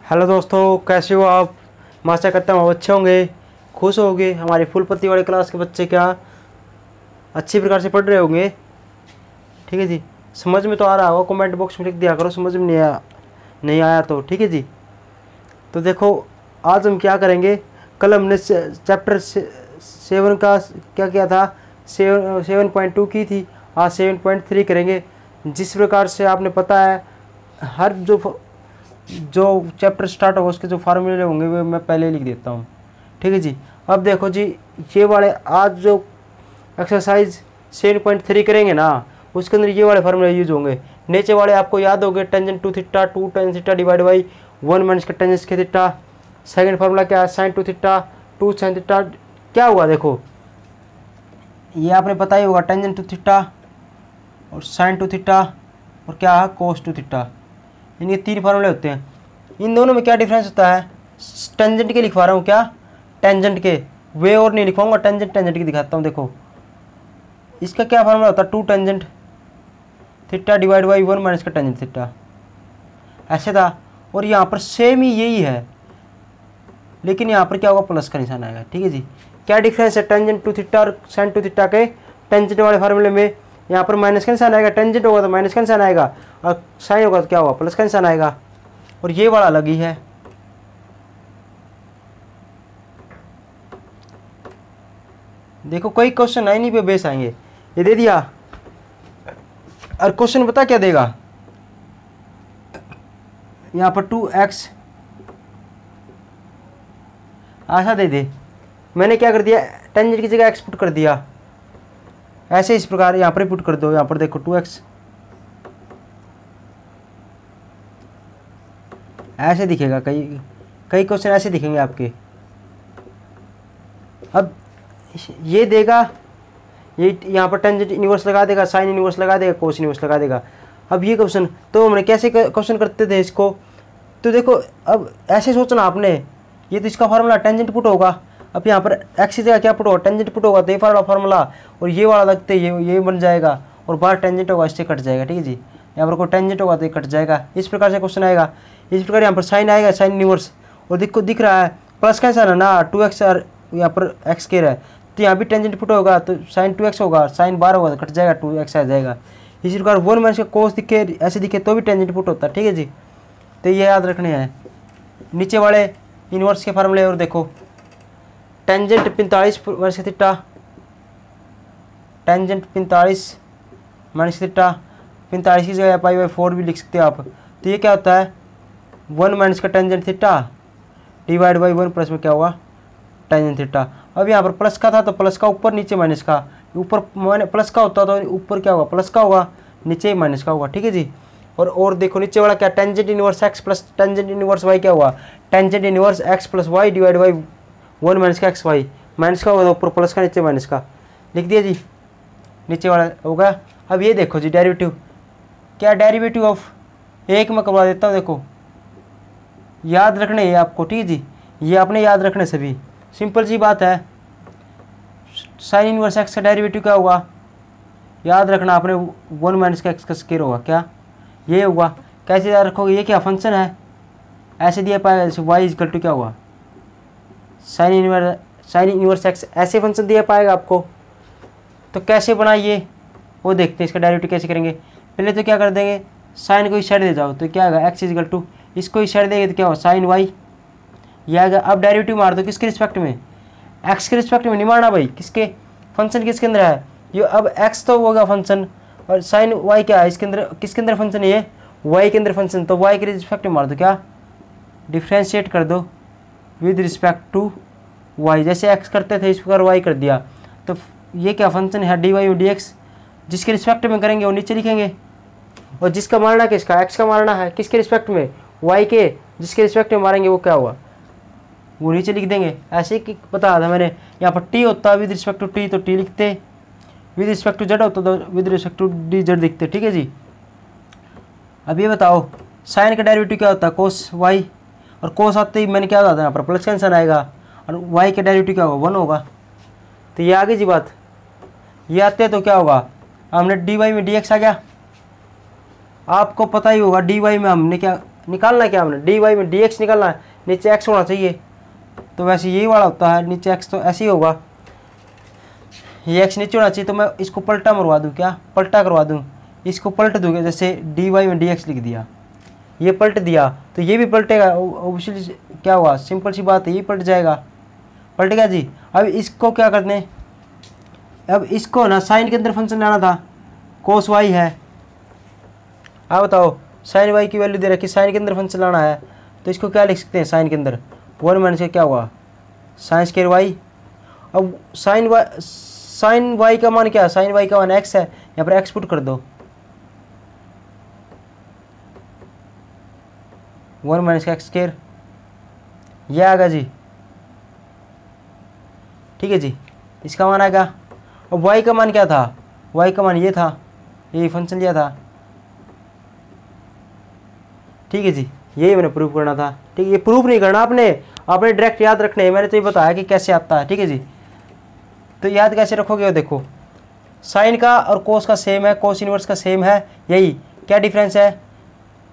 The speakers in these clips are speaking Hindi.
हेलो दोस्तों, कैसे हो आप। मैं आशा करता हूँ आप अच्छे होंगे, खुश होंगे। हमारे फुलपति वाले क्लास के बच्चे क्या अच्छी प्रकार से पढ़ रहे होंगे। ठीक है जी। समझ में तो आ रहा होगा, कमेंट बॉक्स में लिख दिया करो समझ में नहीं आया तो। ठीक है जी। तो देखो, आज हम क्या करेंगे। कल हमने चैप्टर 7 का क्या किया था, 7.2 की थी। आज 7.3 करेंगे। जिस प्रकार से आपने पता है, हर जो चैप्टर स्टार्ट होगा उसके जो फार्मूले होंगे वो मैं पहले लिख देता हूँ। ठीक है जी। अब देखो जी, ये वाले आज जो एक्सरसाइज 7.3 करेंगे ना, उसके अंदर ये वाले फार्मूले यूज होंगे। नीचे वाले आपको याद होंगे, tangent two theta 2 tan theta divide by 1 minus का टेंजेंट के थीटा। सेकंड फार्मूला क्या है, साइन 2 थीटा 2 sin थीटा। क्या हुआ देखो, ये आपने पता ही होगा, टेंजेंट 2 थीटा और साइन 2 थीटा और क्या है कोस 2 थीटा। इनके 3 फार्मूले होते हैं। इन दोनों में क्या डिफरेंस होता है, टेंजेंट के लिखवा रहा हूँ क्या, टेंजेंट के वे और नहीं लिखवाऊंगा, टेंजेंट की दिखाता हूँ। देखो इसका क्या फार्मूला होता है, 2 tangent theta divide by 1 minus का टेंजेंट थीटा, ऐसे था। और यहाँ पर सेम ही यही है, लेकिन यहाँ पर क्या होगा, प्लस का निशान आएगा। ठीक है जी। क्या डिफरेंस है टेंजेंट 2 थीटा और साइन 2 थीटा के। टेंजेंट वाले फार्मूले में यहाँ पर माइनस का निशान आएगा, टेंजेंट होगा तो माइनस का निशान आएगा, और साइन होगा तो क्या होगा, प्लस का निशान आएगा। और ये वाला अलग ही है। देखो कोई क्वेश्चन है नहीं पे बेस आएंगे, ये दे दिया। और क्वेश्चन पता क्या देगा, यहाँ पर 2x ऐसा दे दे। मैंने क्या कर दिया, टेंजेंट की जगह x पुट कर दिया। ऐसे इस प्रकार यहाँ पर पुट कर दो। यहाँ पर देखो 2x ऐसे दिखेगा, कई क्वेश्चन ऐसे दिखेंगे आपके। अब ये देगा, ये यहाँ पर टेंजेंट इनवर्स लगा देगा, साइन इनवर्स लगा देगा, कोस इनवर्स लगा देगा। अब ये क्वेश्चन तो हमने कैसे क्वेश्चन करते थे इसको, तो देखो अब ऐसे सोचना आपने, ये तो इसका फार्मूला टेंजेंट पुट होगा। अब यहाँ पर एक्स की जगह क्या पुट होगा, टेंजेंट पुट होगा, तो ये फार्मूला और ये वाला लगते ये बन जाएगा, और बाहर टेंजेंट होगा, इससे कट जाएगा। ठीक है जी। यहाँ पर कोई टेंजेंट होगा तो ये कट जाएगा। इस प्रकार से क्वेश्चन आएगा। इस प्रकार यहाँ पर साइन आएगा, साइन इनवर्स, और देखो दिख रहा है प्लस का निशान है ना, 2x और यहाँ पर x के रहा है, तो यहाँ भी टेंजेंट पुट होगा तो साइन 2x होगा, साइन 12 होगा तो कट जाएगा, 2x आ जाएगा। इसी प्रकार 1 माइनस का कोस दिखे ऐसे दिखे तो भी टेंजेंट पुट होता है। ठीक है जी। तो ये याद रखने हैं नीचे वाले इनवर्स के फार्मूले। और देखो tangent 45 minus theta, tangent 45 minus theta, 45 की जगह पाई बाई 4 भी लिख सकते हो आप। तो ये क्या होता है, 1 माइनस का tangent theta divide by 1 plus में क्या हुआ, टेंजेंट थीटा। अब यहाँ पर प्लस का था तो प्लस का ऊपर, नीचे माइनस का। ऊपर प्लस का होता तो ऊपर क्या होगा, प्लस का होगा, नीचे माइनस का होगा। ठीक है जी। और देखो नीचे वाला क्या, tangent inverse x plus tangent inverse y क्या हुआ, tangent inverse x plus y divide by 1 minus का एक्स वाई। माइनस का होगा तो ऊपर प्लस का, नीचे माइनस का, लिख दिया जी। नीचे वाला होगा। अब ये देखो जी, डेरिवेटिव क्या, डेरिवेटिव ऑफ एक मैं करवा देता हूँ। देखो याद रखने ये आपको। ठीक है जी। ये आपने याद रखने सभी, सिंपल सी बात है। साइन इनवर्स एक्स का डेरिवेटिव क्या होगा, याद रखना आपने, 1 माइनस का एक्स का स्क्वायर होगा, क्या ये होगा। कैसे याद रखोगे, ये क्या फंक्शन है, ऐसे दिया पाएगा जैसे y इक्वल टू क्या होगा, साइन इनवर्स एक्स, ऐसे फंक्शन दिया पाएगा आपको। तो कैसे बनाइए वो देखते हैं, इसका डेरिवेटिव कैसे करेंगे। पहले तो क्या कर देंगे, साइन को इस साइड दे जाओ तो क्या आएगा, एक्स इक्वल टू, इसको इस साइड देंगे तो क्या होगा, साइन वाई, ये आएगा। अब डेरिवेटिव मार दो किसके रिस्पेक्ट में, एक्स के रिस्पेक्ट में नहीं मारना भाई, किसके, फंक्शन किसके अंदर है ये। अब एक्स तो होगा फंक्शन, और साइन वाई क्या है इसके अंदर, किसके अंदर फंक्शन है ये, वाई के अंदर फंक्शन। तो वाई के रिस्पेक्ट में मार दो, क्या डिफ्रेंशिएट कर दो विद रिस्पेक्ट टू वाई, जैसे एक्स करते थे इस प्रकार वाई कर दिया। तो ये क्या फंक्शन है, डी वाई डी एक्स, जिसके रिस्पेक्ट में करेंगे वो नीचे लिखेंगे, और जिसका मारना किसका, एक्स का मारना है, किसके रिस्पेक्ट में, वाई के, जिसके रिस्पेक्ट में मारेंगे वो क्या हुआ, वो नीचे लिख देंगे। ऐसे कि बता था मैंने, यहाँ पर टी होता विद रिस्पेक्ट टू टी तो टी लिखते, विद रिस्पेक्ट टू जेड होता तो with respect to d z लिखते। ठीक है जी। अब ये बताओ साइन का डेरिवेटिव क्या होता है, कोस वाई, और कोस आते ही मैंने क्या होता है यहाँ पर प्लस का निशान आएगा, और वाई का डेरिवेटिव क्या होगा, 1 होगा। तो ये आगे जी बात, ये आते हैं तो क्या होगा, हमने डी वाई में डी एक्स आ गया, आपको पता ही होगा डी वाई में हमने क्या निकालना है क्या हमने, डी वाई में डी एक्स निकालना है, नीचे एक्स होना चाहिए। तो वैसे यही वाला होता है, नीचे एक्स तो ऐसे ही होगा, ये एक्स नीचे होना चाहिए। तो मैं इसको पलटा मरवा दूँ, क्या पलटा करवा दूँ, इसको पलट दूँगा, जैसे डी वाई में डी एक्स लिख दिया, ये पलट दिया तो ये भी पलटेगा। ऑब्वियसली क्या हुआ, सिंपल सी बात है, ये पलट जाएगा, पलट गया जी। अब इसको क्या करते हैं, अब इसको ना साइन के अंदर फंक्शन लाना था, कोस वाई है। अब बताओ साइन वाई की वैल्यू दे रखी, साइन के अंदर फंक्शन लाना है, तो इसको क्या लिख सकते हैं, साइन के अंदर 1 माइनस क्या हुआ, साइन स्क्वायर वाई। अब साइन वाई का मान क्या है, साइन वाई का मान एक्स है, यहाँ पर एक्स पुट कर दो, 1 माइनस एक्स स्क्वायर, ये आएगा जी, ठीक है जी, इसका मान आएगा। अब वाई का मान क्या था, वाई का मान ये था, ये फंक्शन लिया था, ठीक है जी, यही मैंने प्रूफ करना था। ठीक है, ये प्रूफ नहीं करना आपने डायरेक्ट याद रखने है, मैंने तो ये बताया कि कैसे आता है। ठीक है जी, तो याद कैसे रखोगे, देखो साइन का और कोस का सेम है, कोस इनवर्स का सेम है, यही क्या डिफरेंस है,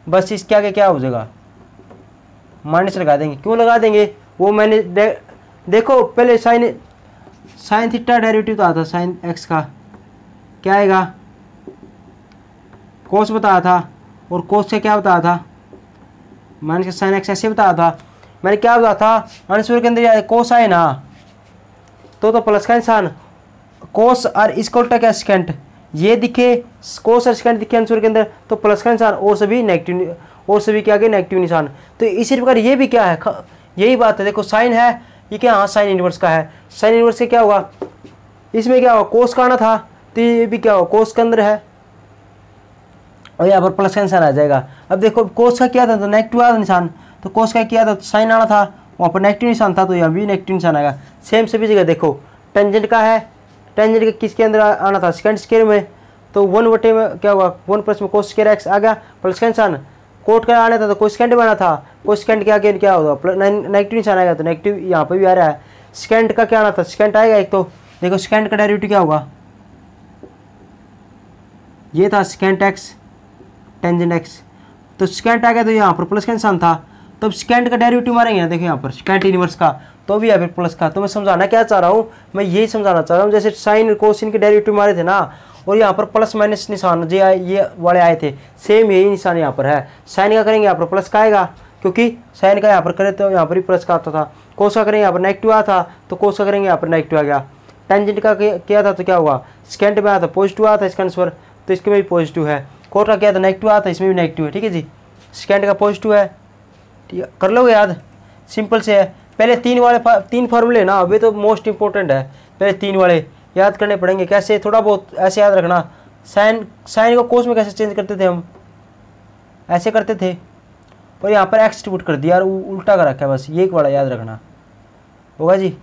बस इसके आगे क्या हो जाएगा, माइनस लगा देंगे। क्यों लगा देंगे, वो मैंने देखो पहले साइन थीटा डेरिवेटिव तो आता था, साइन एक्स का क्या आएगा, कोस बताया था, और कोस से क्या बताया था, माइनस साइन एक्स ऐसे बताया था। मैंने क्या बताया था, आंसर के अंदर कोस आए ना तो प्लस का निशान, कोस और इसको उल्टा क्या सेकेंड, ये दिखे कोस और सेकेंड दिखे आंसर के अंदर तो प्लस का निशान, और सभी नेगेटिव, और सभी क्या आगे नेगेटिव निशान। तो इसी प्रकार ये भी क्या है, यही बात है। देखो साइन है, ये क्या, हाँ साइन इनवर्स का है, साइन इनवर्स से क्या होगा, इसमें क्या होगा, कोस का आना था, तो ये भी क्या होगा, कोस के अंदर है, और यहाँ पर प्लस का निशान आ जाएगा। अब देखो कोस का क्या था, तो नेगेटिव आया निशान, तो कोस का किया था, तो साइन आना था, वहाँ पर नेगेटिव निशान था, तो यहाँ भी नेगेटिव निशान आएगा। सेम सभी जगह देखो, टेंजेंट का है, टेंजेंट का किसके अंदर आना था, सेकंड स्क्वायर में, तो 1 बटे में क्या हुआ, 1 प्लस में कोस स्क्वायर एक्स आ गया, प्लस का निशान, कोट का आना था तो कोसेकेंड में आना था, कोसेकेंड के आगे क्या होगा, नेगेटिव निशान आएगा, तो नेगेटिव यहाँ पर भी आ रहा है। सेकंड का क्या आना था, सेकंड आएगा एक, तो देखो सेकंड का डेरिवेटिव क्या होगा, ये था सेकंड एक्स टेंजेंट एक्स, तो सेकंड आ गया, तो यहाँ पर प्लस का निशान था, तो सेकंड का डेरिवेटिव मारेंगे ना, देखो यहाँ पर सेकंड इनवर्स का, तो भी यहाँ पर प्लस का। तो मैं समझाना क्या चाह रहा हूँ, मैं यही समझाना चाह रहा हूँ, जैसे साइन कोसिन के डेरिवेटिव मारे थे ना, और यहाँ पर प्लस माइनस निशान ये वाले आए थे, सेम यही निशान यहाँ पर है। साइन का करेंगे यहाँ पर प्लस का आएगा, क्योंकि साइन का यहाँ पर करें तो यहाँ पर ही प्लस का आता था, कोस का करेंगे यहाँ पर नेगेटिव आया था, तो कोस का करेंगे यहाँ पर नेगेटिव आ गया। टेंजेंट का किया था तो क्या हुआ, सेकंड में आया था पॉजिटिव आया था इसका आंसर, तो इसके में भी पॉजिटिव है। कोट का किया था नेगेटिव आया था, इसमें भी नेगेटिव है। ठीक है जी, सेकंड का पॉजिटिव है, ठीक है, कर लोगे याद, सिंपल से है। पहले तीन फार्मूले ना, वे तो मोस्ट इंपॉर्टेंट है, पहले 3 वाले याद करने पड़ेंगे। कैसे, थोड़ा बहुत ऐसे याद रखना, साइन को कोस में कैसे चेंज करते थे हम, ऐसे करते थे, और यहाँ पर एक्स पुट कर दिया और उल्टा कर रखा है, बस ये एक वाला याद रखना होगा जी।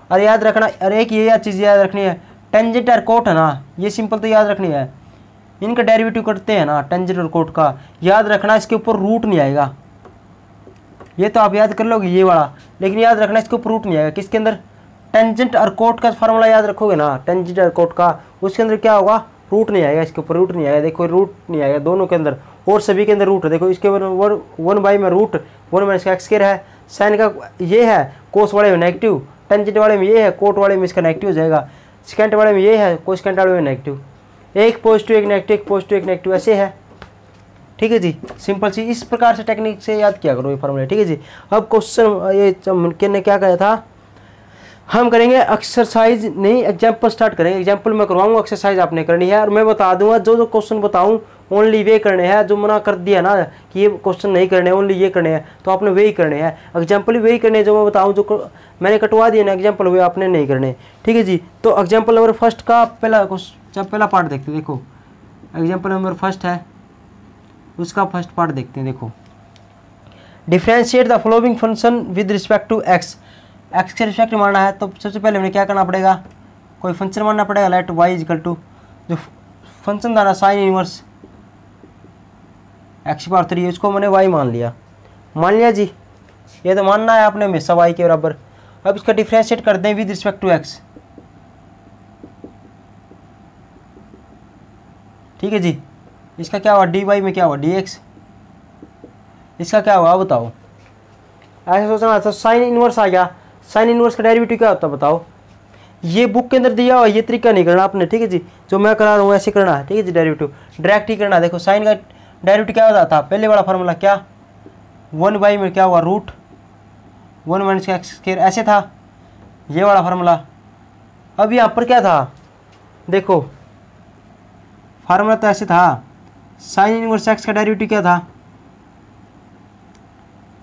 अरे याद रखना, अरे एक ये चीज़ याद रखनी है, टेंजेंट और कोट है ना, ये सिंपल तो याद रखनी है, इनका डेरिवेटिव करते हैं ना टेंजेंट और कोट का, याद रखना इसके ऊपर रूट नहीं आएगा, ये तो आप याद कर लोगे ये वाला, लेकिन याद रखना इसके ऊपर रूट नहीं आएगा। किसके अंदर, टेंजेंट और कोट का फार्मूला याद रखोगे ना, टेंजेंट और कोट का, उसके अंदर क्या होगा, रूट नहीं आएगा, इसके ऊपर रूट नहीं आएगा। देखो रूट नहीं आएगा दोनों के अंदर, और सभी के अंदर रूट है। देखो इसके ऊपर 1 बाई में रूट 1 माइनस एक्स स्क्वायर है, साइन का ये है, कोस वाले में नेगेटिव, टेंजेंट वाले में ये है, कोट वाले में इसका नेगेटिव हो जाएगा, सेकंड वाले में ये है, कोसेकेंट वाले में नेगेटिव, एक पॉजिटिव एक नेगेटिव, एक पॉजिटिव एक नेगेटिव, ऐसे है। ठीक है जी, सिंपल सी इस प्रकार से टेक्निक से याद किया करो ये फार्मूला। ठीक है जी, अब क्वेश्चन ये ने क्या कहा था, हम करेंगे एक्सरसाइज नहीं एग्जाम्पल स्टार्ट करेंगे, एग्जाम्पल मैं करवाऊंगा, एक्सरसाइज आपने करनी है, और मैं बता दूंगा जो क्वेश्चन बताऊं ओनली वे करने हैं, जो मना कर दिया ना कि ये क्वेश्चन नहीं करने, ओनली ये करने हैं, तो आपने वे ही करने हैं, एग्जाम्पल वे ही करने हैं, जो मैं बताऊं, जो मैंने कटवा दिया ना एग्जाम्पल, वे आपने नहीं करने। ठीक है जी, तो एग्जाम्पल नंबर फर्स्ट का पहला पार्ट देखते हैं। देखो एग्जाम्पल नंबर फर्स्ट है, उसका फर्स्ट पार्ट देखते हैं। देखो, differentiate the following function with respect to x, x के रिस्पेक्ट में मानना है, तो सबसे पहले हमें क्या करना पड़ेगा, कोई फंक्शन मानना पड़ेगा, लेट वाई इक्वल टू जो फंक्शन था ना साइन इनवर्स एक्स पावर 3, उसको मैंने वाई मान लिया जी, ये तो मानना है आपने हमेशा वाई के बराबर। अब इसका डिफरेंशिएट कर दें विद रिस्पेक्ट टू एक्स। ठीक है जी, इसका क्या हुआ, डी वाई में क्या हुआ, डी एक्स, इसका क्या होगा बताओ। ऐसे सोचना, तो साइन इनवर्स आ गया, साइन इनवर्स का डेरिवेटिव क्या होता है बताओ। ये बुक के अंदर दिया हुआ, ये तरीका नहीं करना आपने, ठीक है जी, जो मैं करा रहा हूँ ऐसे करना है, ठीक है जी। डेरिवेटिव डायरेक्ट ही करना। देखो साइन का डेरिवेटिव क्या होता था, पहले वाला फार्मूला क्या, 1 में क्या हुआ रूट 1 माइनस एक्स स्क्वायर, ऐसे था ये वाला फार्मूला। अब यहाँ पर क्या था, देखो फार्मूला तो ऐसे था, साइन इनवर्स एक्स का डेरिवेटिव क्या था,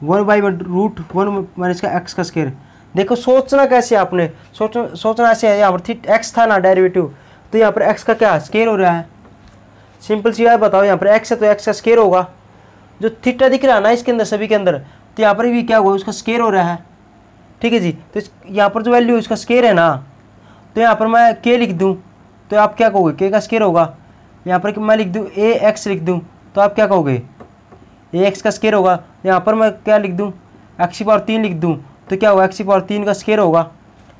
1 रूट 1 माइनस का एक्स का स्क्वायर। देखो सोचना कैसे आपने, सोचना ऐसे है, यहाँ पर थीटा एक्स था ना डेरिवेटिव, तो यहाँ पर एक्स का क्या स्क्वायर हो रहा है। सिंपल सी बात बताओ, यहाँ पर एक्स है तो एक्स का स्क्वायर होगा। जो थीटा दिख रहा है ना इसके अंदर सभी के अंदर, तो यहाँ पर भी क्या हुआ, उसका स्क्वायर हो रहा है, ठीक है जी। तो यहाँ पर जो वैल्यू है उसका स्क्वायर है ना, तो यहाँ पर मैं के लिख दूँ तो आप क्या कहोगे, के का स्क्वायर होगा। यहाँ पर मैं लिख दूँ ए एक्स लिख दूँ तो आप क्या कहोगे, ए एक्स का स्क्वायर होगा। यहाँ पर मैं क्या लिख दूँ, एक्स की पावर 3 लिख दूँ तो क्या होगा, एक्स की पावर 3 का स्क्वायर होगा,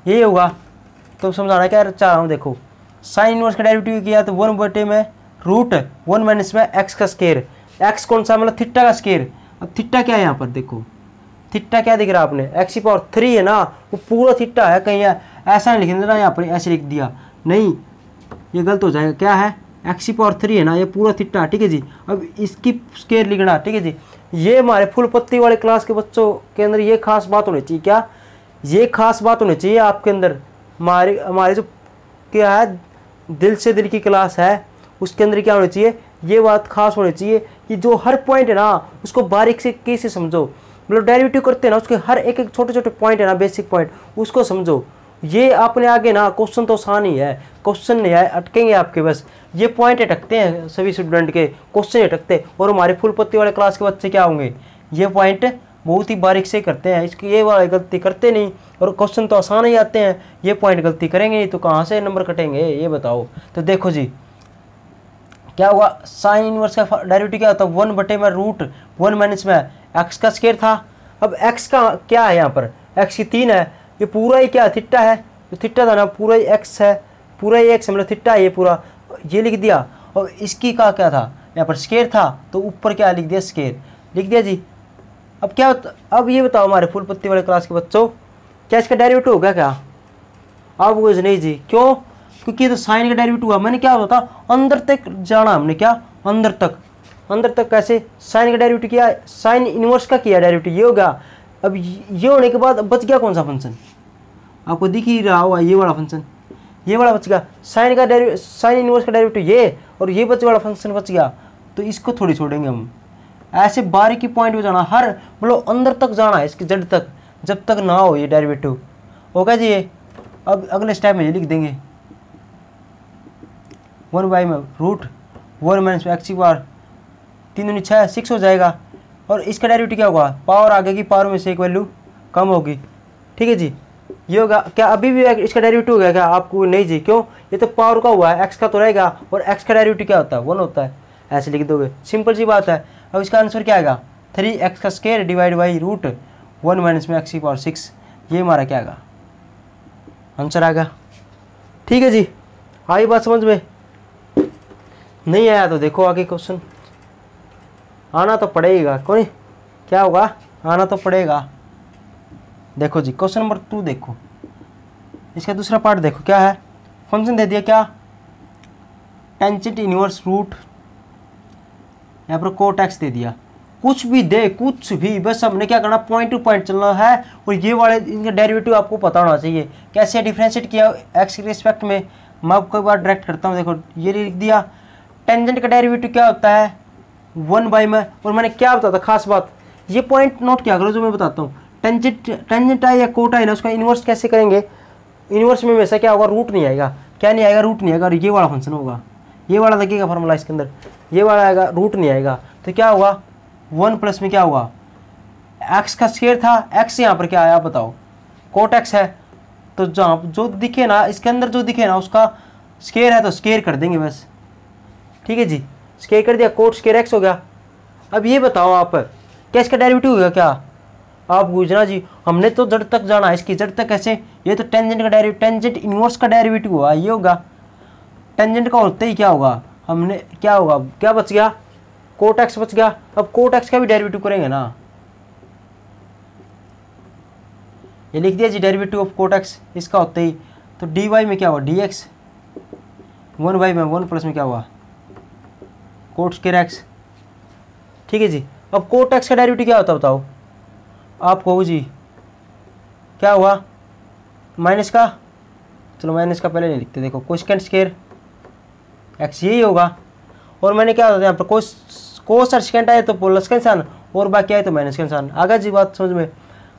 यही होगा। तो समझाना क्या चाह रहा हूँ, देखो साइन इनवर्स का डेरिवेटिव किया तो 1 में रूट 1 माइनस में एक्स का स्क्वायर, एक्स कौन सा मतलब थीटा का स्क्वायर। अब थीटा क्या है यहाँ पर, देखो थीटा क्या दिख रहा है आपने, एक्स की पावर 3 है ना, वो पूरा थीटा है, कहीं ऐसा नहीं लिख देना यहाँ पर ऐसे लिख दिया, नहीं ये गलत हो जाएगा। क्या है, एक्स की पावर 3 है ना, ये पूरा थीटा, ठीक है जी। अब इसकी स्क्वायर लिखना, ठीक है जी। ये हमारे फुल पत्ती वाले क्लास के बच्चों के अंदर ये खास बात होनी चाहिए, क्या ये खास बात होनी चाहिए आपके अंदर। हमारे जो क्या है दिल से दिल की क्लास है, उसके अंदर क्या होनी चाहिए, ये बात खास होनी चाहिए कि जो हर पॉइंट है ना उसको बारीक से कैसे समझो, मतलब डेरिवेटिव करते हैं ना उसके हर एक एक छोटे छोटे पॉइंट है ना, बेसिक पॉइंट उसको समझो। ये अपने आगे ना क्वेश्चन तो आसान ही है, क्वेश्चन नहीं आए अटकेंगे आपके, बस ये पॉइंट अटकते हैं सभी स्टूडेंट के, क्वेश्चन अटकते। और हमारे फुल पत्ती वाले क्लास के बच्चे क्या होंगे, ये पॉइंट बहुत ही बारीक से करते हैं, इसकी ये वाली गलती करते नहीं, और क्वेश्चन तो आसान ही आते हैं, ये पॉइंट गलती करेंगे नहीं तो कहाँ से नंबर कटेंगे ये बताओ। तो देखो जी क्या हुआ, साइन इनवर्स का डेरिवेटिव क्या होता है, 1 में रूट 1 माइनस में एक्स का स्क्वायर था। अब एक्स का क्या है, यहाँ पर एक्स की 3 है, ये पूरा ही क्या थीटा है, जो थीटा था ना पूरा ही एक्स है, पूरा ही एक्स मतलब थीटा है ये पूरा, ये लिख दिया। और इसकी का क्या था, यहाँ पर स्क्वायर था तो ऊपर क्या लिख दिया, स्क्वायर लिख दिया जी। अब क्या अब ये बताओ हमारे फुल पत्ती वाले क्लास के बच्चों, क्या इसका डेरिवेटिव होगा क्या, आप वो नहीं जी, क्यों, क्योंकि ये तो साइन का डेरिवेटिव हुआ। मैंने क्या होता अंदर तक जाना, हमने क्या अंदर तक कैसे, साइन का डेरिवेटिव किया, साइन इनवर्स का किया डेरिवेटिव, ये होगा। अब ये होने के बाद बच गया कौन सा फंक्शन, आपको दिख ही रहा होगा, ये वाला फंक्शन, ये वाला बच गया। साइन इनवर्स का डेरिवेटिव ये, और ये वाला फंक्शन बच गया, तो इसको थोड़ी छोड़ेंगे हम। ऐसे बारीकी पॉइंट पे जाना, हर मतलब अंदर तक जाना है इसकी जड़ तक, जब तक ना हो ये डेरिवेटिव होगा जी। ये अब अगले स्टेप में ये लिख देंगे 1 में रूट 1 माइनस एक्स की पावर 3 दूनी 6 6 हो जाएगा। और इसका डेरिवेटिव क्या होगा, पावर आगे की पावर में से एक वैल्यू कम होगी, ठीक है जी। ये होगा क्या, अभी भी इसका डेरिवेटिव हो गया क्या, आपको नहीं जी, क्यों, ये तो पावर का हुआ है, एक्स का तो रहेगा, और एक्स का डेरिवेटिव क्या होता है 1 होता है, ऐसे लिख दोगे, सिंपल सी बात है। अब इसका आंसर क्या आएगा, 3x का square divide by root 1 minus में एक्स की पावर 6, ये हमारा क्या आएगा आंसर आएगा, ठीक है जी। आई बात समझ में, नहीं आया तो देखो आगे क्वेश्चन, आना तो पड़ेगा, कोई क्या होगा, आना तो पड़ेगा। देखो जी क्वेश्चन नंबर 2 देखो, इसका दूसरा पार्ट देखो क्या है, फंक्शन दे दिया क्या, टेंजेंट इनवर्स रूट, यहाँ पर कोट एक्स दे दिया, कुछ भी दे कुछ भी, बस हमने क्या करना पॉइंट टू पॉइंट चलना है। और ये वाले इनका डेरिवेटिव आपको पता होना चाहिए, कैसे डिफ्रेंशिएट किया एक्स के रिस्पेक्ट में, मैं आपको एक बार डायरेक्ट करता हूँ। देखो ये लिख दिया, टेंजेंट का डेरिवेटिव क्या होता है 1 में, और मैंने क्या बताया था खास बात, ये पॉइंट नोट किया करो जो मैं बताता हूँ। टेंजेंट आए या कोट आए ना, उसका इन्वर्स कैसे करेंगे, इन्वर्स में वैसा क्या होगा, रूट नहीं आएगा, क्या नहीं आएगा, रूट नहीं आएगा, और ये वाला फंक्शन होगा, ये वाला लगेगा फॉर्मूला इसके अंदर, ये वाला आएगा, रूट नहीं आएगा, तो क्या होगा 1 प्लस में क्या हुआ, एक्स का स्क्वायर था, एक्स यहाँ पर क्या आया बताओ, कोट एक्स है, तो जहाँ जो दिखे ना इसके अंदर जो दिखे ना उसका स्क्वायर है तो स्क्वायर कर देंगे बस, ठीक है जी, स्क्वायर कर दिया, कोट स्क्वायर एक्स हो गया। अब ये बताओ आप क्या इसका डेरिवेटिव होगा क्या, आप पूछना जी, हमने तो जड़ तक जाना है, इसकी जड़ तक कैसे, ये तो टेंजेंट का डेरिवेटिव, टेंजेंट इनवर्स का डेरिवेटिव हुआ, ये होगा टेंजेंट का होते ही क्या होगा, हमने क्या होगा, क्या बच गया कोट एक्स बच गया। अब कोट एक्स का भी डेरिवेटिव करेंगे ना, ये लिख दिया जी डेरिवेटिव ऑफ कोट एक्स, इसका होते ही तो डी वाई में क्या हुआ डी एक्स, 1 में 1 प्लस में क्या हुआ कोट स्क्वायर एक्स। ठीक है जी। अब कोट एक्स का डेरिवेटिव क्या होता है बताओ आप कहो जी, क्या हुआ माइनस का, चलो माइनस का पहले नहीं लिखते, देखो कोसेकेंट स्क्वायर एक्स यही होगा। और मैंने क्या होता है यहाँ पर कोस और सेकेंट आए तो प्लस का निशान और बाकी आए तो माइनस का निशान। आगे जी बात समझ में।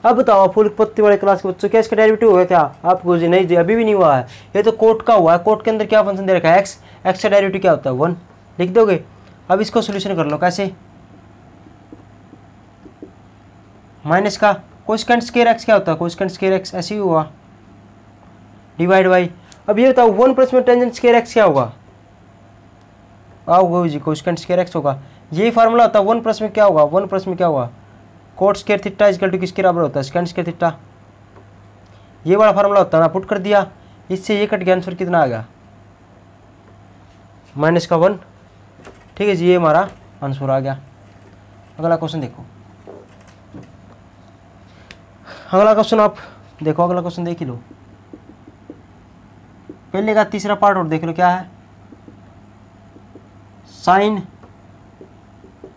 अब बताओ फुल उत्पत्ति वाले क्लास के बच्चों क्या इसका डेरिवेटिव हुआ क्या आपको जी, नहीं जी अभी भी नहीं हुआ है, ये तो कोट का हुआ है। कोट के अंदर क्या फंक्शन दे रखा है एक्स, एक्स का डेरिवेटिव क्या होता है 1 लिख दोगे। अब इसको सोल्यूशन कर लो कैसे, माइनस का कोसेकेंट स्क्वायर एक्स क्या होता है कोसेकेंट स्क्वायर एक्स ऐसे ही हुआ डिवाइड बाई। अब ये बताओ 1 प्लस में टेंजेंट स्क्वायर एक्स क्या होगा, आओ जी कोसेकेंट स्क्वायर एक्स होगा। यही फार्मूला होता है 1 प्लस में क्या होगा 1 प्लस में क्या होगा cot square theta equal to किसके बराबर होता है सेकंड स्क्वायर थीटा, ये वाला फार्मूला होता है ना। पुट कर दिया, इससे ये कट गया, आंसर कितना आ गया माइनस का 1। ठीक है जी, ये हमारा आंसर आ गया। अगला क्वेश्चन देखो, अगला क्वेश्चन आप देखो, अगला क्वेश्चन देख ही लो, पहले का तीसरा पार्ट और देख लो क्या है, साइन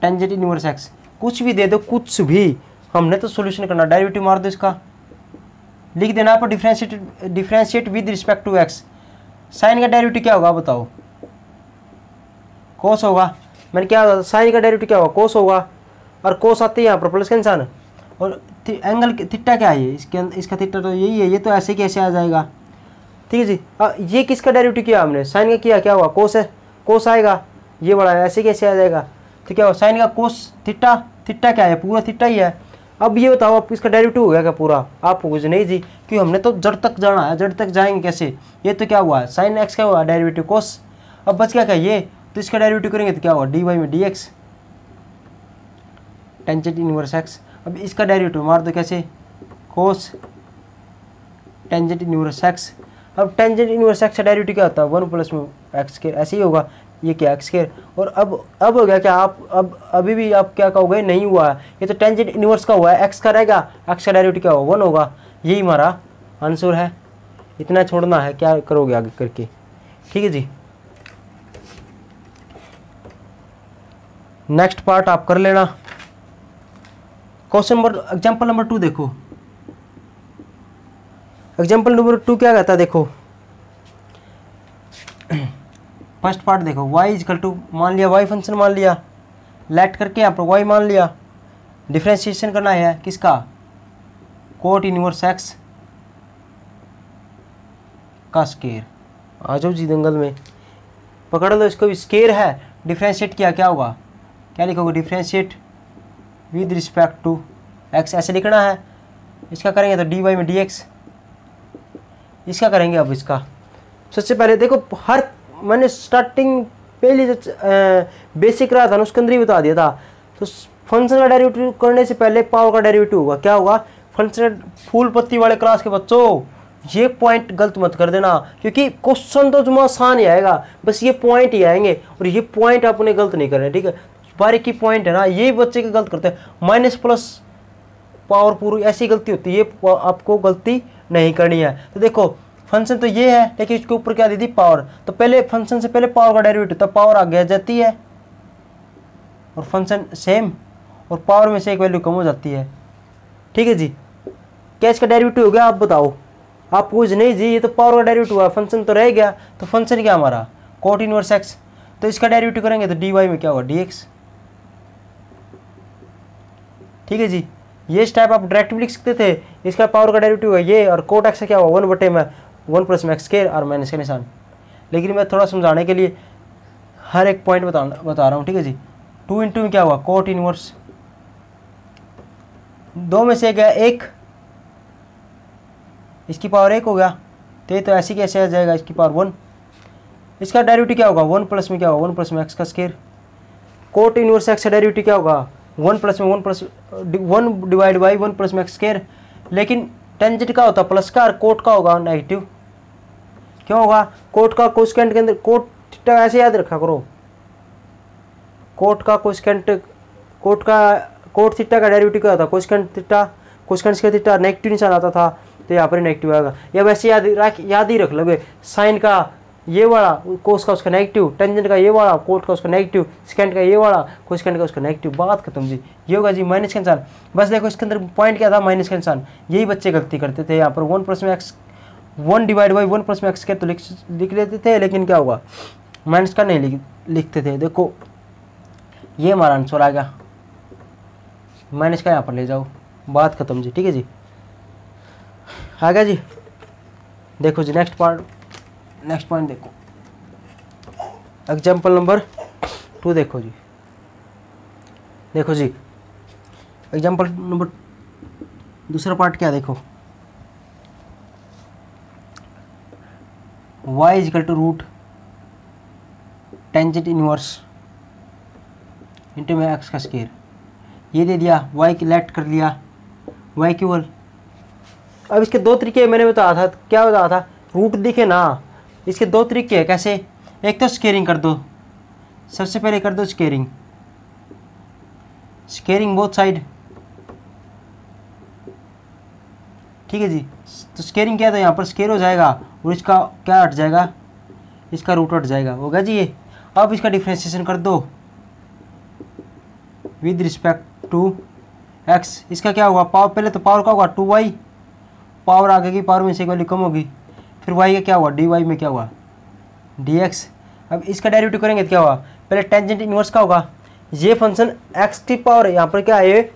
टेंजेंट इनवर्स एक्स। कुछ भी दे दो कुछ भी, हमने तो सॉल्यूशन करना, डेरिवेटिव मार दो इसका, लिख देना पर differentiate with respect to x. Sine का डेरिवेटिव क्या होगा बताओ, कोस होगा। मैंने क्या साइन का डेरिवेटिव क्या होगा कोस होगा, और कोस आते हैं यहाँ पर प्लस का निशान, और एंगल थीटा क्या है इसके अंदर, इसका थीटा तो यही है, ये तो ऐसे कैसे आ जाएगा। ठीक है जी। ये किसका डेरिवेटिव किया हमने, साइन का किया, क्या हुआ कोस है, कोस आएगा, ये बड़ा है ऐसे कैसे आ जाएगा। तो क्या हुआ साइन का कोस थीटा, थीटा क्या है पूरा थीटा ही है। अब ये बताओ आप इसका डेरिवेटिव हो गया क्या पूरा, आप कुछ नहीं जी क्योंकि हमने तो जड़ तक जाना है, जड़ तक जाएंगे कैसे। ये तो क्या हुआ साइन एक्स का हुआ डेरिवेटिव कोस, अब बच क्या ये, तो इसका डेरिवेटिव करेंगे तो क्या हुआ डी वाई में d x tangent inverse x. अब इसका डेरिवेटिव मार दो कैसे, कोस टेंजेंट इनवर्स एक्स। अब टेंजेंट इनवर्स एक्स का डेरिवेटिव क्या होता है 1 प्लस में एक्स स्क्वायर, ऐसे ही होगा, ये क्या एक्स स्क्वायर। और अब हो गया क्या, आप अब अभी भी आप क्या कहोगे नहीं हुआ है, ये तो टेंजेंट इनवर्स का हुआ है, एक्स का रहेगा, एक्स का डेरिवेटिव क्या होगा 1 होगा, यही हमारा आंसर है। इतना छोड़ना है, क्या करोगे आगे करके। ठीक है जी, नेक्स्ट पार्ट आप कर लेना। क्वेश्चन नंबर एग्जाम्पल नंबर 2 देखो, एग्जाम्पल नंबर 2 क्या कहता है देखो, फर्स्ट पार्ट देखो, y इजकल टू मान लिया y फंक्शन मान लिया, लेट करके यहाँ पर y मान लिया, डिफ्रेंशिएशन करना है किसका कोट इनवर्स x का स्केयर। आ जाओ जी दंगल में, पकड़ लो इसको भी, स्केयर है, डिफ्रेंशिएट किया क्या होगा, क्या लिखोगे differentiate with respect to x ऐसे लिखना है। इसका करेंगे तो dy में dx, इसका करेंगे अब इसका। सबसे पहले देखो हर मैंने स्टार्टिंग पहले जो बेसिक रहा था ना उसके अंदर ही बता दिया था, तो फंक्शन का डेरिवेटिव करने से पहले पावर का डेरिवेटिव होगा, क्या होगा फंक्शन। फूल पत्ती वाले क्लास के बच्चों ये पॉइंट गलत मत कर देना, क्योंकि क्वेश्चन तो तुम्हारा आसान ही आएगा, बस ये पॉइंट ही आएंगे, और ये पॉइंट आपने गलत नहीं करना, ठीक है। बारीकी पॉइंट है ना, ये बच्चे के गलत करते हैं, माइनस प्लस पावर पूरी ऐसी गलती होती है, ये आपको गलती नहीं करनी है। तो देखो फंक्शन तो ये है, लेकिन इसके ऊपर क्या दी थी पावर, तो पहले फंक्शन से पहले पावर का डेरिवेटिव, तब पावर आगे आ जाती है, और फंक्शन सेम, और पावर में से एक वैल्यू कम हो जाती है। ठीक है जी, क्या इसका डेरिवेटिव हो गया आप बताओ, आप पूछ नहीं जी ये तो पावर का डेरिवेटिव हुआ, फंक्शन तो रह गया, तो फंक्शन क्या हमारा कोट इनवर्स एक्स, तो इसका डेरिवेटिव करेंगे तो डी वाई में क्या होगा डी एक्स। ठीक है जी, ये स्टेप आप डायरेक्ट भी लिख सकते थे, इसका पावर का डेरिवेटिव है ये, और कोट एक्स का क्या हुआ 1 में 1 प्लस में एक्स स्क्वायर और माइनस का निशान। लेकिन मैं थोड़ा समझाने के लिए हर एक पॉइंट बता रहा हूँ। ठीक है जी, 2 इंटू में क्या हुआ कोट इनवर्स, 2 में से गया 1, इसकी पावर 1 हो गया, तो ऐसी कैसे आ जाएगा इसकी पावर 1। इसका डेरिवेटिव क्या होगा 1 प्लस में क्या होगा 1 प्लस में एक्स का स्क्वायर। कोट इनवर्स एक्स का डेरिवेटिव क्या होगा 1 प्लस में 1 डिवाइड बाई 1 प्लस में एक्स स्क्वायर। लेकिन टेंजेंट का होता प्लस का, और कोट का होगा नेगेटिव। क्यों होगा, कोट का कोसेकेंट के अंदर कोट थीटा ऐसे याद रखा करो, कोट का कोसेकेंट, कोट थीटा का डेरिवेटिव क्या होता है, cosecant theta, cosecant square theta, negative निशान आता था तो यहाँ पर नेगेटिव आएगा। या वैसे याद ही रख लोगे, साइन का ये वाला कोस का उसका नेगेटिव, टेंजेंट का ये वाला कोट का उसका नेगेटिव, सेकेंड का ये वाला कोसेकेंट का उसका नेगेटिव, बात खत्म जी। ये होगा जी माइनस का निशान। बस देखो इसके अंदर पॉइंट क्या था, माइनस का निशान। यही बच्चे गलती करते थे, यहाँ पर 1 प्लस में एक्स, 1 डिवाइड बाई 1 प्लस में एक्स के तो लिख लेते थे, लेकिन क्या हुआ माइनस का नहीं लिखते थे। देखो ये हमारा आंसर आ गया, माइनस का यहाँ पर ले जाओ, बात खत्म जी। ठीक है जी, आ गया जी। देखो जी नेक्स्ट पॉइंट देखो, एग्जाम्पल नंबर 2 देखो जी। देखो जी एग्जाम्पल नंबर दूसरा पार्ट क्या देखो, y equal to root tangent inverse into में एक्स का स्क्वायर, ये दे दिया, y की लेफ्ट कर लिया, y इक्वल। अब इसके दो तरीके मैंने बताया था, क्या बताया था, रूट दिखे ना, इसके दो तरीके हैं। कैसे, एक तो स्केयरिंग कर दो, सबसे पहले कर दो स्केयरिंग बोथ साइड। ठीक है जी, तो स्केयरिंग क्या था, यहाँ पर स्केयर हो जाएगा और इसका क्या हट जाएगा, इसका रूट हट जाएगा, होगा जी ये। अब इसका डिफ्रेंशिएशन कर दो विद रिस्पेक्ट टू एक्स, इसका क्या होगा, पावर, पहले तो पावर का होगा 2y, पावर आगे की पावर में से वैल्यू कम होगी, फिर y का क्या हुआ, dy में क्या हुआ dx। अब इसका डेरिवेटिव करेंगे तो क्या हुआ, पहले टेंजेंट इनवर्स का होगा, ये फंक्शन x की पावर है, यहाँ पर क्या है,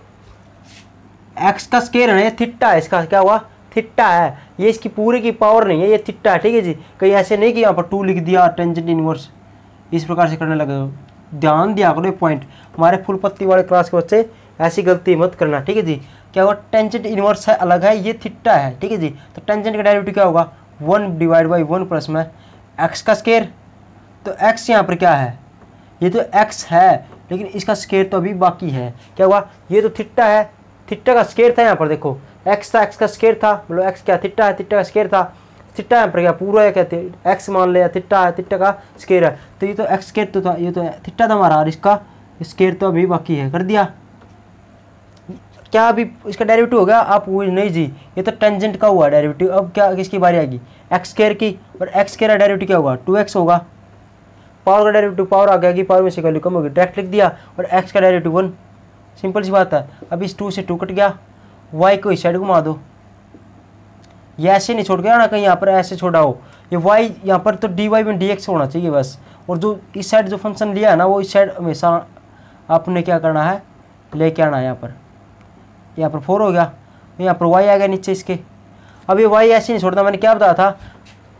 x का स्क्वायर है, थीटा है, इसका क्या हुआ थीटा है, ये इसकी पूरी की पावर नहीं है, ये थीटा है। ठीक है जी, कहीं ऐसे नहीं कि यहाँ पर 2 लिख दिया टेंजेंट इनवर्स, इस प्रकार से करने लगे। ध्यान दिया करो पॉइंट, हमारे फुल पत्ती वाले क्लास के बच्चे ऐसी गलती मत करना। ठीक है जी, क्या हुआ, टेंजेंट इनवर्स है अलग है, ये थीटा है। ठीक है जी, तो टेंजेंट का डेरिवेटिव क्या होगा, 1 डिवाइड बाई 1 प्लस में एक्स का स्क्वायर। तो एक्स यहाँ पर क्या है, ये तो एक्स है, लेकिन इसका स्क्वायर तो अभी बाकी है। क्या हुआ, ये तो थीटा है, थीटा का स्क्वायर था यहाँ पर, देखो एक्स था, एक्स का स्क्वायर था, मतलब एक्स क्या थीटा है, थीटा का स्क्वायर था, थीटा यहाँ पर क्या पूरा है, कहते हैं एक्स मान लिया, थीटा है, थीटा का स्क्वायर है, तो ये तो एक्स स्क्वायर तो था, ये तो थीटा था हमारा, और इसका स्क्वायर तो अभी बाकी है, कर दिया। क्या अभी इसका डेरिवेटिव हो गया, आप वो नहीं जी, ये तो टेंजेंट का हुआ डेरिवेटिव। अब क्या किसकी बारी आएगी, एक्स स्क्वायर की, और एक्स स्क्वायर का डेरिवेटिव क्या होगा, 2x होगा, पावर का डेरिवेटिव पावर आ गया, पावर में से वैल्यू कम होगी, डायरेक्ट लिख दिया, और x का डेरिवेटिव 1, सिंपल सी बात है। अब इस 2 से 2 कट गया, y को इस साइड घुमा दो, ये ऐसे नहीं छोड़ गया ना, कहीं यहाँ पर ऐसे छोड़ा हो, ये y यहाँ पर तो dy में dx होना चाहिए बस, और जो इस साइड जो फंक्शन लिया है ना, वो इस साइड हमेशा आपने क्या करना है, लेके आना है। यहाँ पर 4 हो गया, यहाँ पर y आ गया नीचे इसके। अब ये y ऐसे नहीं छोड़ना, मैंने क्या बताया था,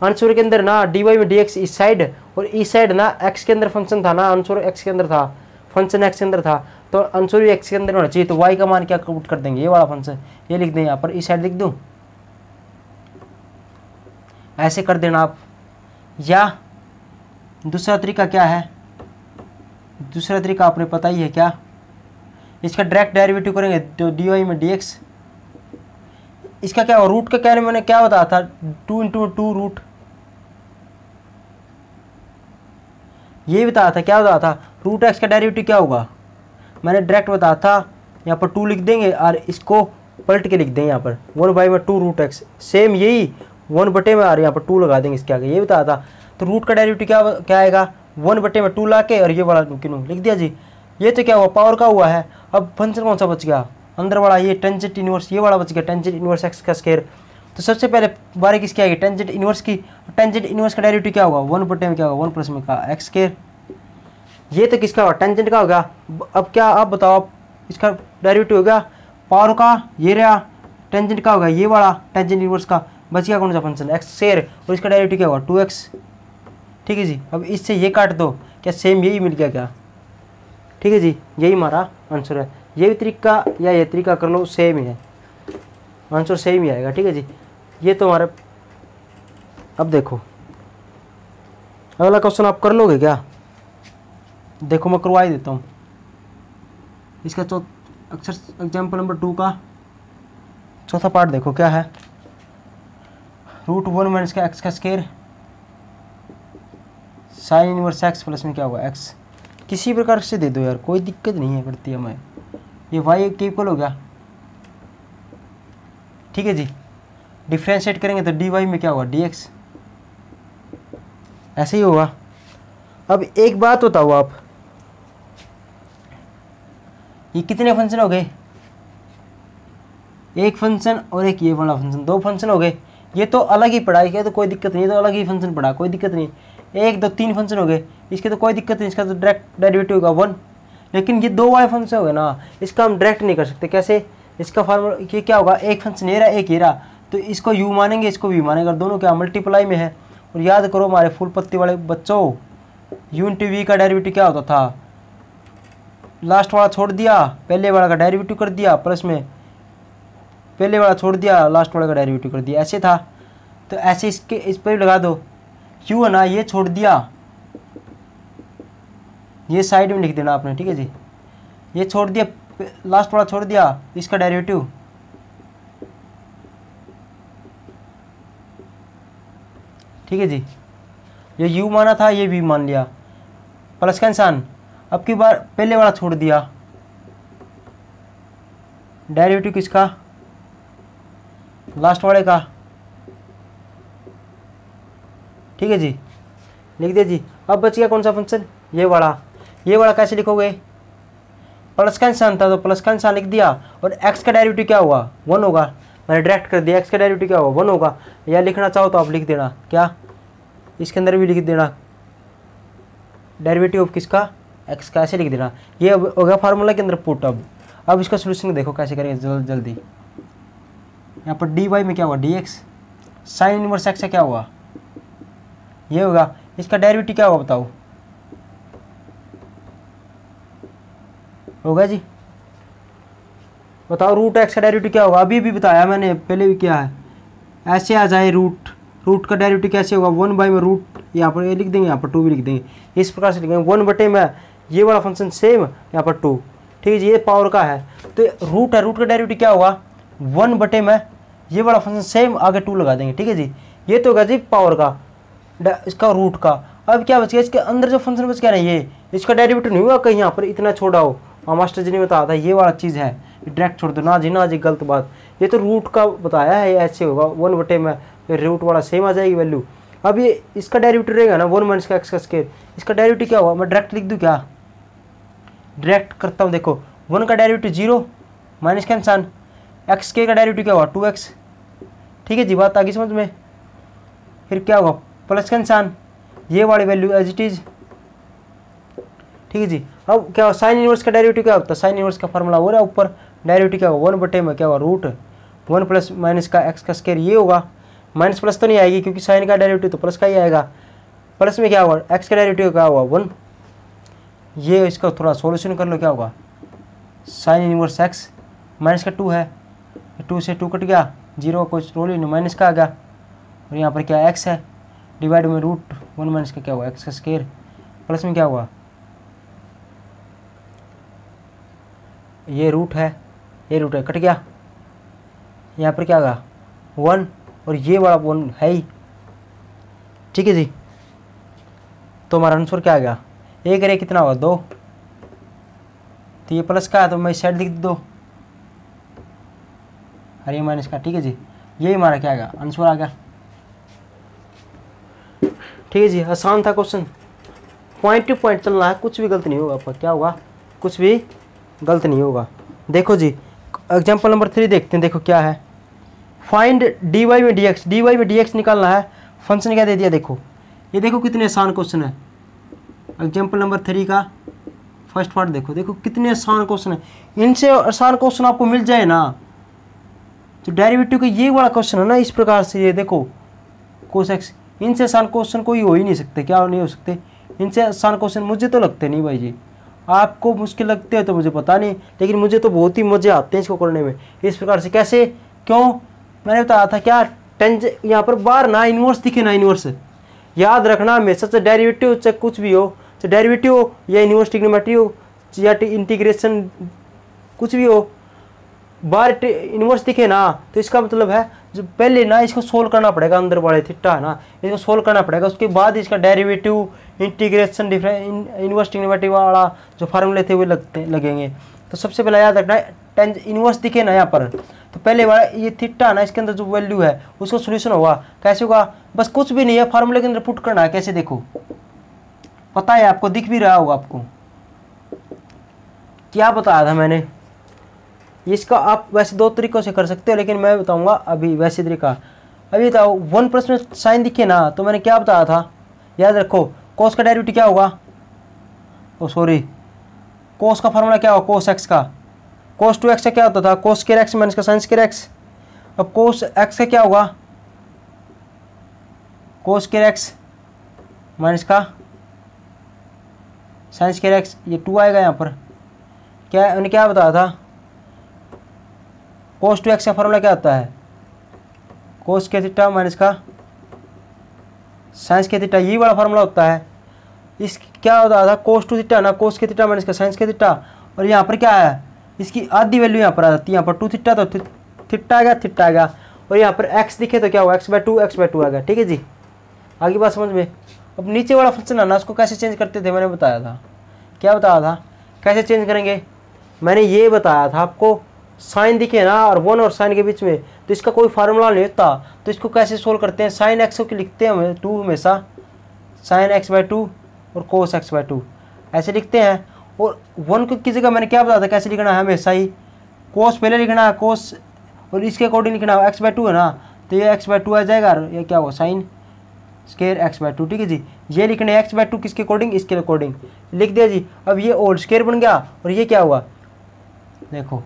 आंसर के अंदर ना dy में dx इस साइड, और इस साइड ना x के अंदर फंक्शन था ना, आंसर x के अंदर था, फंक्शन x के अंदर था, तो आंसर भी x के अंदर होना चाहिए। तो y का मान क्या पुट कर देंगे, ये वाला फंक्शन, ये लिख दें यहाँ पर, इस साइड लिख दूँ, ऐसे कर देना आप। या दूसरा तरीका क्या है, दूसरा तरीका आपने पता ही है क्या, इसका डायरेक्ट डेरिवेटिव करेंगे तो dy में dx, इसका क्या हो, रूट का क्या मैंने क्या बताया था, 2 इंटू 2 रूट, ये बताया था, क्या बताया था, रूट एक्स का डेरिवेटिव क्या होगा, मैंने डायरेक्ट बताया था, यहाँ पर 2 लिख देंगे और इसको पलट के लिख देंगे यहाँ पर 1/2 रूट एक्स, सेम यही 1/में आ रहा है, यहाँ पर 2 लगा देंगे इसके आगे, ये बताया था। तो रूट का डेरिवेटिव क्या आएगा, 1/2 ला के और ये वाला क्यों लिख दिया जी। ये तो क्या हुआ, पावर का हुआ है। अब फंक्शन कौन सा बच गया, अंदर वाला ये टेंजेंट इनवर्स, ये वाला बच गया टेंजेंट इनवर्स एक्स का स्क्वायर। तो सबसे पहले बारी किसकी आएगी, टेंजेंट इनवर्स की। टेंजेंट इनवर्स का डेरिवेटिव क्या होगा, 1/में क्या होगा, 1 प्लस में का एक्स स्क्वायर। ये तो किसका होगा, टेंजेंट का होगा। अब क्या आप बताओ, आप इसका डेरिवेटिव हो गया पावर का, ये रहा टेंजेंट का होगा, ये वाला टेंजेंट इनवर्स का, बच गया कौन सा फंक्शन, एक्स स्क्वायर, और इसका डेरिवेटिव क्या होगा 2x। ठीक है जी, अब इससे ये काट दो, क्या सेम यही मिल गया क्या, ठीक है जी, यही हमारा आंसर है। ये भी तरीका या ये तरीका कर लो, सेम ही है, आंसर सेम ही आएगा। ठीक है जी, ये तो हमारा। अब देखो अगला क्वेश्चन आप कर लोगे क्या, देखो मैं करवा ही देता हूँ इसका। तो अक्सर एग्जाम्पल नंबर 2 का चौथा पार्ट देखो क्या है, √1 माइनस एक्स का square sine inverse x plus में क्या होगा एक्स। किसी प्रकार से दे दो यार, कोई दिक्कत नहीं है पड़ती हमें। ये y के इक्वल हो गया, ठीक है जी। डिफ्रेंशिएट करेंगे तो dy में क्या होगा, dx, ऐसे ही होगा। अब एक बात बताओ आप, ये कितने फंक्शन हो गए, एक फंक्शन और एक ये वाला फंक्शन, दो फंक्शन हो गए। ये तो अलग ही पढ़ा है तो कोई दिक्कत नहीं, ये तो अलग ही फंक्शन पढ़ा, कोई दिक्कत नहीं। एक दो तीन फंक्शन हो गए, इसके तो कोई दिक्कत नहीं, इसका तो डायरेक्ट डेरिवेटिव होगा 1। लेकिन ये दो वाले फंक्शन हो गए ना, इसका हम डायरेक्ट नहीं कर सकते। कैसे, इसका फार्मूला ये क्या होगा, एक फंक्शन ये रहा एक ये रहा, तो इसको u मानेंगे इसको v मानेंगे, दोनों क्या मल्टीप्लाई में है। और याद करो हमारे फुल पत्ती वाले बच्चों, u इंटू वी का डेरिवेटिव क्या होता था, लास्ट वाला छोड़ दिया पहले वाला का डेरिवेटिव कर दिया, प्लस में पहले वाला छोड़ दिया लास्ट वाले का डेरिवेटिव कर दिया, ऐसे था। तो ऐसे इसके इस पर भी लगा दो, क्यों है ना, ये छोड़ दिया, ये साइड में लिख देना आपने, ठीक है जी। ये छोड़ दिया लास्ट वाला छोड़ दिया, इसका डेरिवेटिव, ठीक है जी। ये u माना था ये v मान लिया, प्लस का निशान। अब की बार पहले वाला छोड़ दिया, डेरिवेटिव किसका, लास्ट वाले का, ठीक है जी, लिख दिया जी। अब बच गया कौन सा फंक्शन, ये वाला। ये वाला कैसे लिखोगे, प्लस का निशान था तो प्लस का निशान लिख दिया, और x का डेरिवेटिव क्या हुआ 1 होगा, मैंने डायरेक्ट कर दिया, x का डेरिवेटिव क्या होगा 1 होगा। या लिखना चाहो तो आप लिख देना, क्या इसके अंदर भी लिख देना डेरिवेटिव ऑफ किसका, x का, ऐसे लिख देना। ये हो गया फार्मूला के अंदर पुट। अब इसका सोल्यूशन देखो कैसे करेंगे जल्दी। यहाँ पर dy में क्या हुआ dx, साइन इनवर्स x से क्या हुआ, ये होगा। इसका डेरिवेटिव क्या होगा बताओ, होगा जी, बताओ रूट x का डेरिवेटिव क्या होगा, अभी भी बताया मैंने, पहले भी किया है। ऐसे आ जाए रूट का डेरिवेटिव कैसे होगा, 1 बाई में रूट, यहाँ पर ये लिख देंगे, यहाँ पर 2 भी लिख देंगे, इस प्रकार से लिखेंगे 1 बटे में ये वाला फंक्शन सेम, यहाँ पर 2, ठीक है जी। ये पावर का है तो रूट है, रूट का डेरिवेटिव क्या होगा 1 बटे में ये वाला फंक्शन सेम, आगे 2 लगा देंगे, ठीक है जी। ये तो होगा जी पावर का, इसका रूट का। अब क्या बच गया, इसके अंदर जो फंक्शन बच गया ना, ये इसका डेरिवेटिव नहीं हुआ कहीं यहाँ पर इतना छोड़ा हो, मास्टर जी ने बताया था ये वाला चीज़ है, डायरेक्ट छोड़ दो ना जी गलत बात। ये तो रूट का बताया है, ऐसे होगा 1 बटे में, फिर रूट वाला सेम आ जाएगी वैल्यू। अब ये इसका डेरिवेटिव रहेगा ना 1 माइनस का एक्स का स्क्वायर, इसका डेरिवेटिव क्या हुआ, मैं डायरेक्ट लिख दूँ क्या, डायरेक्ट करता हूँ। देखो 1 का डेरिवेटिव 0 माइनस का निशान, एक्स के का डेरिवेटिव क्या हुआ 2x, ठीक है जी, बात आगे समझ में। फिर क्या होगा प्लस का निशान, ये वाली वैल्यू एज इट इज, ठीक है जी। अब क्या होगा साइन इनवर्स का डेरिवेटिव क्या होता है, साइन इनवर्स का फार्मूला हो रहा है ऊपर, डेरिवेटिव क्या होगा 1 बटे में क्या होगा रूट 1 प्लस माइनस का एक्स का स्क्वायर, ये होगा। माइनस प्लस तो नहीं आएगी क्योंकि साइन का डेरिवेटिव तो प्लस का ही आएगा, प्लस में क्या होगा एक्स का डेरिवेटिव क्या होगा 1। ये इसका थोड़ा सॉल्यूशन कर लो, क्या होगा साइन इनवर्स एक्स माइनस का 2 है, 2 से 2 कट गया, 0 का कोई रोल ही नहीं, माइनस का आ गया। और यहाँ पर क्या एक्स है, डिवाइड में रूट 1 माइनस का क्या हुआ एक्स का स्क्वायर, प्लस में क्या हुआ ये रूट है, ये रूट है, कट गया। यहाँ पर क्या होगा 1 और ये वाला 1 है ही, ठीक है जी। तो हमारा आंसर क्या आ गया, एक रे कितना होगा 2, तो ये प्लस का है तो मैं इस साइड लिख दो और ये माइनस का, ठीक है जी। यही हमारा क्या आएगा आंसर आ गया, ठीक है जी। आसान था क्वेश्चन, पॉइंट टू पॉइंट चलना है, कुछ भी गलत नहीं होगा आपका, क्या होगा कुछ भी गलत नहीं होगा। देखो जी एग्जाम्पल नंबर 3 देखते हैं, देखो क्या है, फाइंड dy में dx, dy में dx निकालना है, फंक्शन क्या दे दिया देखो, ये देखो कितने आसान क्वेश्चन है। एग्जाम्पल नंबर 3 का फर्स्ट पार्ट देखो, देखो कितने आसान क्वेश्चन है, इनसे आसान क्वेश्चन आपको मिल जाए ना तो डेरिवेटिव का ये वाला क्वेश्चन है ना, इस प्रकार से ये देखो cos x, इनसे आसान क्वेश्चन कोई हो ही नहीं सकते, क्या नहीं हो सकते इनसे आसान क्वेश्चन, मुझे तो लगते नहीं भाई जी, आपको मुश्किल लगते हैं तो मुझे पता नहीं, लेकिन मुझे तो बहुत ही मजे आते हैं इसको करने में। इस प्रकार से कैसे, क्यों मैंने बताया था क्या, टेंज यहाँ पर बार ना इन्वर्स दिखे ना, इन्वर्स याद रखना हमेशा, चाहे डेरिवेटिव चाहे कुछ भी हो, चाहे डेरिवेटिव हो या इन्वर्स ट्रिग्नोमेट्री हो या इंटीग्रेशन कुछ भी हो, बार इनवर्स दिखे ना तो इसका मतलब है जो पहले ना इसको सोल्व करना पड़ेगा, अंदर वाले थीटा है ना इसको सोल्व करना पड़ेगा, उसके बाद इसका डेरिवेटिव, इंटीग्रेशन, इनवर्स डेरिवेटिव वाला जो फार्मूले थे वो लगेंगे। तो सबसे पहले याद रखना है टेन इनवर्स दिखे ना यहाँ पर तो पहले वाला ये थीटा ना इसके अंदर जो वैल्यू है उसका सोल्यूशन होगा। कैसे होगा? बस कुछ भी नहीं है, फार्मूले के अंदर पुट करना है। कैसे? देखो पता है आपको, दिख भी रहा होगा आपको क्या बताया था मैंने। इसका आप वैसे दो तरीकों से कर सकते हो लेकिन मैं बताऊंगा अभी वैसे तरीका। अभी बताओ 1 प्लस में साइन दिखे ना तो मैंने क्या बताया था, याद रखो कोस का डेरिवेटिव क्या होगा, ओ सॉरी कोस का फार्मूला क्या होगा, कोस एक्स का। कोस 2x का क्या होता था, कोस स्क्वायर एक्स माइनस का साइन स्क्वायर एक्स। अब कोस एक्स का क्या होगा, कोस स्क्वायर एक्स माइनस का साइन स्क्वायर एक्स, ये 2 आएगा यहाँ पर। क्या मैंने क्या बताया था, कोस 2x का फार्मूला क्या होता है, कोस के थीटा माइनस का साइंस के थीटा, यही वाला फार्मूला होता है। इस क्या होता था, कोस 2 थीटा ना कोस के थीटा माइनस का साइंस के थीटा, और यहाँ पर क्या है इसकी आधी वैल्यू यहाँ पर आ जाती है, यहाँ पर 2 थीटा तो थीटा आ गया, थीटा आ गया, और यहाँ पर x दिखे तो क्या हुआ x/2 आ गया। ठीक है जी, आगे बात समझ में। अब नीचे वाला फंक्शन है ना उसको कैसे चेंज करते थे मैंने बताया था, क्या बताया था कैसे चेंज करेंगे, मैंने ये बताया था आपको। साइन दिखे ना और 1 और साइन के बीच में तो इसका कोई फार्मूला नहीं होता, तो इसको कैसे सोल्व करते हैं, साइन एक्स को लिखते हैं 2 हमेशा, साइन x/2 और कोस x/2 ऐसे लिखते हैं। और 1 की जगह मैंने क्या बताया था कैसे लिखना है, हमेशा ही कोस पहले लिखना है, कोस और इसके अकॉर्डिंग लिखना है, x/2 है ना तो ये x/2 आ जाएगा, और ये क्या होगा साइन स्क्वायर x/2। ठीक है जी, ये लिखने x/2 किसके अकॉर्डिंग, इसके अकॉर्डिंग लिख दिया जी। अब ये होल स्क्वायर बन गया और ये क्या हुआ, देखो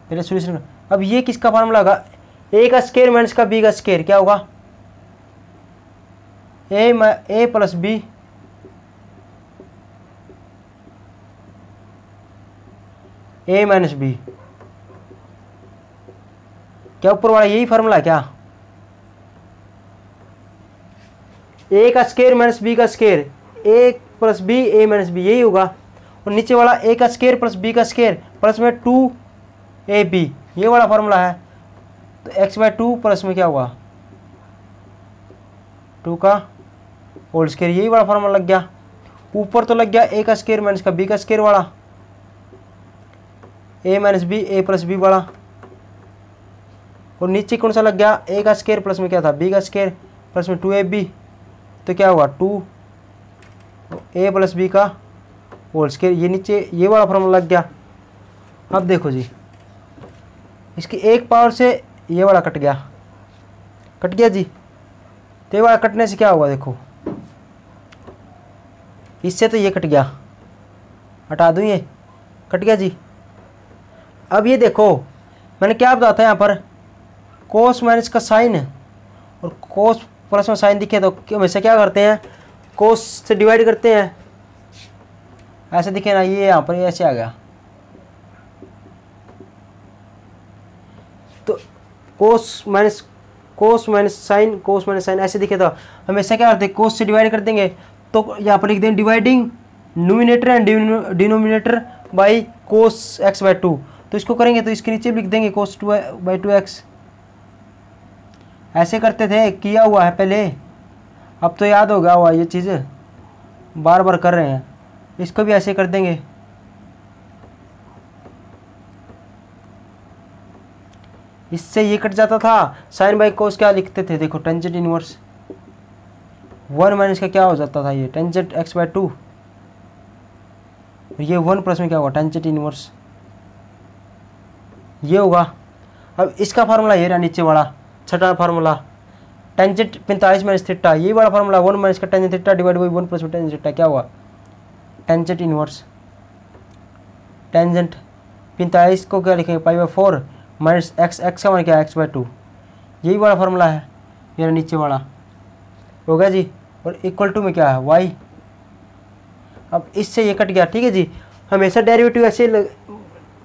पहले सोल्यूशन। अब ये किसका फार्मूला होगा, a का स्क्वायर माइनस का b का स्क्वायर, क्या होगा a plus b a minus b, क्या ऊपर वाला यही फार्मूला क्या, a का स्क्वायर माइनस b का square, a plus b a minus b यही होगा, और नीचे वाला a का स्क्वायर प्लस b का स्क्वायर प्लस में 2ab ये वाला फार्मूला है। तो x/2 प्लस में क्या हुआ 2 का होल स्क्वायर, यही वाला फार्मूला लग गया। ऊपर तो लग गया a का स्क्वायर माइनस का b का स्क्वायर वाला, a minus b a plus b वाला, और नीचे कौन सा लग गया, a का स्क्वायर प्लस में क्या था b का स्क्वायर प्लस में 2ab, तो क्या हुआ 2a प्लस b का होल स्क्वायर, ये नीचे ये वाला फार्मूला लग गया। अब देखो जी इसकी एक पावर से ये वाला कट गया जी, तो ये वाला कटने से क्या होगा, देखो इससे तो ये कट गया, हटा दूँ ये कट गया जी। अब ये देखो मैंने क्या बताया था यहाँ पर, कोस माइनस का साइन और कोस प्लस में साइन दिखे तो हमेशा क्या करते हैं, कोस से डिवाइड करते हैं, ऐसे दिखे ना, ये यहाँ पर ऐसे आ गया, तो कोस माइनस साइन ऐसे दिखे तो हमेशा क्या करते हैं, कोस से डिवाइड कर देंगे, तो यहाँ पर लिख देंगे dividing numerator and denominator by cos x/2, तो इसको करेंगे तो इसके नीचे लिख देंगे कोस 2/2x, ऐसे करते थे, किया हुआ है पहले, अब तो याद हो गया हुआ ये चीज़, बार बार कर रहे हैं, इसको भी ऐसे कर देंगे। इससे ये कट जाता था, साइन बाई कोस क्या लिखते थे, देखो टेंजेंट इनवर्स 1 माइनस का क्या हो जाता था, ये टेंजेंट x/2, ये 1 प्लस में क्या होगा टेंजेंट इनवर्स ये होगा। अब इसका फार्मूला ये रहा नीचे वाला छठा फार्मूला, टेंजेंट 45 माइनस थीटा, ये वाला फार्मूला 1 माइनस का tangent theta divide by 1 plus में टेंजेंट थीटा, क्या हुआ टेंजेंट इनवर्स, टेंजेंट 45 को क्या लिखेंगे π/4 माइनस x का मान क्या है x/2, यही वाला फार्मूला है, ये नीचे वाला हो गया जी, और इक्वल टू में क्या है y। अब इससे ये कट गया। ठीक है जी, हमेशा डेरिवेटिव ऐसे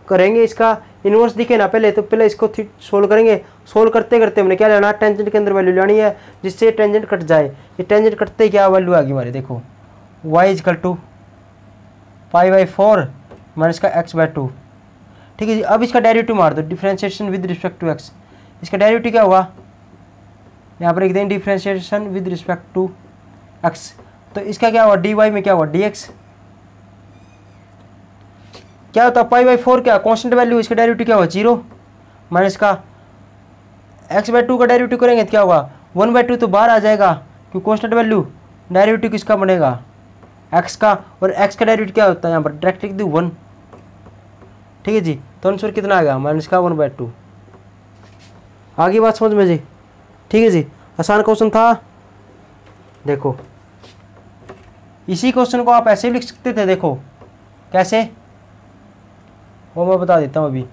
करेंगे, इसका इनवर्स दिखे ना पहले तो पहले इसको सोल्व करेंगे, सोल्व करते करते हमने क्या लेना, टेंजेंट के अंदर वैल्यू लेनी है जिससे टेंजेंट कट जाए, ये टेंजेंट कटते क्या वैल्यू आ गई हमारी, देखो y = π/4 माइनस का x/2, ठीक है जी। अब इसका डेरिवेटिव मार दो, differentiation with respect to x. इसका डेरिवेटिव क्या हुआ, यहाँ पर लिख देंगे differentiation with respect to x. तो इसका क्या हुआ, डी वाई में क्या हुआ, डी एक्स। क्या होता है पाई बाई 4, क्या कॉन्स्टेंट वैल्यू, इसका डेरिवेटिव क्या हुआ 0 माइनस का एक्स बाई 2 का डेरिवेटिव करेंगे तो क्या होगा 1/2 तो बाहर आ जाएगा क्योंकि कॉन्स्टेंट वैल्यू। डेरिवेटिव किसका बनेगा, एक्स का, और एक्स का डेरिवेटिव क्या होता है यहाँ पर डायरेक्ट लिख दूँ 1। ठीक है जी। तो आंसर कितना आ गया, माइनस का 1/2। आगे बात समझ में जी। ठीक है जी, आसान क्वेश्चन था। देखो इसी क्वेश्चन को आप ऐसे भी लिख सकते थे, देखो कैसे, वो मैं बता देता हूँ अभी।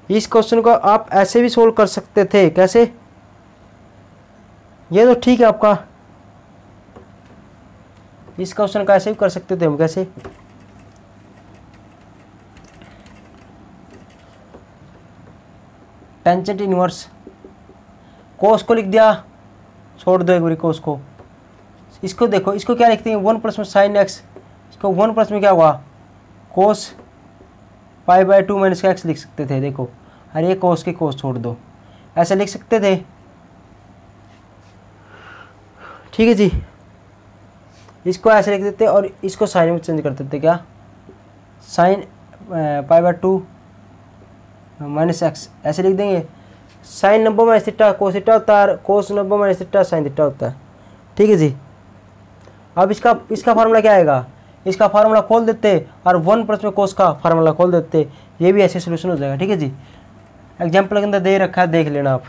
इस क्वेश्चन को आप ऐसे भी सोल्व कर सकते थे, कैसे, ये तो ठीक है आपका। इस क्वेश्चन का ऐसे भी कर सकते थे हम, कैसे, टेंजेंट इनवर्स, कोस को लिख दिया, छोड़ दो एक बारी कोस को। इसको देखो, इसको क्या लिखते हैं 1 प्लस में साइन एक्स, इसको 1 प्लस में क्या हुआ कोस पाई बाई 2 माइनस का एक्स लिख सकते थे। देखो अरे कोस के कोस छोड़ दो, ऐसे लिख सकते थे। ठीक है जी, इसको ऐसे लिख देते और इसको साइन में चेंज कर देते, क्या sine pi by 2 minus x ऐसे लिख देंगे। Sine 90 minus theta cos theta होता है, cos 90 minus theta sine theta होता है। ठीक है जी। अब इसका फार्मूला क्या आएगा, इसका फार्मूला खोल देते और 1 प्लस में कोस का फार्मूला खोल देते, ये भी ऐसे सोल्यूशन हो जाएगा। ठीक है जी, एग्जाम्पल के अंदर दे रखा है, देख लेना आप।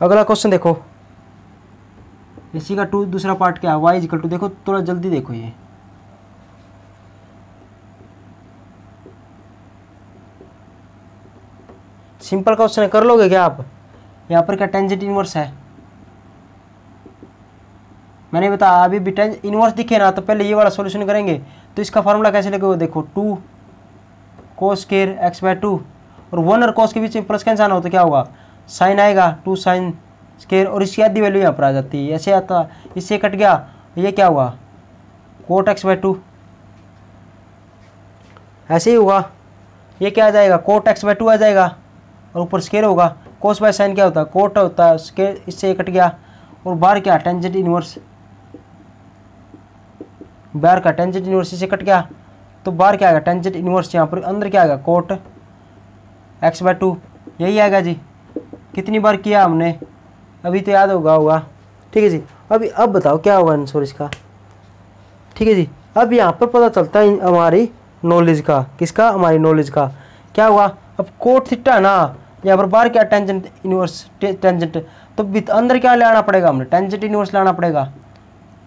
अगला क्वेश्चन देखो, इसी का दूसरा पार्ट क्या है, y इक्वल टू, देखो थोड़ा जल्दी देखो, ये सिंपल क्वेश्चन है, कर लोगे क्या आप। यहाँ पर क्या टेंजेंट इनवर्स है, मैंने बताया अभी भी इनवर्स दिखे ना तो पहले ये वाला सॉल्यूशन करेंगे। तो इसका फार्मूला कैसे लगेगा, देखो 2 कोस स्क्वायर एक्स बाई 2 और 1 और कोस के बीच में प्लस का निशान हो तो क्या होगा साइन आएगा 2 साइन स्क्वायर, और इसकी आधी वैल्यू यहाँ पर आ जाती है, ऐसे आता, इससे कट गया, ये क्या हुआ कोट एक्स बाई 2, ऐसे ही होगा। ये क्या आ जाएगा कोट एक्स बाई 2 आ जाएगा और ऊपर स्क्वायर होगा। कोस बाय साइन क्या होता है कोट होता है, स्क्वायर, इससे कट गया। और बाहर क्या टेंजेंट इनवर्स, बाहर का टेंजेंट इनवर्स से कट गया, तो बाहर क्या आएगा टेंजेंट इनवर्स, यहाँ पर अंदर क्या आएगा कोट एक्स बाई 2, यही आएगा जी। कितनी बार किया हमने, अभी तो याद होगा। ठीक है जी, अब बताओ क्या होगा आंसर इसका। ठीक है जी, अब यहाँ पर पता चलता है हमारी नॉलेज का, किसका, हमारी नॉलेज का। क्या हुआ, अब कोट थीटा ना, यहाँ पर बाहर क्या टेंजेंट इनवर्स टेंजेंट, तो अंदर क्या लाना पड़ेगा, हमने टेंजेंट इनवर्स लाना पड़ेगा।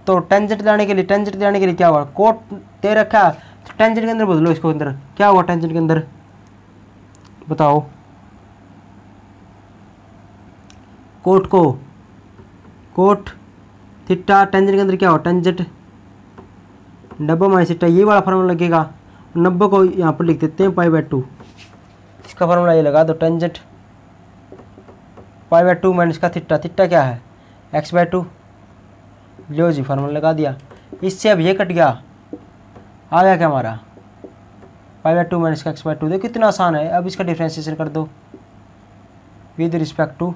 तो टेंजेंट लाने के लिए क्या हुआ कोट दे रखा है, तो टेंजेंट के अंदर बदलो इसको, अंदर क्या हुआ टेंजेंट के अंदर बताओ, कोट को कोट थीटा, टेंजेंट के अंदर क्या हुआ टेंजेंट 90 माइनस थीटा, ये वाला फार्मूला लगेगा। 90 को यहाँ पर लिख देते हैं पाई बाई 2, इसका फार्मूला ये लगा दो टेंजेंट पाई बाई 2 माइनस का थीटा, थीटा क्या है एक्स बाई 2, लो जी फार्मूला लगा दिया। इससे अब ये कट गया, आ गया क्या हमारा पाई बाई 2 माइनस का एक्स बाई 2, देखो कितना आसान है। अब इसका डिफ्रेंशिएशन कर दो विद रिस्पेक्ट टू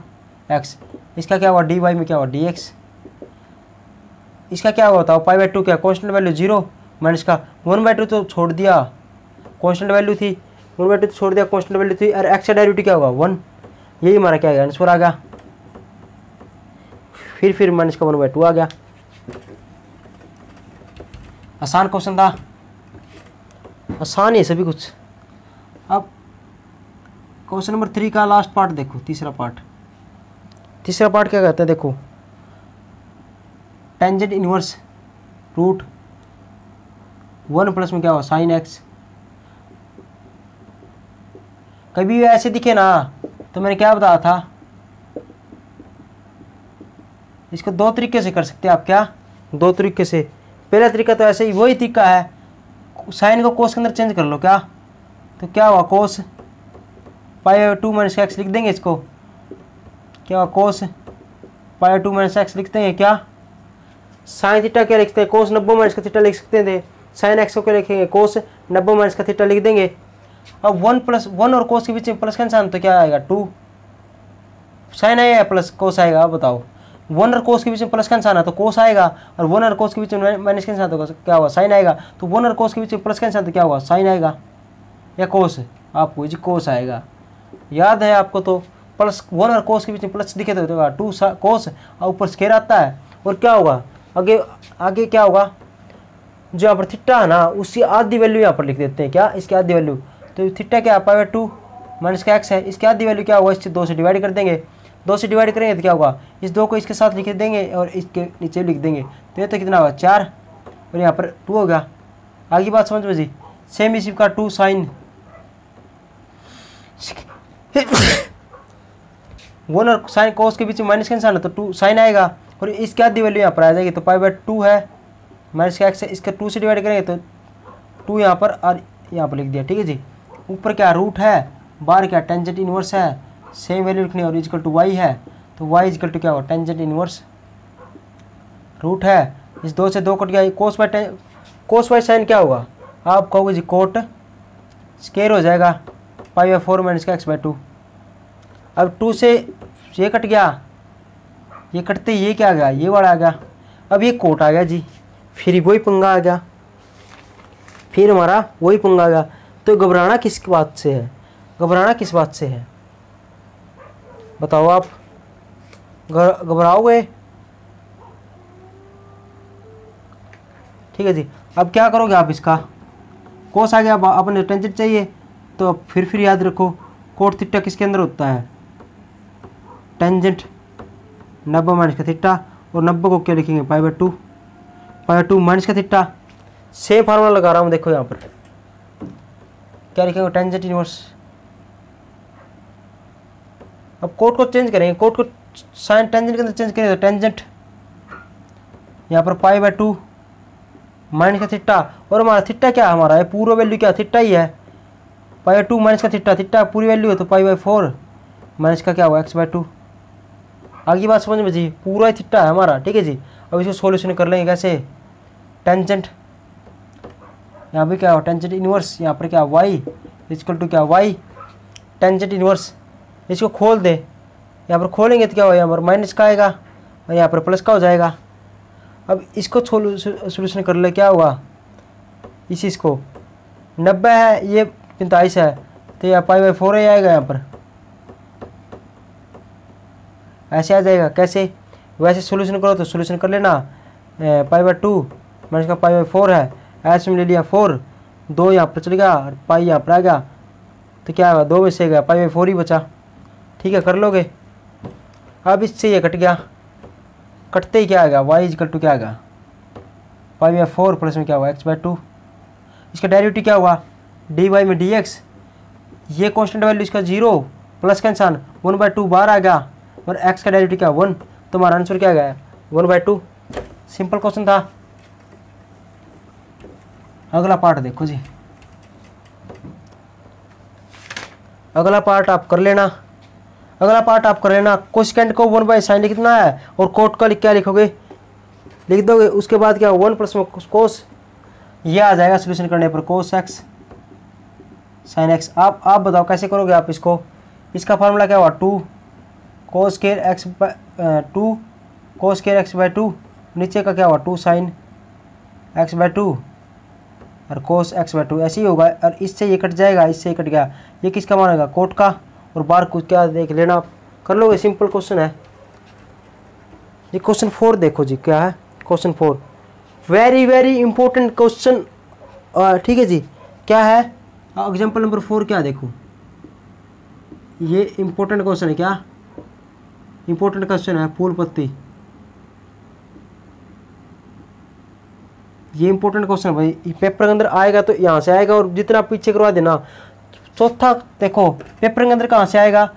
एक्स, इसका क्या हुआ डी वाई में क्या हुआ डी एक्स, इसका क्या हुआ था पाई बाई 2 क्या कॉन्स्टेंट वैल्यू 0 माइनस का 1/2 तो छोड़ दिया, कॉन्स्टेंट वैल्यू थी 1/2 तो छोड़ दिया, कॉन्स्टेंट वैल्यू थी, और एक्स का डेरिवेटिव क्या होगा 1, यही हमारा क्या गया आंसर आ गया। फिर माइनस का 1/2 आ गया। आसान क्वेश्चन था, आसान है सभी कुछ। अब क्वेश्चन नंबर 3 का लास्ट पार्ट देखो, तीसरा पार्ट क्या कहते हैं, देखो टेंजेंट इनवर्स रूट 1 प्लस में क्या हुआ साइन एक्स। कभी भी ऐसे दिखे ना तो मैंने क्या बताया था, इसको 2 तरीके से कर सकते हैं आप, क्या 2 तरीके से। पहला तरीका तो ऐसे ही वही तरीका है, साइन को कोस के अंदर चेंज कर लो, क्या तो क्या हुआ कोस पाई बाई 2 माइनस एक्स लिख देंगे, इसको क्या हुआ कोस पाई बाई 2 माइनस एक्स लिखते हैं, क्या साइन थीटा क्या लिखते हैं कोस 90 माइनस का थीटा लिख सकते थे, साइन एक्स को क्या लिखेंगे कोस 90 माइनस का थीटा लिख देंगे। अब 1 और कोस के बीच में प्लस का निशान तो क्या आएगा 2, साइन आएगा या प्लस कोस आएगा, आप बताओ। 1 और कोस के बीच में प्लस का निशान है तो कोस आएगा, और 1 और कोस के बीच में माइनस का निशान तो क्या होगा, साइन आएगा। तो 1 और कोस के बीच में प्लस का निशान तो क्या होगा, साइन आएगा या कोस, आपको जी कोस आएगा। याद है आपको, तो प्लस 1 और कोस के बीच में प्लस दिखे तो 2 कोस, और ऊपर स्केयर आता है, और क्या होगा आगे क्या होगा, जो यहाँ पर थीटा है ना उसकी आधी वैल्यू यहाँ पर लिख देते हैं, क्या इसकी आधी वैल्यू, तो थीटा क्या पाई 2 माइनस का एक्स है, इसकी आधी वैल्यू क्या होगा, इससे 2 से डिवाइड कर देंगे, 2 से डिवाइड करेंगे तो क्या होगा, इस 2 को इसके साथ लिख देंगे और इसके नीचे लिख देंगे, तो ये तो कितना होगा 4, और यहाँ पर 2 होगा। आगे बात समझ में जी, सेम इसी का 2 साइन 1 और साइन कोस के बीच में माइनस का निशान है तो 2 साइन आएगा, और इसकी आधी वैल्यू यहाँ पर आ जाएगी, तो पाई 2 है माइनस का एक्स है, इसका 2 से डिवाइड करेंगे तो 2 यहाँ पर और यहाँ पर लिख दिया, ठीक है जी। ऊपर क्या रूट है, बाहर क्या टेंजेंट इनवर्स है, सेम वैल्यू लिखनी है, और इजकल टू वाई है, तो वाई इजकल टू क्या होगा, टेंजेंट इनवर्स रूट है, इस 2 से 2 कट गया, कोस बाई साइन क्या होगा, आप कहोगे जी कोट स्केयर हो जाएगा, पाई 4 माइनस का एक्स बाई 2। अब 2 से ये कट गया, ये कटते ये क्या आ गया, ये वाला आ गया, अब ये कोट आ गया जी, फिर वही पंगा आ गया, फिर हमारा वही पंगा आ गया। तो घबराना किस बात से है, घबराना किस बात से है बताओ, आप घबराओगे, ठीक है जी। अब क्या करोगे आप, इसका कोस आ गया, अब अपने टेंजेंट चाहिए, तो अब फिर याद रखो कोट थीटा किसके अंदर होता है, टेंजेंट 90 माइनस का थीटा, और 90 को क्या लिखेंगे पाई 2 माइनस का थीटा। सेम फार्मूला लगा रहा हूँ, देखो यहाँ पर क्या लिखेंगे, टेंजेंट इनवर्स। अब कोट को चेंज करेंगे, कोट को साइन टेंजेंट के अंदर चेंज करेंगे, तो टेंजेंट यहाँ पर पाई 2 माइनस का थीटा, और हमारा थीटा क्या है, हमारा पूरा वैल्यू क्या थीटा ही है, पाई 2 माइनस का थीटा पूरी वैल्यू है, तो पाई 4 माइनस का क्या हुआ एक्स बाई 2। आगे बात समझ में जी, पूरा ही थीटा है हमारा, ठीक है जी। अब इसको सॉल्यूशन कर लेंगे कैसे, टेंजेंट यहाँ पे क्या हुआ टेंजेंट इनवर्स, यहाँ पर क्या वाई इक्वल टू क्या वाई टेंजेंट इनवर्स, इसको खोल दे, यहाँ पर खोलेंगे तो क्या होगा, यहाँ पर माइनस का आएगा और यहाँ पर प्लस का हो जाएगा। अब इसको सोल्यूशन कर ले, क्या हुआ इस चीज़ को 90 है, ये 45 है, तो यहाँ पाई 4 ही आएगा, यहाँ पर ऐसे आ जाएगा। कैसे, वैसे सोल्यूशन करो तो सोल्यूशन कर लेना, पाई 2 माइनस का पाई 4 है, ऐसे में ले लिया 4, 2 यहाँ पर चल गया और पाई यहाँ पर आ गया, तो क्या होगा 2 में से गया पाई 4 ही बचा, ठीक है कर लोगे। अब इससे ये कट गया, कटते ही क्या आ गया वाई इक्वल टू क्या आ गया पाई 4 प्लस में क्या हुआ एक्स बाई 2। इसका डेरिवेटिव क्या हुआ डी वाई में डी एक्स, ये कॉन्स्टेंट वैल्यू इसका 0 प्लस का निशान 1/2 बाहर आ गया, और एक्स का डेरिवेटिव क्या 1, तो हमारा आंसर क्या गया 1/2। सिंपल क्वेश्चन था। अगला पार्ट देखो जी, अगला पार्ट आप कर लेना, कोसेकेंट को 1/sin लिखना है, और कोट का क्या लिखोगे लिख दोगे, उसके बाद क्या 1 प्लस में कोस, ये आ जाएगा सोल्यूशन करने पर कोस एक्स साइन एक्स। आप बताओ कैसे करोगे आप इसको, इसका फार्मूला क्या हुआ 2 कोस स्केयर एक्स बाई 2, नीचे का क्या हुआ 2 साइन एक्स बाई 2 और कोस एक्स बाई 2, ऐसे ही होगा। और इससे ये कट जाएगा, इससे ये कट गया, ये किसका मानेगा कोट का, और बार कुछ क्या देख लेना आप, कर लोगे। सिंपल क्वेश्चन है ये। क्वेश्चन 4 देखो जी, क्या है question 4, very very important question, ठीक है जी। क्या है एग्जाम्पल नंबर 4, क्या देखो ये इंपॉर्टेंट क्वेश्चन है, क्या इंपॉर्टेंट क्वेश्चन है, फूल पत्ती, ये इंपॉर्टेंट क्वेश्चन है भाई, पेपर के अंदर आएगा तो यहाँ से आएगा, और जितना पीछे करवा देना। चौथा देखो पेपर के अंदर कहाँ से आएगा,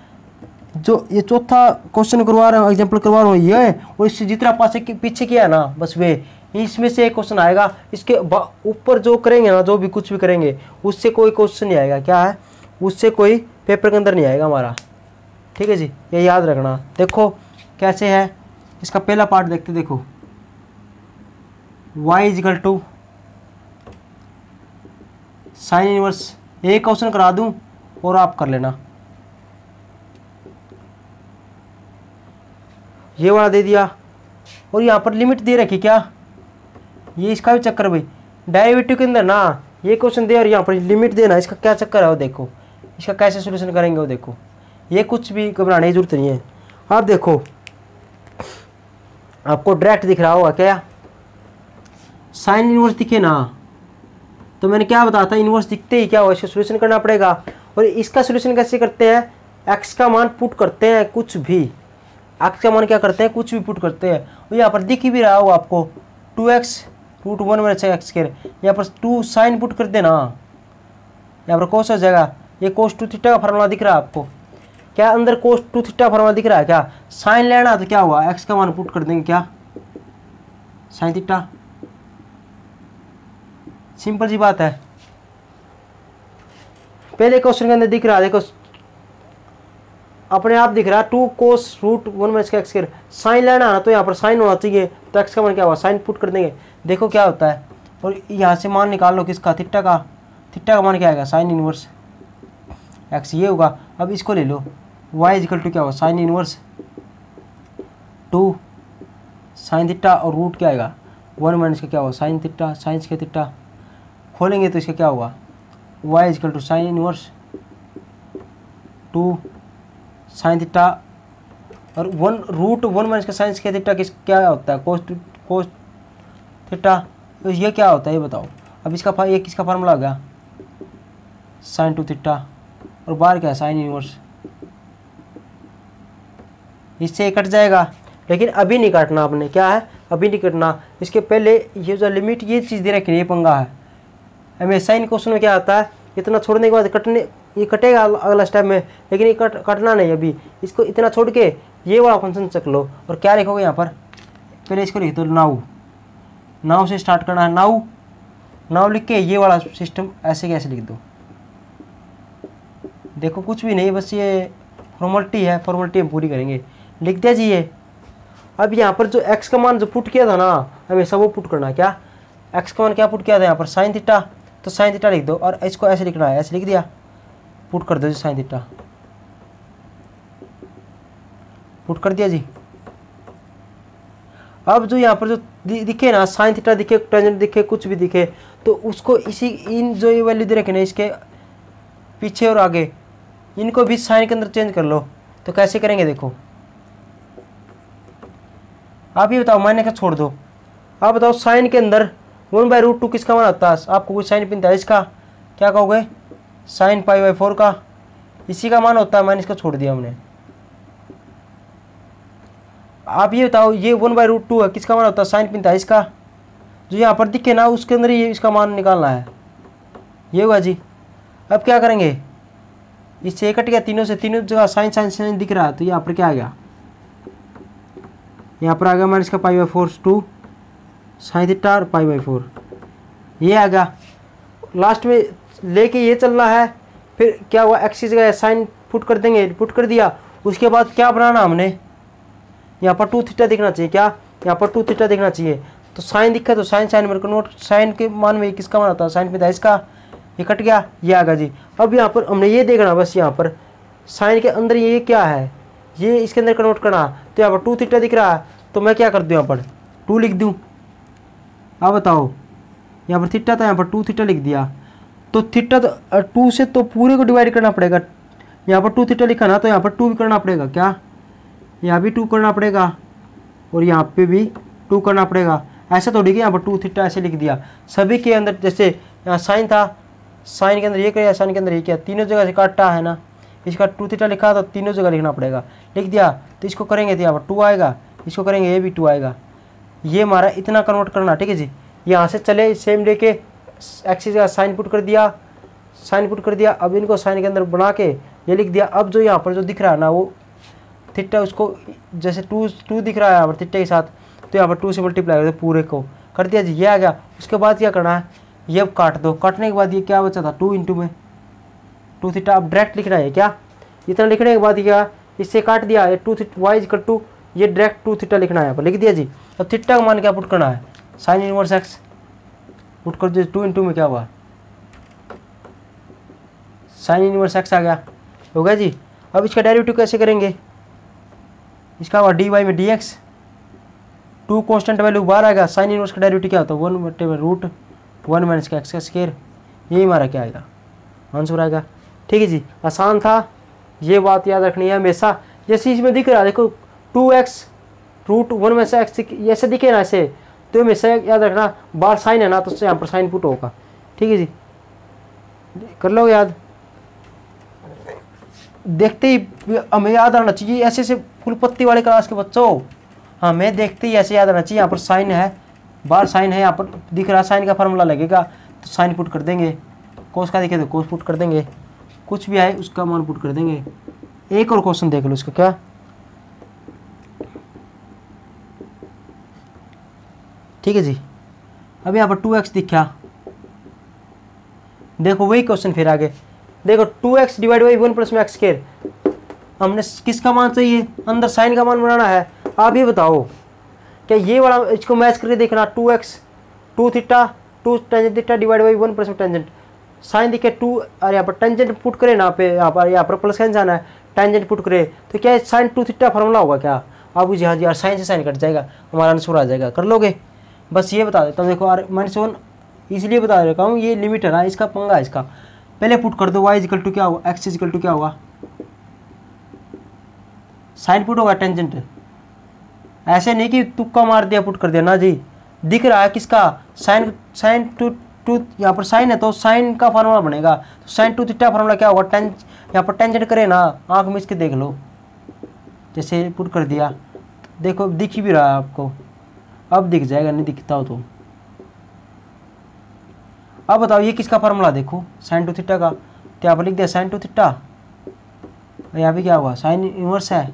जो ये चौथा क्वेश्चन करवा रहा हूँ एग्जाम्पल करवा रहा हूँ ये है, और इससे जितना पीछे किया ना बस वे, इसमें से एक क्वेश्चन आएगा। इसके ऊपर जो करेंगे ना, जो भी कुछ भी करेंगे उससे कोई क्वेश्चन नहीं आएगा, क्या है उससे कोई पेपर के अंदर नहीं आएगा हमारा, ठीक है जी, ये याद रखना। देखो कैसे है, इसका पहला पार्ट देखते, देखो y equal to sine inverse एक क्वेश्चन करा दूं और आप कर लेना। ये वाला दे दिया और यहाँ पर लिमिट दे रखी क्या, ये इसका भी चक्कर भाई। डेरिवेटिव के अंदर ना ये क्वेश्चन दे और यहाँ पर लिमिट देना, इसका क्या चक्कर है वो देखो, इसका कैसे सोल्यूशन करेंगे वो देखो। ये कुछ भी घबराने की जरूरत नहीं है। आप देखो आपको डायरेक्ट दिख रहा होगा क्या, साइन इनवर्स दिखे ना, तो मैंने क्या बताया था, इनवर्स दिखते ही क्या हो इसका सोल्यूशन करना पड़ेगा। और इसका सोल्यूशन कैसे करते हैं, एक्स का मान पुट करते हैं, कुछ भी एक्स का मान क्या करते हैं, कुछ भी पुट करते हैं। और यहाँ पर दिख भी रहा होगा आपको 2x रूट 1 में एक्स के, यहाँ पर 2 साइन पुट कर देना, यहाँ पर कोस हो जाएगा। ये कोस 2 थीटा का फार्मूला दिख रहा है आपको क्या, अंदर कोस 2 थीटा फार्मूला दिख रहा है क्या। साइन लेना तो क्या हुआ, एक्स का मान पुट कर देंगे क्या, साइन थीटा, सिंपल सी बात है। पहले क्वेश्चन के अंदर दिख रहा है देखो अपने आप दिख रहा है 2 कोस रूट 1 में एक्स के, साइन लेना है तो यहाँ पर साइन होना चाहिए, तो एक्स का मान क्या हुआ, साइन पुट कर देंगे, देखो क्या होता है। और यहाँ से मान निकाल लो किसका, थीटा का, थीटा का मान क्या आएगा, साइन इनवर्स एक्स, ये होगा। अब इसको ले लो वाई इक्वल टू क्या होगा, साइन इनवर्स 2 साइन थीटा और रूट क्या आएगा 1 माइनस का क्या होगा, साइन थीटा, साइन के थीटा खोलेंगे तो इसका क्या होगा, y equal to sine inverse 2 sine theta और 1 रूट 1 माइनस का साइन के थीटा क्या होता है, कोस थीटा। तो ये क्या होता है ये बताओ। अब इसका ये किसका फार्मूला हो गया, साइन 2 थीटा और बाहर क्या है, साइन इनवर्स, इससे कट जाएगा। लेकिन अभी नहीं काटना आपने, क्या है अभी नहीं काटना, इसके पहले ये जो लिमिट ये चीज़ दे रखी है, ये पंगा है हमेशा इन क्वेश्चन में। क्या आता है, इतना छोड़ने के बाद कटने, ये कटेगा अगला स्टेप में, लेकिन ये कटना नहीं अभी, इसको इतना छोड़ के ये वाला फंक्शन चक लो। और क्या लिखोगे यहाँ पर, पहले इसको लिख दो नाउ, नाउ से स्टार्ट करना है, नाउ नाउ लिख के ये वाला सिस्टम ऐसे कैसे लिख दो, देखो कुछ भी नहीं, बस ये फॉर्मेलिटी है, फॉर्मेलिटी हम पूरी करेंगे, लिख दिया जी ये। अब यहाँ पर जो x का मान जो पुट किया था ना, हमेशा वो पुट करना है। क्या x का मान क्या पुट किया था यहाँ पर, साइन थीटा, तो साइन थीटा लिख दो और इसको ऐसे लिखना है, ऐसे लिख दिया, पुट कर दो जी साइन थीटा, पुट कर दिया जी। अब जो यहाँ पर जो दिखे ना, साइन थीटा दिखे, टेंजेंट दिखे, कुछ भी दिखे, तो उसको इसी इन जो ये वैल्यू दे रखे ना, इसके पीछे और आगे इनको भी साइन के अंदर चेंज कर लो। तो कैसे करेंगे देखो, आप ये बताओ, माइनस का छोड़ दो, आप बताओ साइन के अंदर 1/√2 किसका मान आता है, आपको कुछ साइन 45 का, क्या कहोगे, साइन π/4 का, इसी का मान होता है, माइनस का छोड़ दिया हमने। आप ये बताओ ये 1/√2 है, किसका मान होता है, साइन 45 का, जो यहाँ पर दिखे ना उसके अंदर ये इसका मान निकालना है, ये होगा जी। अब क्या करेंगे, इससे कट गया, तीनों से तीनों जगह साइन साइन साइन दिख रहा है, तो यहाँ पर क्या आ गया, यहाँ पर आ गया माइनस का π/4 2 साइन थीटा और π/4, ये आ गया। लास्ट में लेके ये चल रहा है, फिर क्या हुआ, एक्स की जगह साइन पुट कर देंगे, पुट कर दिया, उसके बाद क्या बनाना हमने, यहाँ पर 2 थीटा दिखना चाहिए, क्या यहाँ पर 2 थीटा दिखना चाहिए, तो साइन दिखा तो साइन साइन में कन्वर्ट, साइन के मान में किसका मान आता है, साइन 45 का, ये कट गया, ये आ गया जी। अब यहाँ पर हमने ये देखना बस, यहाँ पर साइन के अंदर ये क्या है, ये इसके अंदर कन्वर्ट करना, तो यहाँ पर 2 थीटा दिख रहा है, तो मैं क्या कर दूँ, यहाँ पर 2 लिख दूँ। अब बताओ यहाँ पर थीटा था, यहाँ पर 2 थीटा लिख दिया, तो थीटा तो 2 से तो पूरे को डिवाइड करना पड़ेगा, यहाँ पर 2 थीटा लिखा ना, तो यहाँ पर 2 भी करना पड़ेगा, क्या यहाँ भी 2 करना पड़ेगा और यहाँ पे भी 2 करना पड़ेगा। ऐसा थोड़ी कि यहाँ पर 2 थीटा ऐसे लिख दिया, सभी के अंदर, जैसे यहाँ साइन था, साइन के अंदर ये किया, साइन के अंदर ये किया, तीनों जगह से काटा है ना, इसका 2 थीटा लिखा तो तीनों जगह लिखना पड़ेगा, लिख दिया। तो इसको करेंगे तो यहाँ पर 2 आएगा, इसको करेंगे ये भी 2 आएगा, ये हमारा इतना कन्वर्ट करना, ठीक है जी। यहाँ से चले सेम लेके एक्स जगह साइन पुट कर दिया, साइन पुट कर दिया, अब इनको साइन के अंदर बना के ये लिख दिया। अब जो यहाँ पर जो दिख रहा है ना वो थीटा, उसको जैसे 2 दिख रहा है यहाँ पर थीटा के साथ, तो यहाँ पर 2 से मल्टीप्लाई कर दो, पूरे को कर दिया जी, ये आ गया। उसके बाद क्या करना है, ये अब काट दो, काटने के बाद ये क्या बचा था, 2 इंटू में 2 थीटा, अब डायरेक्ट लिखना है, क्या इतना लिखने के बाद क्या, इससे काट दिया, ये 2 थीटा वाई इक्वल टू, ये डायरेक्ट 2 थीटा लिखना है, यहाँ पर लिख दिया जी। अब थीटा का मान क्या पुट करना है, साइन इनवर्स एक्स पुट कर दिया, 2 इंटू में क्या हुआ साइन इनवर्स एक्स आ गया, हो गया जी। अब इसका डेरिवेटिव कैसे करेंगे, इसका हुआ dy में dx, 2 कांस्टेंट वैल्यू बाहर आएगा, साइन इनवर्स का डेरिवेटिव क्या होता है 1/√1 माइनस का एक्स का स्क्वायर, यही हमारा क्या आएगा आंसर आएगा। ठीक है जी, आसान था, ये बात याद रखनी है हमेशा। जैसे इसमें दिख रहा है देखो 2x√1 में से एक्स ऐसे दिखे ना ऐसे, तो हमेशा याद रखना बार साइन है ना तो यहाँ पर साइन पुट होगा। ठीक है जी, कर लो याद, देखते ही हमें याद आना चाहिए ऐसे से फुल पत्ती वाले क्लास के बच्चों, हमें देखते ही ऐसे याद आना चाहिए। यहाँ पर साइन है, बार साइन है, यहाँ पर दिख रहा साइन का फार्मूला लगेगा तो साइन पुट कर देंगे, कोस का दिखे तो कोस पुट कर देंगे, कुछ भी आए उसका मान पुट कर देंगे। एक और क्वेश्चन देख लो इसका क्या, ठीक है जी। अब यहाँ पर 2x दिखा, देखो वही क्वेश्चन फिर आगे देखो 2x डिवाइड बाई 1 प्लस में एक्स स्क्वायर, हमने किसका मान चाहिए, अंदर साइन का मान बनाना है। आप ये बताओ क्या ये वाला इसको मैच करके देखना 2x 2 theta 2 tangent theta divide by 1 plus में टेंजेंट साइन दिखे 2 और यहाँ पर टेंजेंट पुट करे ना पे यहाँ पर प्लस साइन जाना है, टेंजेंट पुट करे तो क्या साइन 2 थीटा फार्मूला होगा क्या, आप जी हाँ जी यार साइन से साइन कट जाएगा, हमारा आंसर आ जाएगा। कर लोगे, बस ये बता देता हूँ देखो -1 इसलिए बता देता हूँ, ये लिमिट है ना इसका पंगा है इसका। पहले पुट कर दो y इक्वल टू क्या होगा, x इक्वल टू क्या होगा, साइन पुट होगा टेंजेंट, ऐसे नहीं कि तुक्का मार दिया पुट कर दिया ना जी, दिख रहा है किसका साइन टू यहाँ पर साइन है तो साइन का फार्मूला बनेगा, तो साइन 2 थीटा फार्मूला क्या होगा यहाँ पर टेंजेंट करे ना, आंख में इसके देख लो, जैसे पुट कर दिया देखो दिख भी रहा है आपको, अब दिख जाएगा नहीं दिखता हो तो। अब बताओ ये किसका फार्मूला देखो साइन 2 थीटा का, तो यहाँ पर लिख दिया साइन 2 थीटा, यहाँ पे क्या हुआ साइन इनवर्स है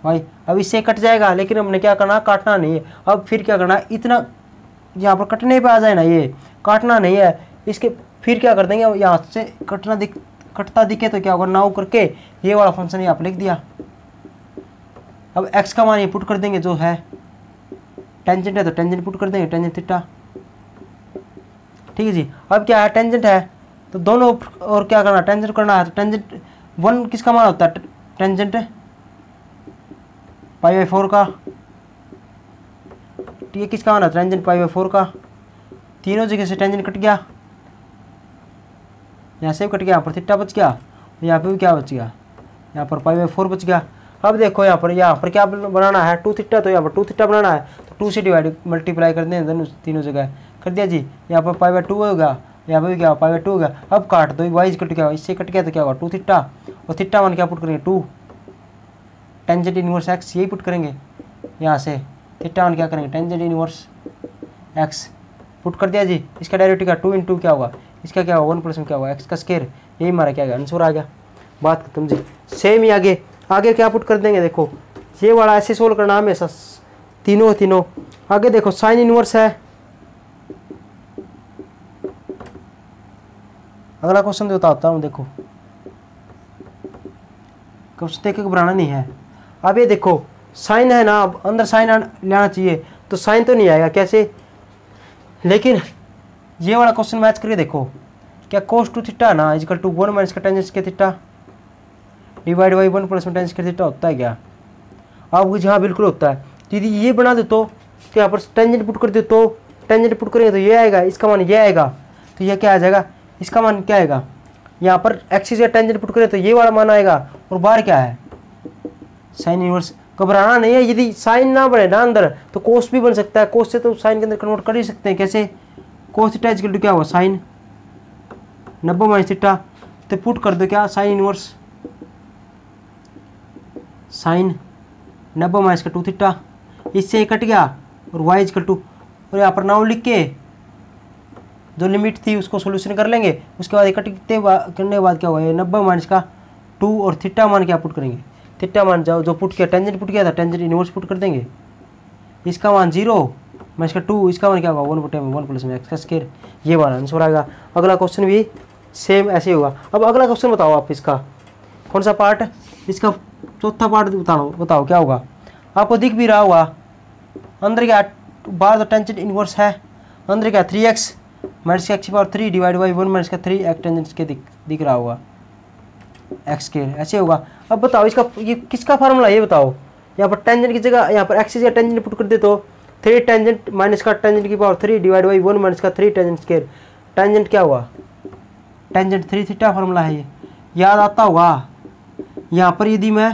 भाई। अब इससे कट जाएगा लेकिन हमने क्या करना, काटना नहीं है। अब फिर क्या करना, इतना यहाँ पर कटने पे आ जाए ना, ये काटना नहीं है इसके, फिर क्या कर देंगे यहाँ से कटता दिखे तो क्या होगा नाउ करके ये वाला फंक्शन यहाँ पर लिख दिया। अब x का मान ये पुट कर देंगे जो है टेंजेंट है तो टेंजेंट पुट कर देंगे टेंजेंट थीटा। ठीक है जी, अब क्या है टेंजेंट है तो दोनों और क्या करना टेंजेंट करना है, तो टेंजेंट 1 किसका मान होता है टेंजेंट π/4 का, ये किसका मान है टेंजेंट π/4 का, तीनों जगह से टेंजेंट कट गया, यहाँ से भी कट गया, यहाँ पर थीटा बच गया, यहाँ पे भी क्या बच गया, यहाँ पर π/4 बच गया। अब देखो यहाँ पर क्या बनाना है 2 थीटा, तो यहाँ पर 2 थीटा बनाना है तो 2 से डिवाइड मल्टीप्लाई कर दें दोनों तीनों जगह कर दिया जी, यहाँ पर π/2 होगा, यहाँ पर भी क्या 5/2 होगा। अब काट दो y कट गया, इससे कट गया तो क्या होगा 2 थीटा, और थीटा मान क्या पुट करेंगे 2 टेंजेंट इनवर्स x, यही पुट करेंगे यहाँ से, थीटा मान क्या करेंगे टेंजेंट इनवर्स x पुट कर दिया जी। इसका डायरेक्टिव का 2 × क्या होगा, इसका क्या होगा 1 प्लस में क्या होगा x का स्क्वायर, यही हमारा क्या आंसर आ गया, बात खत्म जी। सेम ही आगे क्या पुट कर देंगे, देखो ये वाला ऐसे सोल्व करना हमेशा तीनों। आगे देखो साइन इनवर्स है, अगला क्वेश्चन बताता हूँ, देखो क्वेश्चन देख के घबराना नहीं है। अब ये देखो साइन है ना, अब अंदर साइन लाना चाहिए तो साइन तो नहीं आएगा कैसे, लेकिन ये वाला क्वेश्चन मैच करके देखो क्या cos 2 थीटा ना इक्वल टू 1 माइनस का टेंजेंट के थीटा डिवाइड बाई 1 प्लस में टेंजेंट के थीटा होता है क्या, आपको जहाँ बिल्कुल होता है। तो यदि ये बना दे तो यहाँ पर टेंजेंट पुट कर दे तो टेंजेंट पुट करेंगे तो ये आएगा, इसका मान ये आएगा, तो ये क्या आ जाएगा, इसका मान क्या आएगा, यहाँ पर एक्सिस या टेंजेंट पुट करें तो ये वाला मान आएगा, और बाहर क्या है साइन इनवर्स। घबराना नहीं है, यदि साइन ना बने ना अंदर तो कोस भी बन सकता है, कोस से तो साइन के अंदर कन्वर्ट कर ही सकते हैं, कैसे कोस थीटा इक्वल टू क्या हुआ साइन 90 माइनस थीटा, तो पुट कर दो क्या साइन इनवर्स साइन 90 माइनस का 2 थीटा, इससे कट गया और y इक्वल टू, और यहाँ पर नाउ लिख के जो लिमिट थी उसको सोल्यूशन कर लेंगे, उसके बाद करने के बाद क्या हुआ 90 माइनस का 2 और थीटा मान क्या पुट करेंगे, थीटा मान जाओ जो पुट किया टेंजेंट पुट किया था टेंजेंट इनवर्स पुट कर देंगे, इसका मान 0 माइनस का 2, इसका मान क्या होगा 1 प्लस में एक्स का स्क्वायर, ये वाला आंसर आएगा। अगला क्वेश्चन भी सेम ऐसे ही होगा। अब अगला क्वेश्चन बताओ आप, इसका कौन सा पार्ट, इसका चौथा पार्ट बताओ क्या होगा। आपको दिख भी रहा होगा अंदर क्या बाहर तो टेंजेंट इनवर्स है, अंदर क्या 3x माइनस का एक्स की पावर 3 डिवाइड बाई 1 माइनस का 3 एक्स टेंजेंट के दिख रहा होगा एक्स स्क्वायर, ऐसे होगा। अब बताओ इसका ये किसका फार्मूला ये बताओ। यहाँ पर टेंजेंट की जगह यहाँ पर एक्स की जगह टेंजेंट पुट कर दे तो 3 टेंजेंट माइनस का टेंजेंट की पावर 3 डिवाइड बाई 1 माइनस का 3 टेंजेंट स्क्वायर। टेंजेंट क्या हुआ, टेंजेंट 3 थीटा फार्मूला है ये, याद आता होगा। यहाँ पर यदि मैं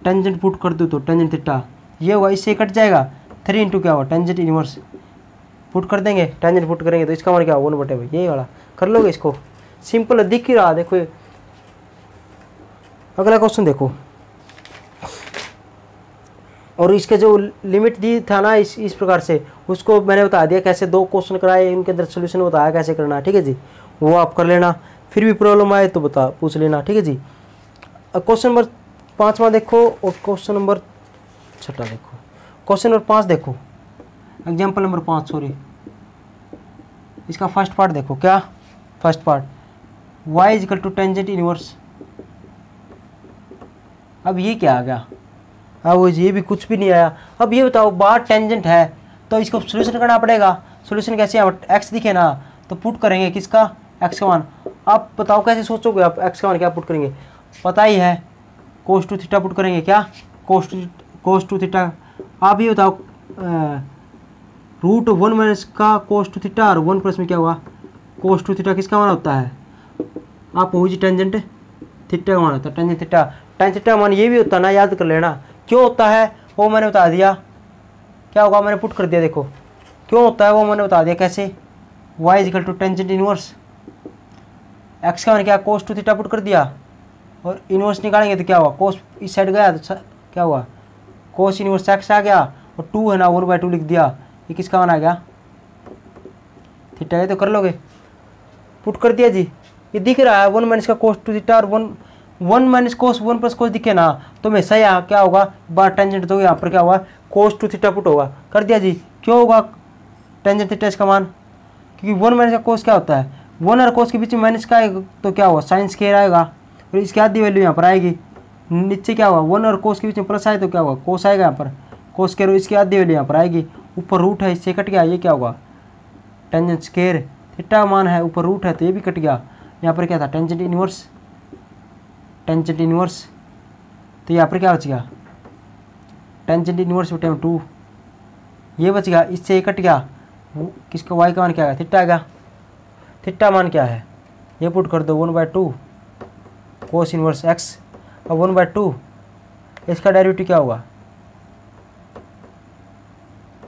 टेंजेंट पुट कर दूँ तो टेंजेंट थीटा ये होगा, इससे कट जाएगा 3 इंटू क्या होगा टेंजेंट इनवर्स पुट कर देंगे, टेंजेंट पुट करेंगे तो इसका मान क्या होगा 1/, यही वाला कर लोगे इसको। सिंपल है, दिख ही रहा। देखो ये अगला क्वेश्चन देखो, और इसके जो लिमिट दी था ना इस प्रकार से, उसको मैंने बता दिया कैसे 2 क्वेश्चन कराए, उनके अंदर सोल्यूशन बताया कैसे करना है, ठीक है जी। वो आप कर लेना, फिर भी प्रॉब्लम आए तो पूछ लेना, ठीक है जी। क्वेश्चन नंबर 5वां देखो और क्वेश्चन नंबर 6 देखो। क्वेश्चन नंबर 5 देखो, एग्जाम्पल नंबर 5 सॉरी, इसका फर्स्ट पार्ट देखो। क्या first part, y is equal to tangent inverse. अब ये क्या आ गया, अब ये भी कुछ भी नहीं आया। अब ये बताओ बाहर टेंजेंट है तो इसको सोल्यूशन करना पड़ेगा। सोल्यूशन कैसे, एक्स दिखे ना तो पुट करेंगे किसका, एक्स का मान। आप बताओ कैसे सोचोगे आप, एक्स का मान क्या पुट करेंगे, पता ही है कोस टू थीटा पुट करेंगे। क्या कोस टू थीटा। आप ये बताओ रूट 1 माइनस का कोस टू थीटा और 1 प्लस में क्या हुआ कोस टू थीटा, किसका मान होता है, आप हो जी टेंजेंट थीटा का मान होता है, टेंजेंट थीटा। टेंजेंट थीटा मान ये भी होता है ना, याद कर लेना। क्यों होता है वो मैंने बता दिया, क्या होगा मैंने पुट कर दिया। देखो क्यों होता है वो मैंने बता दिया कैसे, y is equal to tangent inverse x का मान क्या कोस टू थीटा पुट कर दिया, और इनवर्स निकालेंगे तो क्या हुआ कोस इस साइड गया तो क्या हुआ कोस इनवर्स एक्स आ गया, और 2 है ना 1/2 लिख दिया। ये किसका मान आ गया थीटा है, तो कर लोगे पुट कर दिया जी। ये दिख रहा है 1 माइनस का कोस टू थीटा और 1 माइनस कोस 1 प्लस कोस दिखे ना तो हमेशा यहाँ क्या होगा बार टेंजेंट, तो यहाँ पर क्या होगा कोस टू थीटा पुट होगा, कर दिया जी। क्यों होगा टेंजेंट थीटा इसका मान, क्योंकि 1 माइनस का कोस क्या होता है 1 और कोस के बीच में माइनस का आएगा तो क्या होगा साइन स्क्वायर आएगा, और इसकी आधी वैल्यू यहाँ पर आएगी। नीचे क्या होगा 1 और कोस के बीच में प्लस आए तो क्या होगा कोस आएगा यहाँ पर, कोस स्क्वायर इसकी आधी वैल्यू यहाँ पर आएगी। ऊपर रूट है इससे कट गया, ये क्या होगा टेंजेंट स्क्वायर थीटा मान है, ऊपर रूट है तो ये भी कट गया। यहाँ पर क्या था टेंजेंट इनवर्स, टेंजेंट इनवर्स, तो यहाँ पर क्या बच गया टेंजेंट इनवर्स बटे 2, ये बच गया। इससे ये कट गया, किसका y का मान क्या है थीटा आ गया। थीटा मान क्या है ये पुट कर दो 1/2 कोस इनवर्स एक्स, और 1/2 इसका डेरिवेटिव क्या होगा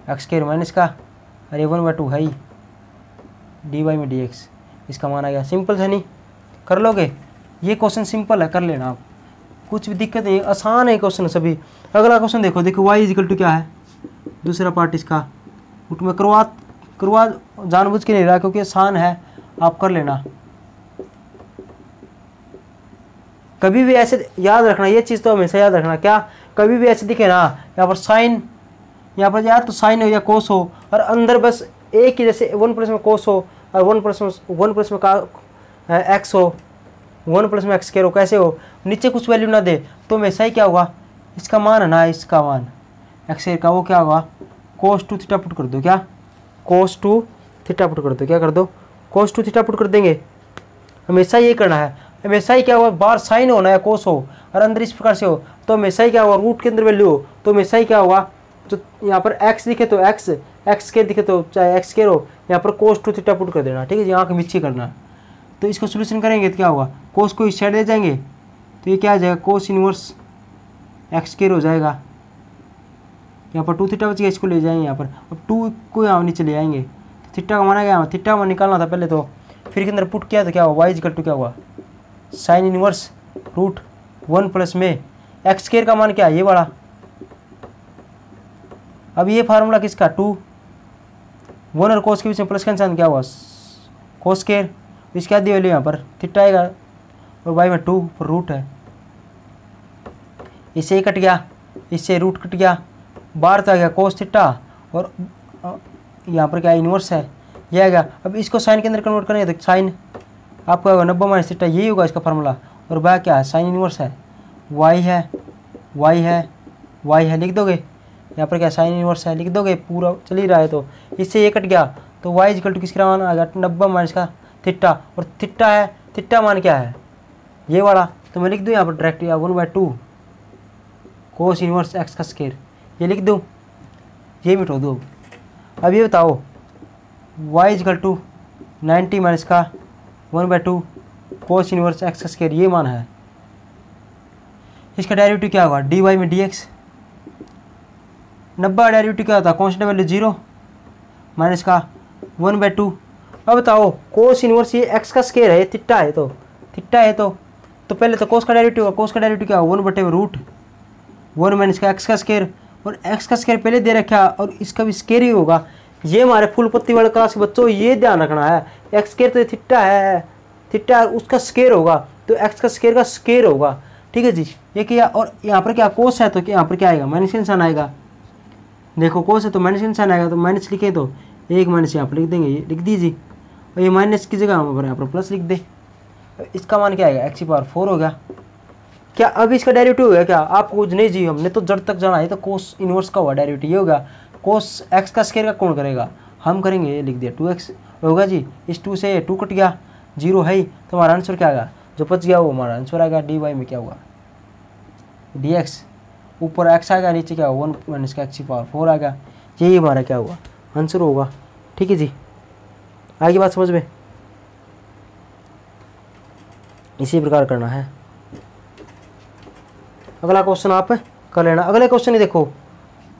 एक्स स्क्वायर माइनस का, अरे 1/2 है ही dy में dx, इसका मान आ गया। सिंपल है नहीं, कर लोगे ये क्वेश्चन सिंपल है, कर लेना आप, कुछ भी दिक्कत नहीं, आसान है क्वेश्चन सभी। अगला क्वेश्चन देखो, देखो y इज इक्वल टू क्या है दूसरा पार्ट इसका, मैं करवा जानबूझ के नहीं रहा क्योंकि आसान है, आप कर लेना। कभी भी ऐसे याद रखना, ये चीज़ तो हमेशा याद रखना, क्या कभी भी ऐसे दिखे ना यहाँ पर साइन, यहाँ पर या तो साइन हो या कोस हो, और अंदर बस एक ही जैसे 1 प्लस में कोस हो और 1 प्लस में का एक्स हो, 1 प्लस में एक्स स्क्वायर हो, कैसे हो नीचे कुछ वैल्यू ना दे तो हमेशा ही क्या होगा इसका मान है ना, इसका मान एक्स स्क्वायर का वो क्या होगा कोस टू थीटा पुट कर दो। क्या कोस टू थीटा पुट कर दो, क्या कर दो कोस टू थीटा पुट कर देंगे। हमेशा ये करना है, हमेशा ही क्या होगा बाहर साइन होना या कोस हो और अंदर इस प्रकार से हो तो हमेशा ही क्या होगा रूट के अंदर वैल्यू हो तो हमेशा ही क्या होगा, तो यहाँ पर एक्स दिखे तो एक्स स्क्वायर दिखे तो चाहे एक्स स्क्वायर हो, यहाँ पर कोस टू थीटा पुट कर देना, ठीक है जी। यहाँ के नीचे करना है तो इसको सोल्यूशन करेंगे तो क्या होगा कोस को इस साइड दे जाएंगे तो ये क्या आ जाएगा कोस इनवर्स एक्स स्क्वायर हो जाएगा। यहाँ पर 2 थीटा बच गया, इसको ले जाएंगे यहाँ पर, अब 2 को यहाँ नीचे ले आएंगे तो थीटा का माना गया, थीटा मान निकालना था पहले, तो फिर के अंदर पुट किया तो क्या हुआ y इक्वल टू क्या हुआ साइन इनवर्स रूट 1 प्लस में एक्स स्क्वायर का मान क्या है ये वाला। अब ये फार्मूला किसका 2 1 और कोस के बीच में प्लस का निशान क्या हुआ कोस स्क्वायर, इसकी आधी वैल्यू यहाँ पर थीटा आएगा और y में 2 पर रूट है, इससे कट गया, इससे रूट कट गया, बाहर तो आ गया कोस थीटा और यहाँ पर क्या इनवर्स है ये आ गया। अब इसको साइन के अंदर कन्वर्ट करेंगे तो साइन आपको आएगा 90 माइनस थीटा, यही होगा इसका फार्मूला, और वह क्या है साइन इनवर्स है y है y है y है लिख दोगे, यहाँ पर क्या साइन इनवर्स है लिख दोगे, पूरा चल ही रहा है तो इससे ये कट गया तो वाई इजकल टू किसका मान आ गया 90 माइनस का थीटा, और थीटा है, थीटा मान क्या है ये वाला, तो मैं लिख दूँ यहाँ पर डायरेक्ट 1/2 कोस इनवर्स एक्स का स्क्वायर, ये लिख दूँ, ये मिटो दो। अब ये बताओ वाई इजकल टू 90 माइनस का 1/2 कोस इनवर्स एक्स का स्क्वायर, ये मान है। इसका डेरिवेटिव क्या होगा dy में dx, 90 का डेरिवेटिव क्या होता है कॉन्स्टेंट वैल्यू 0 माइनस का 1/2। अब बताओ कोस इनवर्स ये एक्स का स्क्वायर है, थीटा है, तो थीटा है तो पहले तो कोस का डेरिवेटिव होगा, कोस का डेरिवेटिव क्या होगा 1/√1 माइनस का एक्स का स्क्वायर, और एक्स का स्क्वायर पहले दे रखा और इसका भी स्क्वायर ही होगा। ये हमारे फुल पत्ती वाले क्लास के बच्चों ये ध्यान रखना है, एक्स स्क्वायर तो थीटा है, थीटा उसका स्क्वायर होगा तो एक्स का स्क्वायर का स्क्वायर होगा, ठीक है जी। ये किया, और यहाँ पर क्या कोस है तो यहाँ पर क्या आएगा माइनस का निशान आएगा, देखो कोस है तो माइनस का निशान आएगा, तो माइनस लिखे तो एक माइनस यहाँ पर लिख देंगे, ये लिख दीजिए, और ये माइनस की जगह हम यहाँ पर प्लस लिख दे। इसका मान क्या आएगा x⁴ हो गया। क्या अब इसका डेरिवेटिव हो गया क्या, आपको कुछ नहीं जी, हमने तो जड़ तक जाना है, तो कोस इनवर्स का हुआ डेरिवेटिव ये होगा, कोस एक्स का स्क्वायर का कौन करेगा, हम करेंगे, ये लिख दिया 2x होगा जी। इस 2 से 2 कट गया, 0 है ही, तो हमारा आंसर क्या आएगा, जो बच गया वो हमारा आंसर आएगा। dy में क्या होगा dx, ऊपर x आएगा, नीचे क्या होगा 1 माइनस का x⁴ आएगा, यही हमारा क्या होगा आंसर होगा, ठीक है जी। आगे बात समझ में, इसी प्रकार करना है। अगला क्वेश्चन आप कर लेना। अगले क्वेश्चन ही देखो,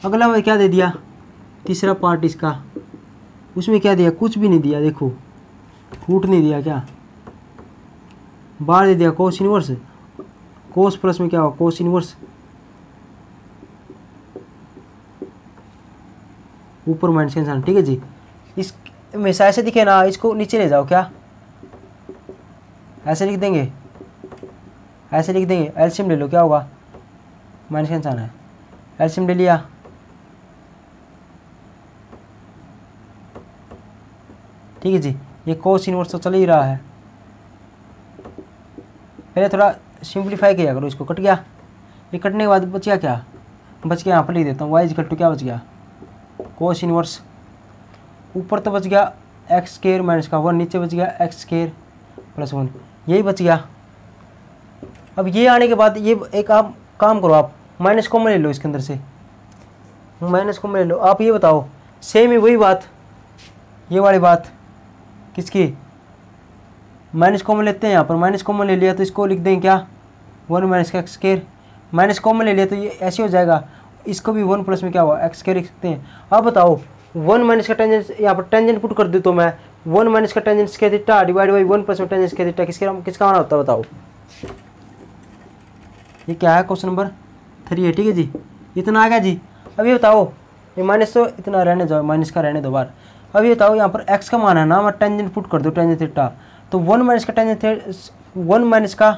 अगला में क्या दे दिया, तीसरा पार्ट इसका, उसमें क्या दिया, कुछ भी नहीं दिया, देखो रूट नहीं दिया, क्या बाहर दे दिया कोस इनवर्स, कोस प्लस में क्या होगा कोस इनवर्स, ऊपर माइनस का निशान, ठीक है जी। इस हमेशा ऐसे दिखे ना, इसको नीचे ले जाओ, क्या ऐसे लिख देंगे, ऐसे लिख देंगे, एलसीएम ले लो, क्या होगा माइनस का निशान है, एलसीएम ले लिया, ठीक है जी। ये कोस इनवर्स तो चल ही रहा है, पहले थोड़ा सिंप्लीफाई किया करो, इसको कट गया, ये कटने के बाद बच गया क्या, बच गया यहाँ पर लिख देता हूँ वाई इजकल टू क्या बच गया कोस इनवर्स, ऊपर तो बच गया एक्स स्क्वायर माइनस का 1, नीचे बच गया एक्स स्क्वायर प्लस 1, यही बच गया। अब ये आने के बाद ये एक आप काम करो, आप माइनस कॉमन ले लो, इसके अंदर से माइनस कॉमन ले लो। आप ये बताओ सेम ही वही बात, ये वाली बात किसकी, माइनस कॉमन लेते हैं, यहाँ पर माइनस कॉमन ले लिया तो इसको लिख दें क्या 1 माइनस का एक्स स्क्वायर, माइनस कॉमन ले लिया तो ये ऐसे हो जाएगा, इसको भी 1 प्लस में क्या हुआ एक्स स्क्वायर लिख सकते हैं। अब बताओ 1 माइनस का टेंजेंट, यहाँ पर टेंजेंट पुट कर दूँ तो मैं 1 माइनस का tangent square theta divide by 1 plus में टेंजेंट स्क्वायर थीटा, किसका मान होता है बताओ। ये क्या है क्वेश्चन नंबर 3 है, ठीक है जी, इतना आ गया जी। अब ये बताओ ये माइनस तो इतना रहने दो, माइनस का रहने दो बार। अब ये बताओ यहाँ पर x का मान है ना, मैं टेंजेंट पुट कर दो टेंजेंट थीटा, तो 1 माइनस का टेंजेंट 1 माइनस का,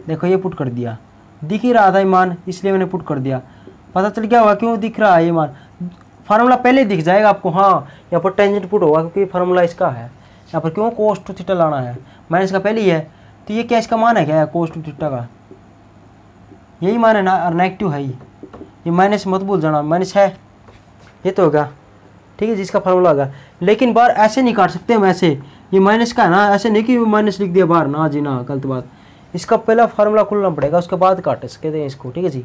देखो ये पुट कर दिया, दिख ही रहा था ये मान इसलिए मैंने पुट कर दिया, पता चल गया होगा क्यों दिख रहा है ये मान, फार्मूला पहले दिख जाएगा आपको, हाँ यहाँ पर टेंजेंट पुट होगा क्योंकि फार्मूला इसका है, यहाँ पर क्यों कोस टू थीटा लाना है, माइनस का पहले ही है, तो ये क्या इसका मान है क्या कोस टू थीटा का, यही मान है ना, और नेगेटिव है ये माइनस मत भूल जाना, माइनस है ये तो होगा, ठीक है जिसका फार्मूला होगा। लेकिन बाहर ऐसे नहीं काट सकते हम, ऐसे ये माइनस का है ना, ऐसे नहीं कि माइनस लिख दिया बाहर, ना जी ना, गलत बात, इसका पहला फार्मूला खुलना पड़ेगा उसके बाद काट सकते हैं इसको, ठीक है जी।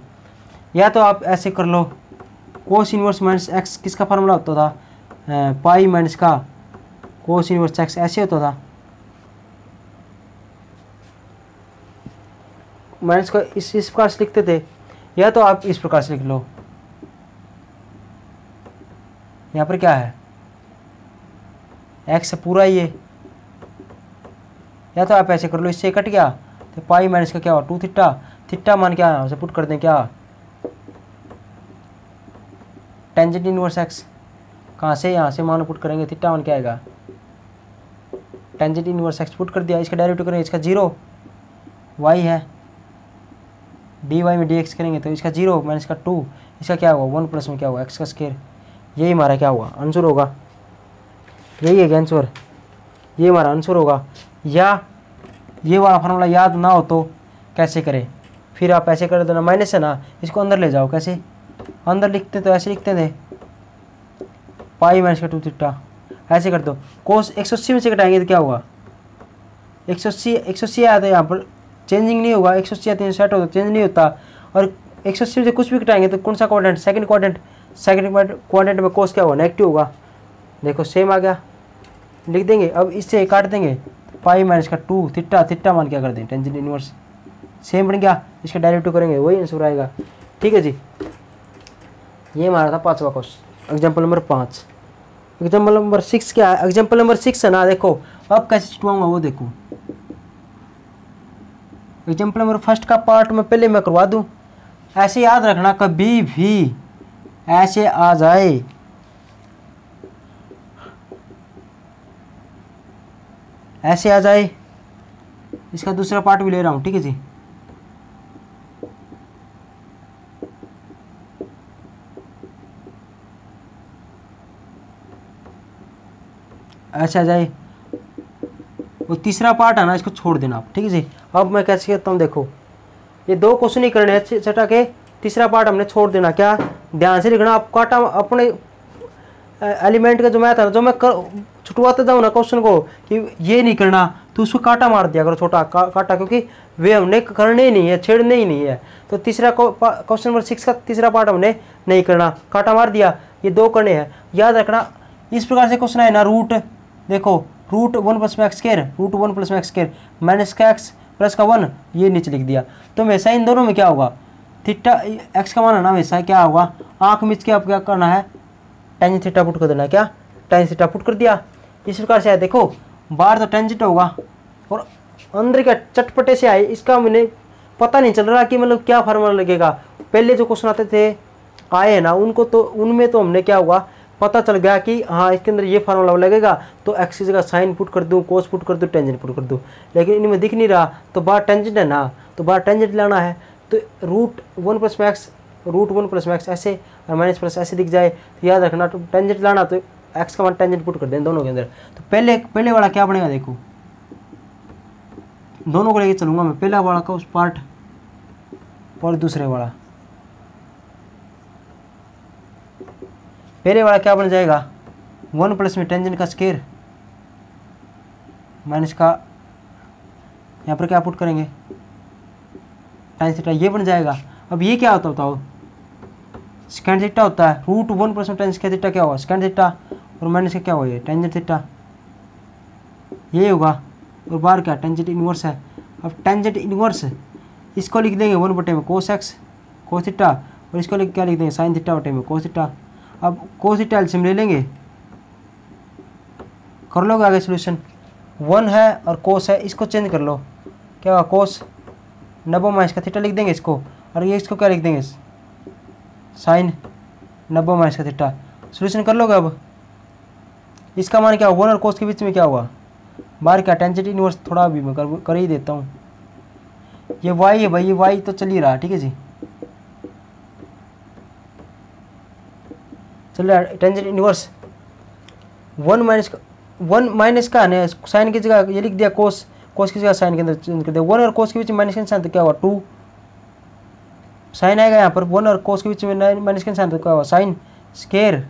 या तो आप ऐसे कर लो, कोस इनवर्स माइनस एक्स किसका फार्मूला होता था, पाई माइनस का कोस इनवर्स एक्स, ऐसे होता था, माइनस का इस प्रकार से लिखते थे। या तो आप इस प्रकार से लिख लो, यहाँ पर क्या है एक्स पूरा ये, या तो आप ऐसे कर लो, इससे कट गया तो पाई माइनस का क्या हुआ 2 थीटा, थीटा मान क्या है उसे पुट कर दें क्या टेंजेंट इनवर्स एक्स, कहाँ से यहाँ से मान पुट करेंगे, थीटा मान क्या आएगा टेंजेंट इनवर्स एक्स पुट कर दिया, इसका डेरिवेटिव करेंगे, इसका 0 वाई है, dy में dx करेंगे तो इसका 0 माइनस का 2, इसका क्या होगा 1 प्लस में क्या होगा एक्स का स्क्वायर, यही हमारा क्या होगा आंसर होगा, यही है आंसर, ये हमारा आंसर होगा। या ये वाला फार्मूला याद ना हो तो कैसे करें, फिर आप ऐसे कर देना, माइनस है ना इसको अंदर ले जाओ, कैसे अंदर लिखते तो ऐसे लिखते थे, पाई माइनस का 2 थीटा। ऐसे कर दो। कोस 180 में से घटाएंगे तो क्या होगा, 180 आया था यहाँ पर, चेंजिंग नहीं होगा, 180 आते हैं सेट होता, चेंज नहीं होता। और 180 में से कुछ भी घटाएंगे तो कौन सा क्वाड्रेंट, सेकंड क्वाड्रेंट में कोस क्या होगा, नेगेटिव होगा। देखो सेम आ गया, लिख देंगे। अब इससे काट देंगे, पाई माइनस का 2 थीटा, थीटा मान क्या कर दें, टेंजेंट इनवर्स, सेम बन गया। इसका डेरिवेटिव करेंगे वही आंसर आएगा। ठीक है जी, ये हमारा था 5वां question. Example number 5। Example number 6 क्या है, एग्जाम्पल नंबर 6 है ना, देखो अब कैसे छुटवाऊंगा वो देखो। एग्जाम्पल नंबर फर्स्ट का पार्ट में पहले मैं करवा दूं। ऐसे याद रखना, कभी भी ऐसे आ जाए ऐसे आ जाए, इसका दूसरा पार्ट भी ले रहा हूं। ठीक है जी, ऐसे आ जाए, वो तीसरा पार्ट है ना, इसको छोड़ देना आप। ठीक है जी, अब मैं कैसे कहता हूँ, देखो ये 2 क्वेश्चन ही करने हैं चटा के, तीसरा पार्ट हमने छोड़ देना। क्या, ध्यान से लिखना। आप काटा अपने एलिमेंट का जो मैथ है, जो मैं छुटवाते जाऊँ ना क्वेश्चन को, कि ये नहीं करना तो उसको काटा मार दिया करो, छोटा काटा, क्योंकि वे हमने करने ही नहीं है, छेड़ने ही नहीं है। तो तीसरा क्वेश्चन नंबर 6 का तीसरा पार्ट हमने नहीं करना, काटा मार दिया। ये 2 करने हैं, याद रखना। इस प्रकार से क्वेश्चन है ना, रूट देखो, root 1 plus x square, root 1 plus x square minus का एक्स प्लस का 1, ये नीचे लिख दिया। तो हमेशा इन दोनों में क्या होगा, थीटा एक्स का मान है ना, हमेशा क्या होगा, आंख मिच के आप क्या करना है, टेंजेंट थीटा पुट कर देना। क्या, टेंजेंट थीटा पुट कर दिया। इस प्रकार से है, देखो बाहर तो टेंजेंट होगा और अंदर क्या चटपटे से आए, इसका मैंने पता नहीं चल रहा कि मतलब क्या फार्मूला लगेगा। पहले जो क्वेश्चन आते थे आए हैं ना, उनको तो उनमें तो हमने क्या हुआ, पता चल गया कि हाँ इसके अंदर ये फार्मूला लगेगा, तो एक्स की जगह साइन पुट कर दूँ, कोस पुट कर दूँ, टेंजेंट पुट कर दूँ। लेकिन इनमें दिख नहीं रहा, तो बाहर टेंजेंट है ना, तो बाहर टेंजेंट लाना है। तो रूट 1 प्लस मैक्स ऐसे और माइनस प्लस ऐसे दिख जाए, तो याद रखना, तो टेंजेंट लाना तो एक्स का मान टेंजेंट पुट कर दें दोनों के अंदर। तो पहले वाला क्या बनेगा, देखो दोनों को लेके चलूंगा मैं, पहला वाला का उस पार्ट और दूसरे वाला। पहले वाला क्या बन जाएगा, 1 प्लस में टेंजेंट का स्क्वायर माइनस का, यहाँ पर क्या पुट करेंगे, टाइम थीटा, ये बन जाएगा। अब ये क्या होता है बताओ, स्क्वायर थीटा होता है। रूट 1 प्लस में टेंजेंट स्क्वायर थीटा क्या होगा, स्क्वायर थीटा, और माइनस का क्या होगा, ये टेंजेंट थीटा, ये होगा। और बाहर क्या, टेंजेंट इनवर्स है। अब टेंजेंट इनवर्स इसको लिख देंगे 1 बटे में कोस एक्स कोस थीटा, और इसको क्या लिख देंगे, साइन थीटा बटे में कोस थीटा। अब कोस थीटा एलसीएम ले लेंगे, कर लोगे आगे सोल्यूशन। 1 है और कोस है, इसको चेंज कर लो, क्या होगा, कोस 90 माइनस का थीटा लिख देंगे इसको, और ये इसको क्या लिख देंगे, साइन 90 माइनस का थीटा। सोल्यूशन कर लोगे। अब इसका मान क्या होगा, 1 और कोस के बीच में क्या होगा, बाहर क्या, टेंजेंट इनवर्स, थोड़ा भी मैं कर ही देता हूँ। ये y है भाई, ये y तो चल ही रहा, ठीक है जी, चल रहा टेंजेंट इनवर्स। 1 माइनस का है, साइन की जगह ये लिख दिया कोस की जगह साइन के अंदर चेंज कर दिया। 1 और कोस के बीच में माइनस का निशान तो क्या हुआ, 2 साइन आएगा यहाँ पर। 1 और कोस के बीच में माइनस का निशान तो क्या हुआ, साइन स्क्वायर,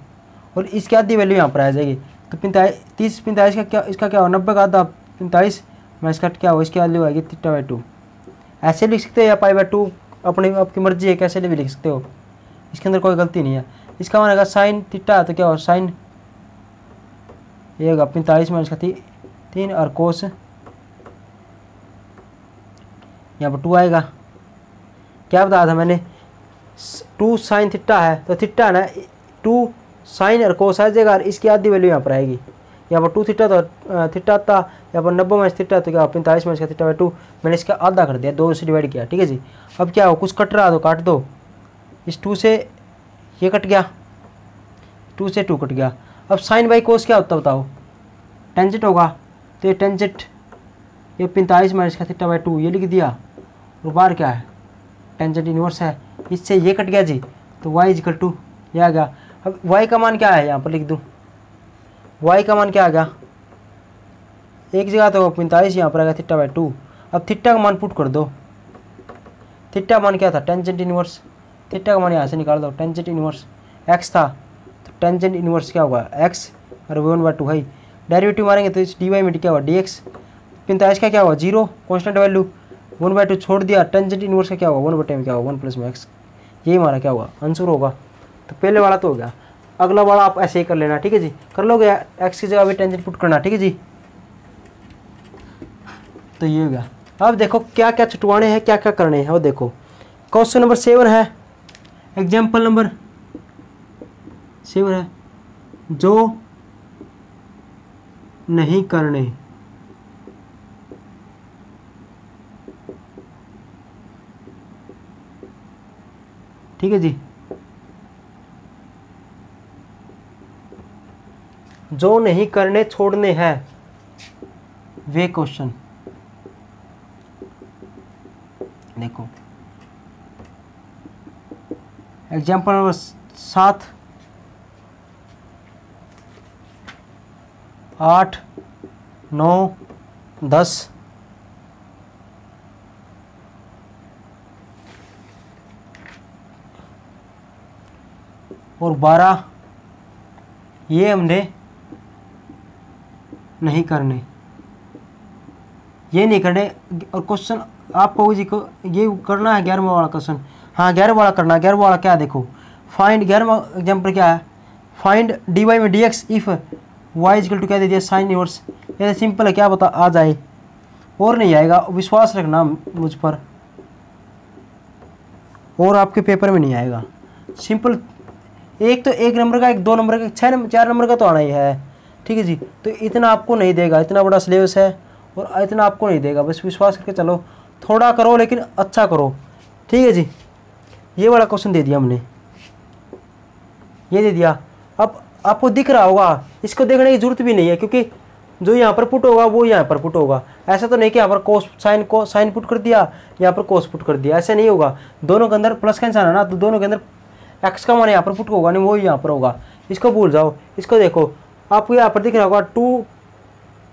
और इसकी आधी वैल्यू यहाँ पर आ जाएगी। तो 45 का क्या, इसका क्या हुआ, 90 का आधा 45 माइनस का क्या हुआ, इसकी वैल्यू आएगी थीटा बाई 2। ऐसे लिख सकते हो या पाई बाई 2, अपनी आपकी मर्जी है, कैसे भी लिख सकते हो, इसके अंदर कोई गलती नहीं है। इसका मान आएगा साइन थीटा, तो क्या होगा, साइन ये होगा 45 माइनस का 3, और कोस यहाँ पर 2 आएगा। क्या बताया था मैंने, 2 साइन थीटा है, तो थीटा है ना, 2 साइन और कोस आ जाएगा, और इसकी आधी वैल्यू यहाँ पर आएगी। यहाँ पर 2 थीटा तो थीटा था, यहाँ पर 90 माइनस थीटा, तो क्या 45 माइनस का थीटा बाई 2, मैंने इसका आधा कर दिया, 2 से डिवाइड किया। ठीक है जी, अब क्या हो, कुछ कट रहा तो काट दो। इस 2 से ये कट गया, 2 से 2 कट गया। अब साइन बाई कोस क्या होता है बताओ, टेंजेंट होगा, तो ये टेंजेंट, ये 45 माइनस का थीटा बाई 2 ये लिख दिया, और बाहर क्या है, टेंजेंट इनवर्स है, इससे ये कट गया जी, तो y इक्वल टू ये आ गया। अब y का मान क्या है, यहाँ पर लिख दूँ, y का मान क्या आ गया, एक जगह तो 45 यहाँ पर आ गया थीटा बाई 2। अब थीटा का मान पुट कर दो, थीटा मान क्या था, टेंजेंट इनवर्स, थीटा का मान यहाँ से निकाल दो, टेंजेंट इनवर्स x था, तो टेंजेंट इनवर्स क्या होगा एक्स और 1/2 है। डेरिवेटिव मारेंगे तो इस डी वाई में क्या होगा डी एक्स। 45 का क्या होगा 0 कॉन्स्टेंट वैल्यू 1/2 छोड़ दिया। टेंजेंट इनवर्स का क्या होगा 1/2 में क्या होगा 1 प्लस में एक्स। यही हमारा क्या होगा आंसर होगा। तो पहले वाला तो हो गया, अगला वाला आप ऐसे ही कर लेना, ठीक है जी। कर लोगे एक्स की जगह भी टेंजेंट पुट करना, ठीक है जी। तो ये हो गया। अब देखो क्या क्या छुटवाने हैं, क्या क्या करने हैं, वो देखो। क्वेश्चन नंबर 7 है, एग्जाम्पल नंबर 7 है, जो नहीं करने, ठीक है जी। जो नहीं करने छोड़ने हैं वे क्वेश्चन देखो। एग्जाम्पल नंबर 7, 8, 9, 10, और 12 ये हमने नहीं करने, ये नहीं करने। और क्वेश्चन आपको जी को ये करना है 11वां वाला क्वेश्चन। हाँ 11वां वाला करना है। 11वां वाला क्या है देखो, फाइंड 11वां एग्जाम्पल क्या है, फाइंड डी वाई में d x if y equal to क्या दे दिया साइन इनवर्स। ये सिंपल है, क्या बता आ जाए और नहीं आएगा, विश्वास रखना मुझ पर, और आपके पेपर में नहीं आएगा। सिंपल, एक तो 1 नंबर का, एक 2 नंबर का, 4 नंबर का तो आना ही है, ठीक है जी। तो इतना आपको नहीं देगा, इतना बड़ा सिलेबस है और इतना आपको नहीं देगा, बस विश्वास करके चलो, थोड़ा करो लेकिन अच्छा करो, ठीक है जी। ये वाला क्वेश्चन दे दिया हमने, ये दे दिया। अब आपको दिख रहा होगा, इसको देखने की जरूरत भी नहीं है, क्योंकि जो यहाँ पर पुट होगा वो यहाँ पर पुट होगा। ऐसा तो नहीं कि यहाँ पर कोस साइन पुट कर दिया, यहाँ पर कोस पुट कर दिया, ऐसे नहीं होगा। दोनों के अंदर प्लस का निशान है ना, तो दोनों के अंदर एक्स का मान यहाँ पर पुट होगा नहीं, वो यहाँ पर होगा। इसको भूल जाओ। इसको देखो, आपको यहाँ पर दिख रहा होगा 2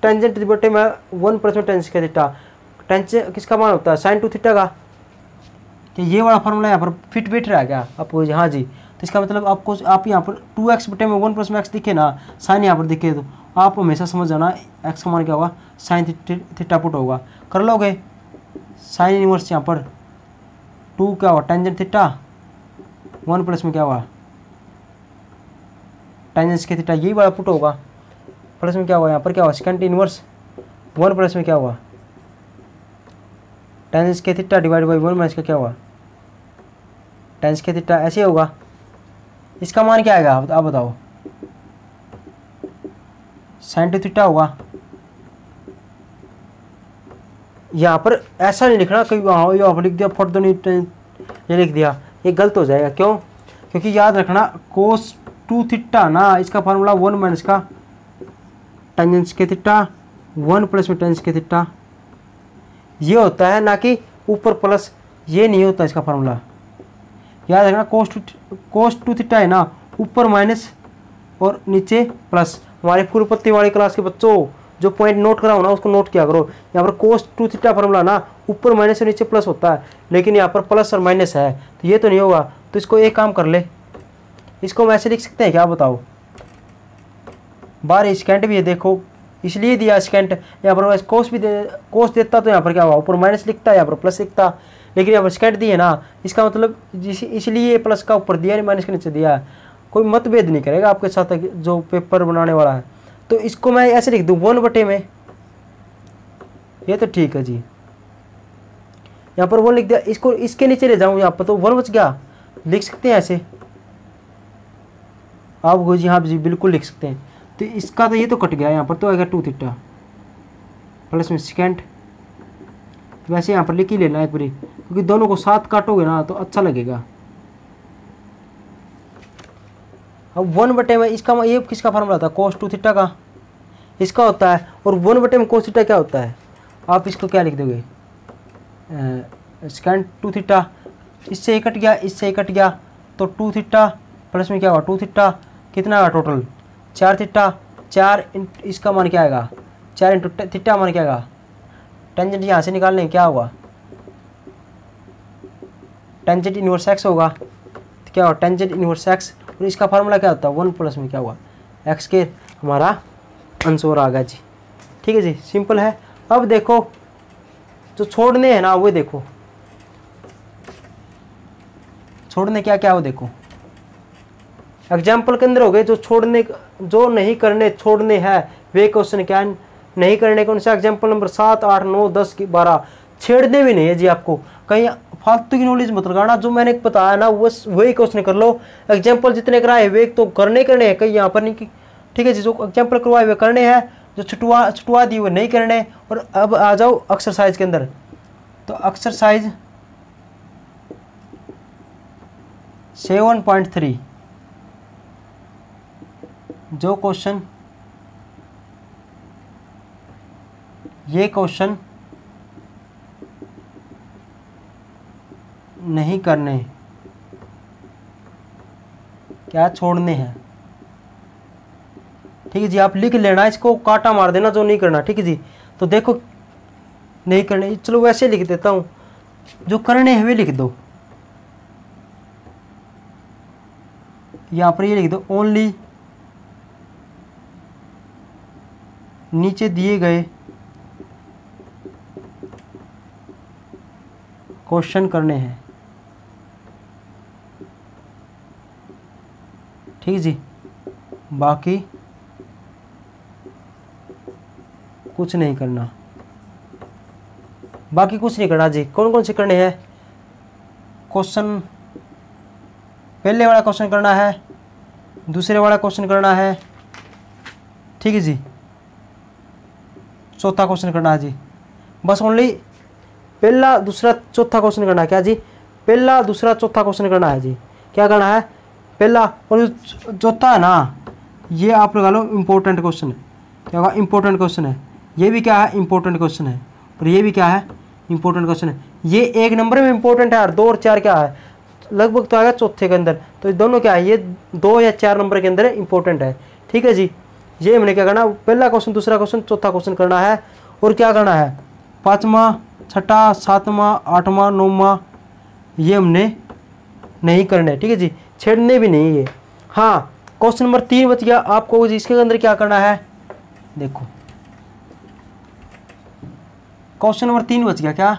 टेंजेंट बटे में 1 प्लस में टेंस का थीटा। टेंजेंट किसका मान होता है साइन 2 थीटा का। तो ये वाला फॉर्मूला यहाँ पर फिट बैठ रहा है क्या आपको, हाँ जी। तो इसका मतलब आपको, आप यहाँ पर 2x बटे में 1 प्लस में एक्स दिखे ना, साइन यहाँ पर दिखे, तो आप हमेशा समझ जाना एक्स का मान क्या होगा साइन थीटा पुट होगा। कर लोगे साइन इनवर्स यहाँ पर 2 क्या होगा टेंजेंट थीटा, 1 प्लस में क्या होगा टेंजेंट के थीटा, यही वाला पुट होगा। प्लस में क्या होगा यहाँ पर क्या होगा सेकंड इनवर्स 1 प्लस में क्या हुआ टेंजेंट के थीटा डिवाइड बाई 1 माइनस का क्या हुआ टेंजेंट के थीटा, ऐसे होगा। इसका मान क्या आएगा आप बताओ, साइन 2 थीटा होगा। यहाँ पर ऐसा नहीं लिखना कहीं यहाँ पर लिख दिया फट दो नहीं, ये लिख दिया, ये गलत हो जाएगा। क्यों? क्योंकि याद रखना कोस 2 थीटा ना, इसका फार्मूला 1 माइनस का टेंजेंट के थीटा 1 प्लस में टेंजेंट के थीटा ये होता है, ना कि ऊपर प्लस, ये नहीं होता इसका फार्मूला। याद रखना कोस 2 थीटा है ना, ऊपर माइनस और नीचे प्लस। हमारे पूर्व पत्ती वाली क्लास के बच्चों जो पॉइंट नोट कराओ ना उसको नोट किया करो। यहाँ पर कोस 2 थीटा फार्मूला ना ऊपर माइनस और नीचे प्लस होता है, लेकिन यहाँ पर प्लस और माइनस है, तो ये तो नहीं होगा। तो इसको एक काम कर ले, इसको हम ऐसे लिख सकते हैं क्या बताओ, 12 स्केंट भी है देखो, इसलिए दिया स्केंट। यहाँ पर कोस भी कोस देता तो यहाँ पर क्या हुआ ऊपर माइनस लिखता, यहाँ पर प्लस लिखता, लेकिन यहाँ पर स्केंट दिए ना, इसका मतलब इसलिए प्लस का ऊपर दिया माइनस के नीचे दिया। कोई मतभेद नहीं करेगा आपके साथ जो पेपर बनाने वाला है। तो इसको मैं ऐसे लिख दूँ 1 बटे में, ये तो ठीक है जी। यहाँ पर 1 लिख दिया, इसको इसके नीचे ले जाऊँ यहाँ पर तो 1 बच गया, लिख सकते हैं ऐसे आप जी, हाँ जी बिल्कुल लिख सकते हैं। तो इसका तो ये तो कट गया, यहाँ पर तो आएगा 2 थीटा प्लस में सेकेंड। वैसे यहाँ पर लिख ही लेना एक बारी, क्योंकि दोनों को साथ काटोगे ना तो अच्छा लगेगा। अब 1 बटे में इसका ये किसका फार्मूला था कोस 2 थीटा का, इसका होता है। और 1 बटे में कोस थीटा क्या होता है, आप इसको क्या लिख दोगे सेकेंड 2 थीटा, इससे ये कट गया, इससे ये कट गया, तो 2 थीटा प्लस में क्या होगा 2 थीटा, कितना आएगा टोटल 4 थीटा। 4 इसका मान क्या आएगा 4 इंटू थीटा मान क्या आएगा, टेंजेंट यहाँ से निकालने क्या होगा टेंजेंट इनवर्स एक्स होगा, तो क्या होगा टेंजेंट इनवर्स एक्स और इसका फार्मूला क्या होता है 1 प्लस में क्या हुआ एक्स स्क्वायर, हमारा आंसर आ गया जी। ठीक है जी, सिंपल है। अब देखो जो छोड़ने हैं ना वो देखो, छोड़ने क्या क्या हो देखो, एग्जाम्पल के अंदर हो गए जो छोड़ने, जो नहीं करने छोड़ने हैं वे क्वेश्चन क्या नहीं करने कौन सा, एग्जाम्पल नंबर 7, 8, 9, 10, 12 छेड़ने भी नहीं है जी। आपको कहीं फालतू की नॉलेज मत लगाना, जो मैंने बताया ना बस वही क्वेश्चन कर लो। एग्जाम्पल जितने कराए वे तो करने हैं, कहीं यहाँ पर नहीं कि ठीक है जी, जो एग्जाम्पल करवाए हुए करने हैं, जो छुटवा दी वो नहीं करने। और अब आ जाओ एक्सरसाइज के अंदर, तो एक्सरसाइज 7.3 जो क्वेश्चन, ये क्वेश्चन नहीं करने क्या छोड़ने हैं। ठीक है जी, आप लिख लेना, इसको काटा मार देना जो नहीं करना। ठीक है जी, तो देखो नहीं करने, चलो वैसे लिख देता हूं, जो करने हैं वे लिख दो, यहां पर ये लिख दो ओनली नीचे दिए गए क्वेश्चन करने हैं। ठीक है जी, बाकी कुछ नहीं करना, बाकी कुछ नहीं करना जी। कौन कौन से करने हैं, क्वेश्चन पहले वाला क्वेश्चन करना है, दूसरे वाला क्वेश्चन करना है, ठीक है जी, चौथा क्वेश्चन करना है जी। बस ओनली पहला दूसरा चौथा क्वेश्चन करना है, क्या जी, पहला दूसरा चौथा क्वेश्चन करना है जी। क्या करना है, पहला और चौथा है ना, ये आप लगा लो इम्पोर्टेंट क्वेश्चन है। क्या होगा, इम्पोर्टेंट क्वेश्चन है। ये भी क्या है, इम्पोर्टेंट क्वेश्चन है, और ये भी क्या है, इम्पोर्टेंट क्वेश्चन है। ये 1 नंबर में इम्पोर्टेंट है और 2 और 4 क्या है, लगभग तो आएगा चौथे के अंदर। तो दोनों क्या है, ये 2 या 4 नंबर के अंदर इम्पोर्टेंट है। ठीक है जी, ये हमने क्या करना, पहला क्वेश्चन, दूसरा क्वेश्चन, चौथा क्वेश्चन करना है। और क्या करना है, 5वां, 6वां, 7वां, 8वां, 9वां ये हमने नहीं करने। ठीक है जी, छेड़ने भी नहीं है। हाँ, क्वेश्चन नंबर 3 बच गया आपको, इसके अंदर क्या करना है, देखो क्वेश्चन नंबर 3 बच गया। क्या,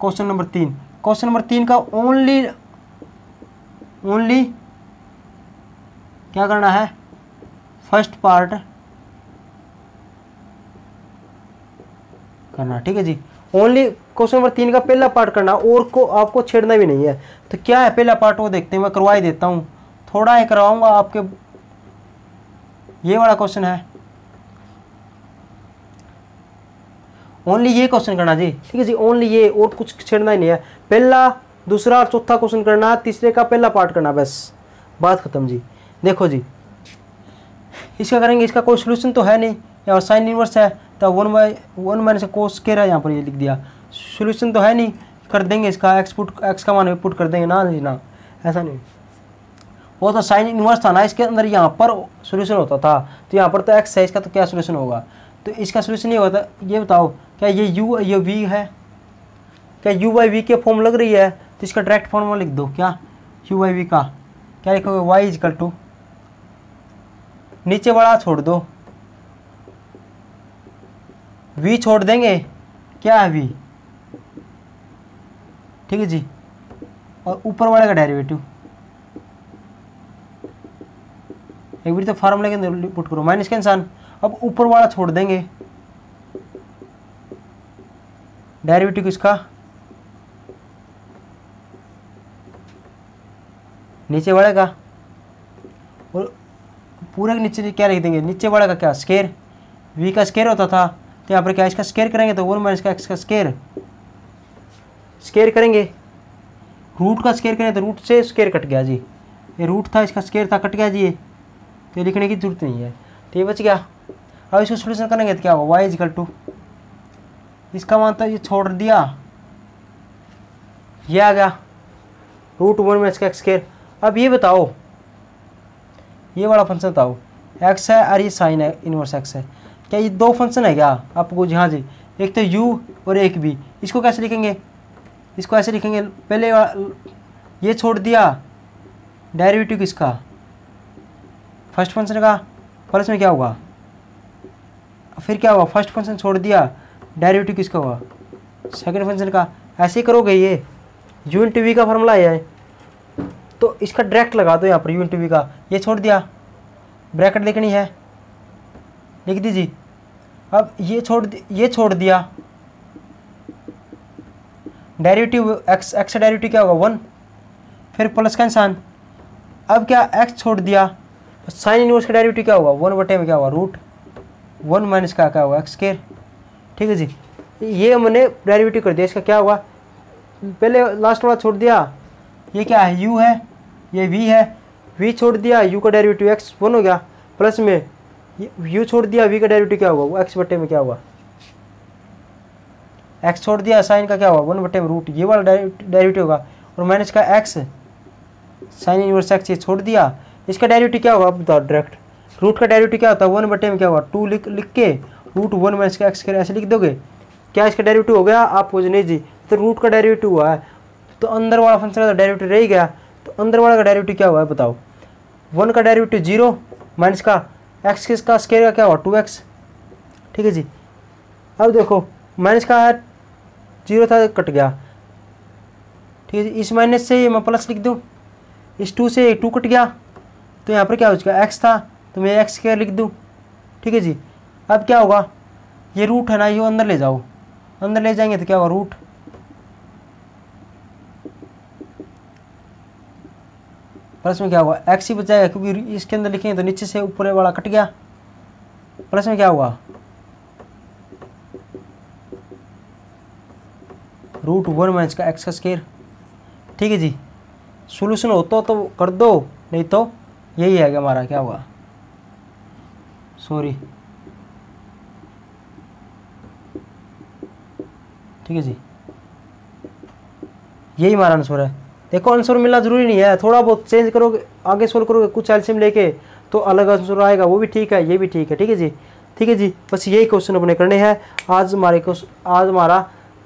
क्वेश्चन नंबर 3, क्वेश्चन नंबर 3 का ओनली क्या करना है, फर्स्ट पार्ट करना। ठीक है जी, ओनली क्वेश्चन नंबर 3 का पहला पार्ट करना, और को आपको छेड़ना भी नहीं है। तो क्या है पहला पार्ट वो देखते हैं, मैं करवा ही देता हूँ, थोड़ा ही करवाऊंगा आपके। ये वाला क्वेश्चन है, ओनली ये क्वेश्चन करना जी। ठीक है जी, ओनली ये, और कुछ छेड़ना ही नहीं है। पहला दूसरा और चौथा क्वेश्चन करना, तीसरे का पहला पार्ट करना, बस बात खत्म जी। देखो जी, इसका करेंगे, इसका कोई सोल्यूशन तो है नहीं, या साइन इनवर्स है तो 1 माइनस कोस स्क्वायर है, यहाँ पर ये लिख दिया, सोल्यूशन तो है नहीं, कर देंगे इसका एक्स का मान पुट कर देंगे ना जी, ना ऐसा नहीं, वो तो साइन इनवर्स था ना, इसके अंदर यहाँ पर सोल्यूशन होता था, तो यहाँ पर तो एक्स है, इसका तो क्या सोल्यूशन होगा, तो इसका सोल्यूशन ये होता। ये बताओ क्या ये u ये v है, क्या u बाई वी के फॉर्म लग रही है, तो इसका डायरेक्ट फॉर्मूला लिख दो। क्या, u बाई वी का क्या लिखोगे, y इजकल टू, नीचे वाला छोड़ दो, v छोड़ देंगे, क्या है v, ठीक है जी, और ऊपर वाले का डेरिवेटिव, एक बार तो फार्मूले के अंदर पुट करो, माइनस का निशान, अब ऊपर वाला छोड़ देंगे, डेरिवेटिव किसका, नीचे वाले का, और पूरे के नीचे क्या लिख देंगे, नीचे वाले का क्या, स्क्वायर, v का स्क्वायर होता था, तो यहाँ पर क्या इसका स्क्वायर करेंगे, तो 1 माइनस का x का स्क्वायर, स्क्वायर करेंगे, रूट का स्क्वायर करेंगे तो रूट से स्क्वायर कट गया जी, ये रूट था, इसका स्क्वायर था, कट गया जी, ये तो लिखने की जरूरत नहीं है, तो ये बच गया। अब इसको सोल्यूशन करेंगे तो क्या होगा, y इजकल टू, इसका मान तो ये छोड़ दिया, ये आ गया रूट 1 माइनस का x स्क्वायर। अब ये बताओ, ये वाला फंक्शन बताओ, x है और ये साइन है इनवर्स x है, क्या ये 2 फंक्शन है क्या आपको, हाँ जी, एक तो u और एक v, इसको कैसे लिखेंगे, इसको ऐसे लिखेंगे, पहले ये छोड़ दिया डेरिवेटिव किसका, फर्स्ट फंक्शन का प्लस में क्या होगा, फिर क्या होगा, फर्स्ट फंक्शन छोड़ दिया, डेरिवेटिव किसका होगा, सेकंड फंक्शन का। ऐसे ही करोगे, ये यूनिट वी का फॉर्मूला है, तो इसका डायरेक्ट लगा दो यहाँ पर यूनिट वी का, ये छोड़ दिया, ब्रैकेट लिखनी है, लिख दीजिए। अब ये छोड़ दिया, डेरिवेटिव एक्स का डेरिवेटिव क्या होगा 1, फिर प्लस का निशान। अब क्या एक्स छोड़ दिया, साइन इनवर्स का डेरिवेटिव क्या होगा 1 में क्या होगा रूट 1 माइनस का क्या होगा एक्स स्क्वायर। ठीक है जी, ये हमने डेरिवेटिव कर दिया, इसका क्या होगा, पहले लास्ट वाला छोड़ दिया, ये क्या है u है, ये v है, v छोड़ दिया, u का डेरिवेटिव x 1 हो गया, प्लस में u छोड़ दिया, v का डेरिवेटिव क्या होगा वो x बटे में क्या होगा, x छोड़ दिया, साइन का क्या होगा 1 बटे में रूट, ये वाला डेरिवेटिव होगा, और माइनस का x साइन इनवर्स x ये छोड़ दिया, इसका डेरिवेटिव क्या होगा, आप बताओ डायरेक्ट। रूट का डेरिवेटिव क्या होता है 1 बटे में क्या होगा 2 लिख के रूट 1 माइनस का x ऐसे लिख दोगे, क्या इसका डेरिवेटिव हो गया, आप पूछ नहीं जी, तो रूट का डेरिवेटिव हुआ है, तो अंदर वाला फंक्शन का डेरिवेटिव रह गया, तो अंदर वाला का डेरिवेटिव क्या हुआ है बताओ, 1 का डेरिवेटिव 0 माइनस का x का स्क्वायर का क्या हुआ 2x। ठीक है जी, अब देखो माइनस का 0 था कट गया, ठीक है जी, इस माइनस से मैं प्लस लिख दूँ, इस 2 से 2 कट गया, तो यहाँ पर क्या हो चुका x था, तो मैं x स्क्वायर लिख दूँ। ठीक है जी, अब क्या होगा, ये रूट है ना, ये अंदर ले जाओ, अंदर ले जाएंगे तो क्या होगा रूट, प्लस में क्या होगा x ही बचाएगा, क्योंकि इसके अंदर लिखेंगे तो नीचे से ऊपर वाला कट गया, प्लस में क्या होगा रूट 1 माइनस का x का स्क्वायर। ठीक है जी, सोल्यूशन हो तो कर दो, नहीं तो यही है हमारा क्या होगा, सॉरी। ठीक है जी, यही हमारा आंसर है। देखो आंसर मिलना जरूरी नहीं है, थोड़ा बहुत चेंज करोगे, आगे सोल्व करोगे कुछ एल्शियम लेके तो अलग आंसर आएगा, वो भी ठीक है, ये भी ठीक है। ठीक है जी, ठीक है जी, बस यही क्वेश्चन अपने करने हैं आज।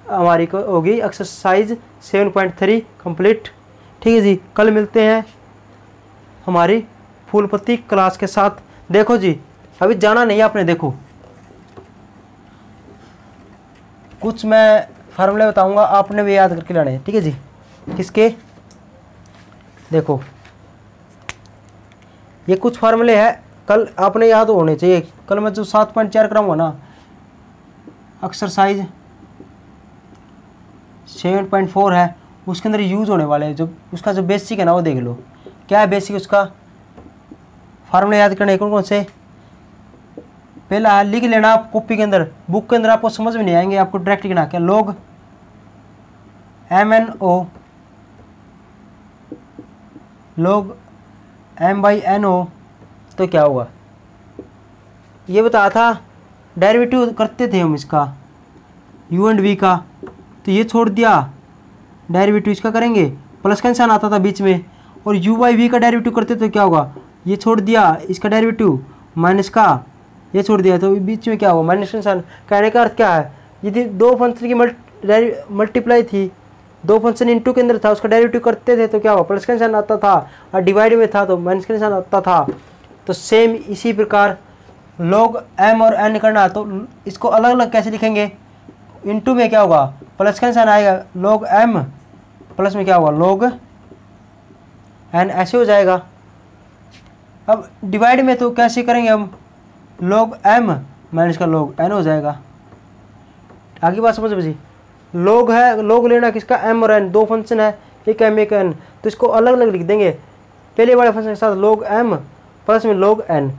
हमारी होगी एक्सरसाइज 7.3 कंप्लीट। ठीक है जी, कल मिलते हैं हमारी फूलपत्ती क्लास के साथ। देखो जी, अभी जाना नहीं है आपने, देखो कुछ मैं फार्मूले बताऊंगा, आपने भी याद करके लाने हैं। ठीक है जी, किसके, देखो ये कुछ फार्मूले हैं, कल आपने याद होने चाहिए। कल मैं जो 7.4 कराऊंगा ना एक्सरसाइज 7.4 है, उसके अंदर यूज होने वाले हैं, जो उसका जो बेसिक है ना वो देख लो। क्या है बेसिक, उसका फार्मूले याद करने कौन कौन से, पहला लिख लेना आप कॉपी के अंदर, बुक के अंदर आपको समझ में नहीं आएंगे, आपको डायरेक्ट लिखना क्या, log MNO log M/NO, तो क्या होगा, ये बताया था डेरिवेटिव करते थे हम इसका u एंड v का, तो ये छोड़ दिया, डेरिवेटिव इसका करेंगे, प्लस का निशान आता था बीच में, और u/v का डेरिवेटिव करते तो क्या होगा, ये छोड़ दिया, इसका डेरिवेटिव माइनस का ये छोड़ दिया, तो बीच में क्या होगा माइनस का निशान। कहने का अर्थ क्या है, यदि दो फंक्शन की मल्टीप्लाई थी, दो फंक्शन इनटू के अंदर था, उसका डेरिवेटिव करते थे तो क्या होगा प्लस का निशान आता था, और डिवाइड में था तो माइनस का निशान आता था। तो सेम इसी प्रकार log m और n करना, तो इसको अलग अलग कैसे लिखेंगे, इनटू में क्या होगा प्लस का निशान आएगा, log m प्लस में क्या होगा log n, ऐसे हो जाएगा। अब डिवाइड में तो कैसे करेंगे हम, log m माइनस का log n हो जाएगा। आगे बात समझ बची, log है, log लेना किसका m और n, दो फंक्शन है, एक m एक n, तो इसको अलग अलग लिख देंगे, पहले वाले फंक्शन के साथ log m प्लस में log n,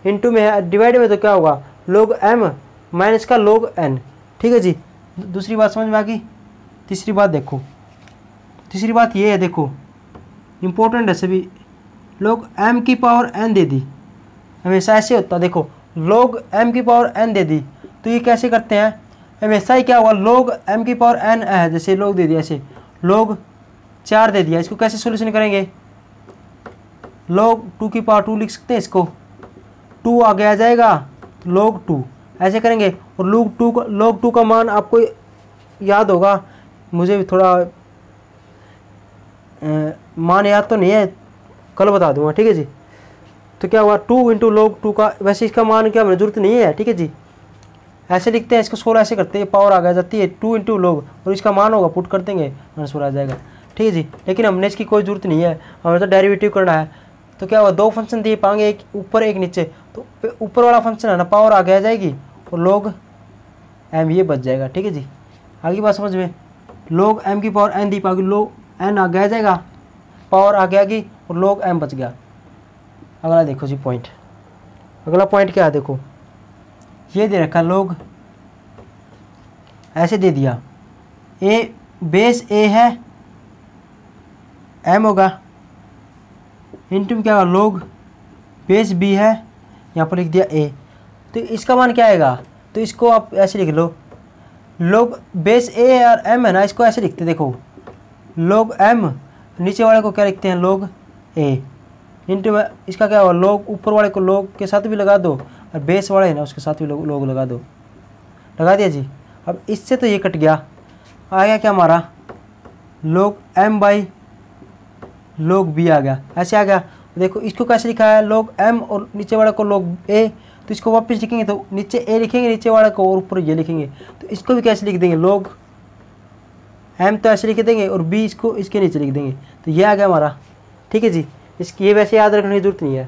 इनटू में है, डिवाइड में तो क्या होगा log m माइनस का log n। ठीक है जी, दूसरी बात समझ में आ गई। तीसरी बात देखो, तीसरी बात ये है, देखो इम्पोर्टेंट है सभी, log m की पावर n दे दी, हमेशा ऐसे होता, देखो log m की पावर n दे दी, तो ये कैसे करते हैं, हमेशा ही क्या होगा log m की पावर n है, जैसे log दे दिया, ऐसे log 4 दे दिया, इसको कैसे सोल्यूशन करेंगे, log 2 की पावर 2 लिख सकते हैं, इसको 2 आगे आ जाएगा तो log 2 ऐसे करेंगे, और log 2 का मान आपको याद होगा, मुझे भी थोड़ा मान याद तो नहीं है, कल बता दूंगा। ठीक है जी, तो क्या हुआ 2 इंटू log 2 का, वैसे इसका मान क्या हमें जरूरत नहीं है, ठीक है जी, ऐसे लिखते हैं इसको, 16 ऐसे करते हैं, पावर आ गया जाती है 2 इंटू log और इसका मान होगा, पुट कर देंगे आंसर आ जाएगा, ठीक है जी। लेकिन हमने इसकी कोई जरूरत नहीं है, हमें तो डेरिवेटिव करना है। तो क्या हुआ 2 फंक्शन दिए पाएंगे, एक ऊपर एक नीचे, तो ऊपर वाला फंक्शन है ना पावर आगे आ जाएगी और log m ये बच जाएगा, ठीक है जी। आगे बात समझ में, log m की पावर n दी पाएगी, log n आगे आ जाएगा, पावर आगे आ गई और log m बच गया। अगला देखो जी पॉइंट, अगला पॉइंट क्या है देखो, ये दे रखा log ऐसे दे दिया, a बेस a है m होगा, इंटू में क्या होगा log बेस b है, यहाँ पर लिख दिया a, तो इसका मान क्या आएगा, तो इसको आप ऐसे लिख लो, log बेस a और m है ना, इसको ऐसे लिखते देखो, log m नीचे वाले को क्या लिखते हैं log a, इंटू में इसका क्या होगा log ऊपर वाले को log के साथ भी लगा दो और बेस वाले है ना उसके साथ भी log लगा दो, लगा दिया जी। अब इससे तो ये कट गया, आ गया क्या हमारा log m by log b आ गया, ऐसे आ गया। देखो इसको कैसे लिखा है log m और नीचे वाले को log a, तो इसको वापस लिखेंगे तो नीचे a लिखेंगे नीचे वाले को और ऊपर ये लिखेंगे, तो इसको भी कैसे लिख देंगे log m तो ऐसे लिख देंगे और b इसको इसके नीचे लिख देंगे, तो ये आ गया हमारा, ठीक है जी। इसकी ये वैसे याद रखने की जरूरत नहीं है,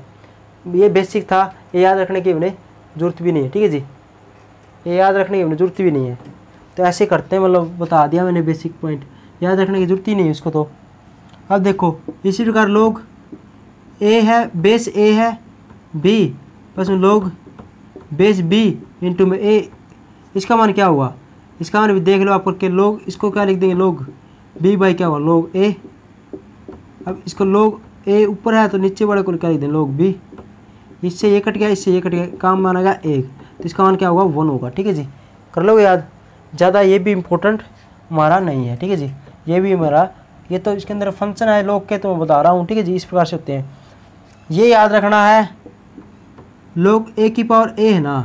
ये बेसिक था, ये याद रखने की हमने जरूरत भी नहीं है, ठीक है जी, ये याद रखने की हमने जरूरत भी नहीं है। तो ऐसे करते हैं, मतलब बता दिया मैंने बेसिक पॉइंट, याद रखने की जरूरत ही नहीं है उसको। तो अब देखो इसी प्रकार log a है, बेस a है b बस में log बेस b इंटू में a, इसका मान क्या हुआ, इसका मान भी देख लो आप करके, log इसको क्या लिख देंगे log b बाई क्या हुआ log a। अब इसको log a ऊपर है तो नीचे वाले को क्या लिख दें log b, इससे ये कट गया इससे ये कट गया, काम मानेगा 1, तो इसका मान क्या होगा 1 होगा, ठीक है जी, कर लो याद। ज़्यादा ये भी इम्पोर्टेंट हमारा नहीं है, ठीक है जी, ये भी हमारा, ये तो इसके अंदर फंक्शन है log के, तो मैं बता रहा हूँ, ठीक है जी, इस प्रकार से होते हैं। ये याद रखना है log a की पावर a है ना,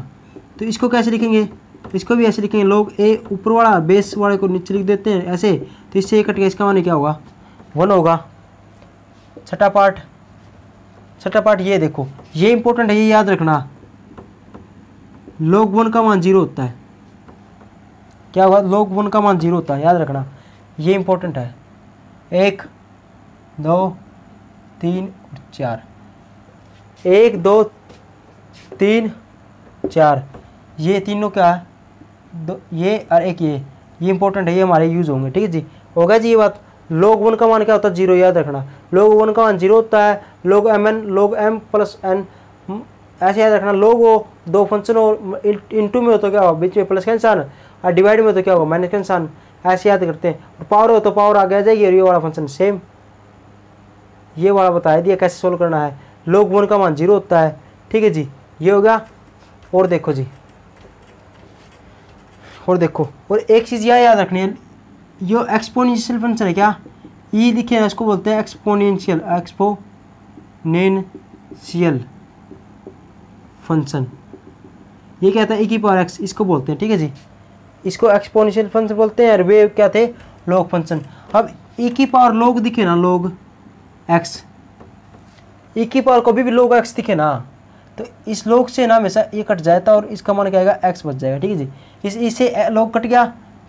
तो इसको कैसे लिखेंगे, इसको भी ऐसे लिखेंगे log a ऊपर वाला बेस वाले को नीचे लिख देते हैं ऐसे, तो इससे ये कट गया, इसका मान क्या होगा 1 होगा। छठा पार्ट ये देखो, ये इंपॉर्टेंट है, ये याद रखना, log 1 का मान 0 होता है, क्या होगा log 1 का मान 0 होता है, याद रखना, ये इंपॉर्टेंट है। 1 2 3 4, 1 2 3 4, ये तीनों क्या है, ये और एक ये इंपॉर्टेंट है, ये हमारे यूज़ होंगे, ठीक है जी, होगा जी ये बात। log 1 का मान क्या होता है 0, याद रखना, log 1 का मान 0 होता है, log m प्लस n, ऐसे याद रखना, log वो दो फंक्शन हो इंटू में हो तो क्या होगा बीच में प्लस का निशान और डिवाइड में हो तो क्या होगा माइनस का निशान, ऐसे याद करते हैं। और पावर हो तो पावर आगे आ जाएगी और ये वाला फंक्शन सेम, ये वाला बता दिया कैसे सोल्व करना है। log 1 का मान 0 होता है, ठीक है जी, ये होगा। और देखो जी, और देखो, और एक चीज़ यह याद रखनी है, जो एक्सपोनेंशियल फंक्शन है क्या, ई लिखे हैं इसको बोलते हैं एक्सपोनेंशियल फंक्शन, ये क्या था e की पावर x, इसको बोलते हैं, ठीक है जी, इसको एक्सपोनेंशियल फंक्शन बोलते हैं और वे क्या थे log फंक्शन। अब e की पावर log दिखे ना log x, e की पावर कभी भी log x दिखे ना, तो इस log से ना हमेशा ये कट जाता और इसका मान क्या आएगा x बच जाएगा, ठीक है जी। इससे log कट गया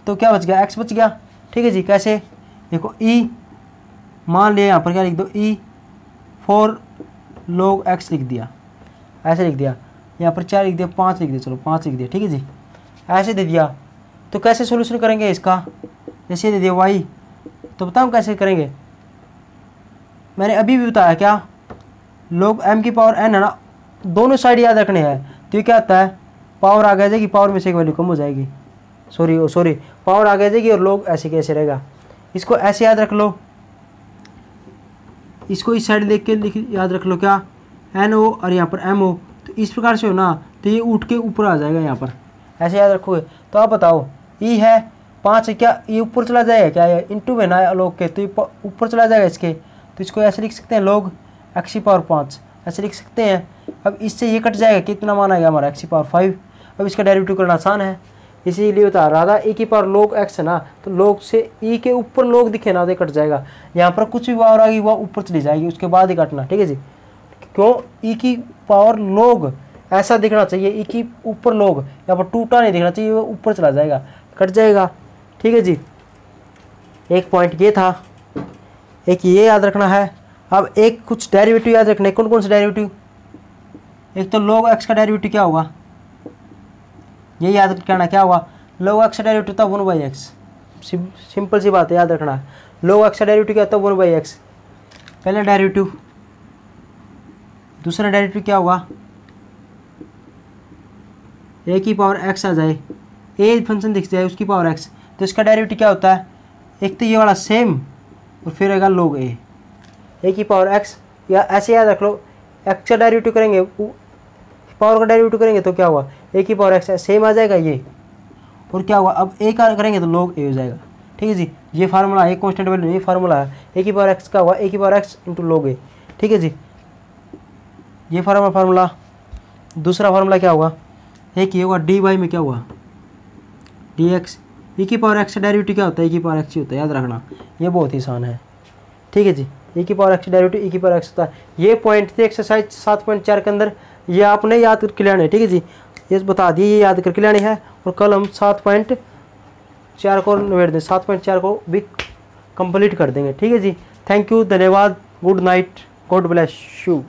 तो क्या बच गया x बच गया, ठीक है जी। कैसे देखो e मान लिया, यहाँ पर क्या लिख दो e फॉर log x लिख दिया, ऐसे लिख दिया, यहाँ पर 4 लिख दिया, 5 लिख दिया, चलो 5 लिख दिया, ठीक है जी, ऐसे दे दिया। तो कैसे सोल्यूशन करेंगे इसका, जैसे दे दिया y, तो बताओ कैसे करेंगे, मैंने अभी भी बताया क्या, log m की पावर n है ना, दोनों साइड याद रखने हैं, तो ये क्या आता है पावर आ जाएगी, पावर में से एक वैल्यू कम हो जाएगी, सॉरी पावर आ जाएगी और log ऐसे कैसे रहेगा, इसको ऐसे याद रख लो, इसको इस साइड देख के याद रख लो क्या n हो और यहाँ पर m हो, तो इस प्रकार से हो ना, तो ये उठ के ऊपर आ जाएगा, यहाँ पर ऐसे याद रखोगे। तो आप बताओ e है 5 है, क्या ये ऊपर चला जाएगा, क्या है इंटू में ना log के, तो ये ऊपर चला जाएगा इसके, तो इसको ऐसे लिख सकते हैं log x की पावर 5, ऐसे लिख सकते हैं। अब इससे ये कट जाएगा, कितना मान आएगा हमारा x की पावर 5। अब इसका डेरिवेटिव करना आसान है, इसीलिए बता रहा था e की पावर log x है ना, तो log से e के ऊपर log दिखे ना तो कट जाएगा, यहाँ पर कुछ भी पावर आ गई वह ऊपर चली जाएगी, उसके बाद ही काटना, ठीक है जी। क्यों, ई की पावर log ऐसा दिखना चाहिए, ई की ऊपर log, यहाँ पर टूटा नहीं दिखना चाहिए, वो ऊपर चला जाएगा, कट जाएगा। ठीक है जी, एक पॉइंट ये था, एक ये याद रखना है। अब एक कुछ डेरिवेटिव याद रखना है। कौन कौन से डेरिवेटिव, एक तो log x का डेरिवेटिव क्या होगा, ये याद करना क्या होगा, log x का डेरिवेटिव था 1/x। सिंपल सी बात है, याद रखना है। log x का डेरिवेटिव क्या होता है 1/x, पहला डेरिवेटिव। दूसरा डेरिवेटिव क्या होगा, ए की पावर x आ जाए, ए फंक्शन दिख जाए उसकी पावर x, तो इसका डेरिवेटिव क्या होता है, एक तो ये वाला सेम और फिर आएगा log ए की पावर x, या ऐसे याद रख लो, x का डेरिवेटिव करेंगे, पावर का डेरिवेटिव करेंगे तो क्या हुआ, ए की पावर x सेम आ जाएगा ये, और क्या हुआ, अब ए का करेंगे तो log ए हो जाएगा। ठीक है जी, ये फार्मूला है, कांस्टेंट वैल्यू, ये फार्मूला है, ए की पावर x का हुआ ए की पावर x इंटू log ए। ठीक है जी, ये फार्मूला। दूसरा फार्मूला क्या होगा, एक ये होगा डी वाई में क्या हुआ डी एक्स, ई की पावर एक्स डेरिवेटिव क्या होता है, ई की पावर एक्स ही होता है, याद रखना, ये बहुत ही आसान है। ठीक है जी, ई की पावर एक्स डेरिवेटिव ई की पावर एक्स होता है। ये पॉइंट थे एक्सरसाइज 7.4 के अंदर, ये आपने याद करके लेना है। ठीक है जी, ये बता दिए, ये याद करके लेनी है, और कल हम 7.4 को निबेड़ दें, 7.4 को भी कंप्लीट कर देंगे। ठीक है जी, थैंक यू, धन्यवाद, good night, God bless you.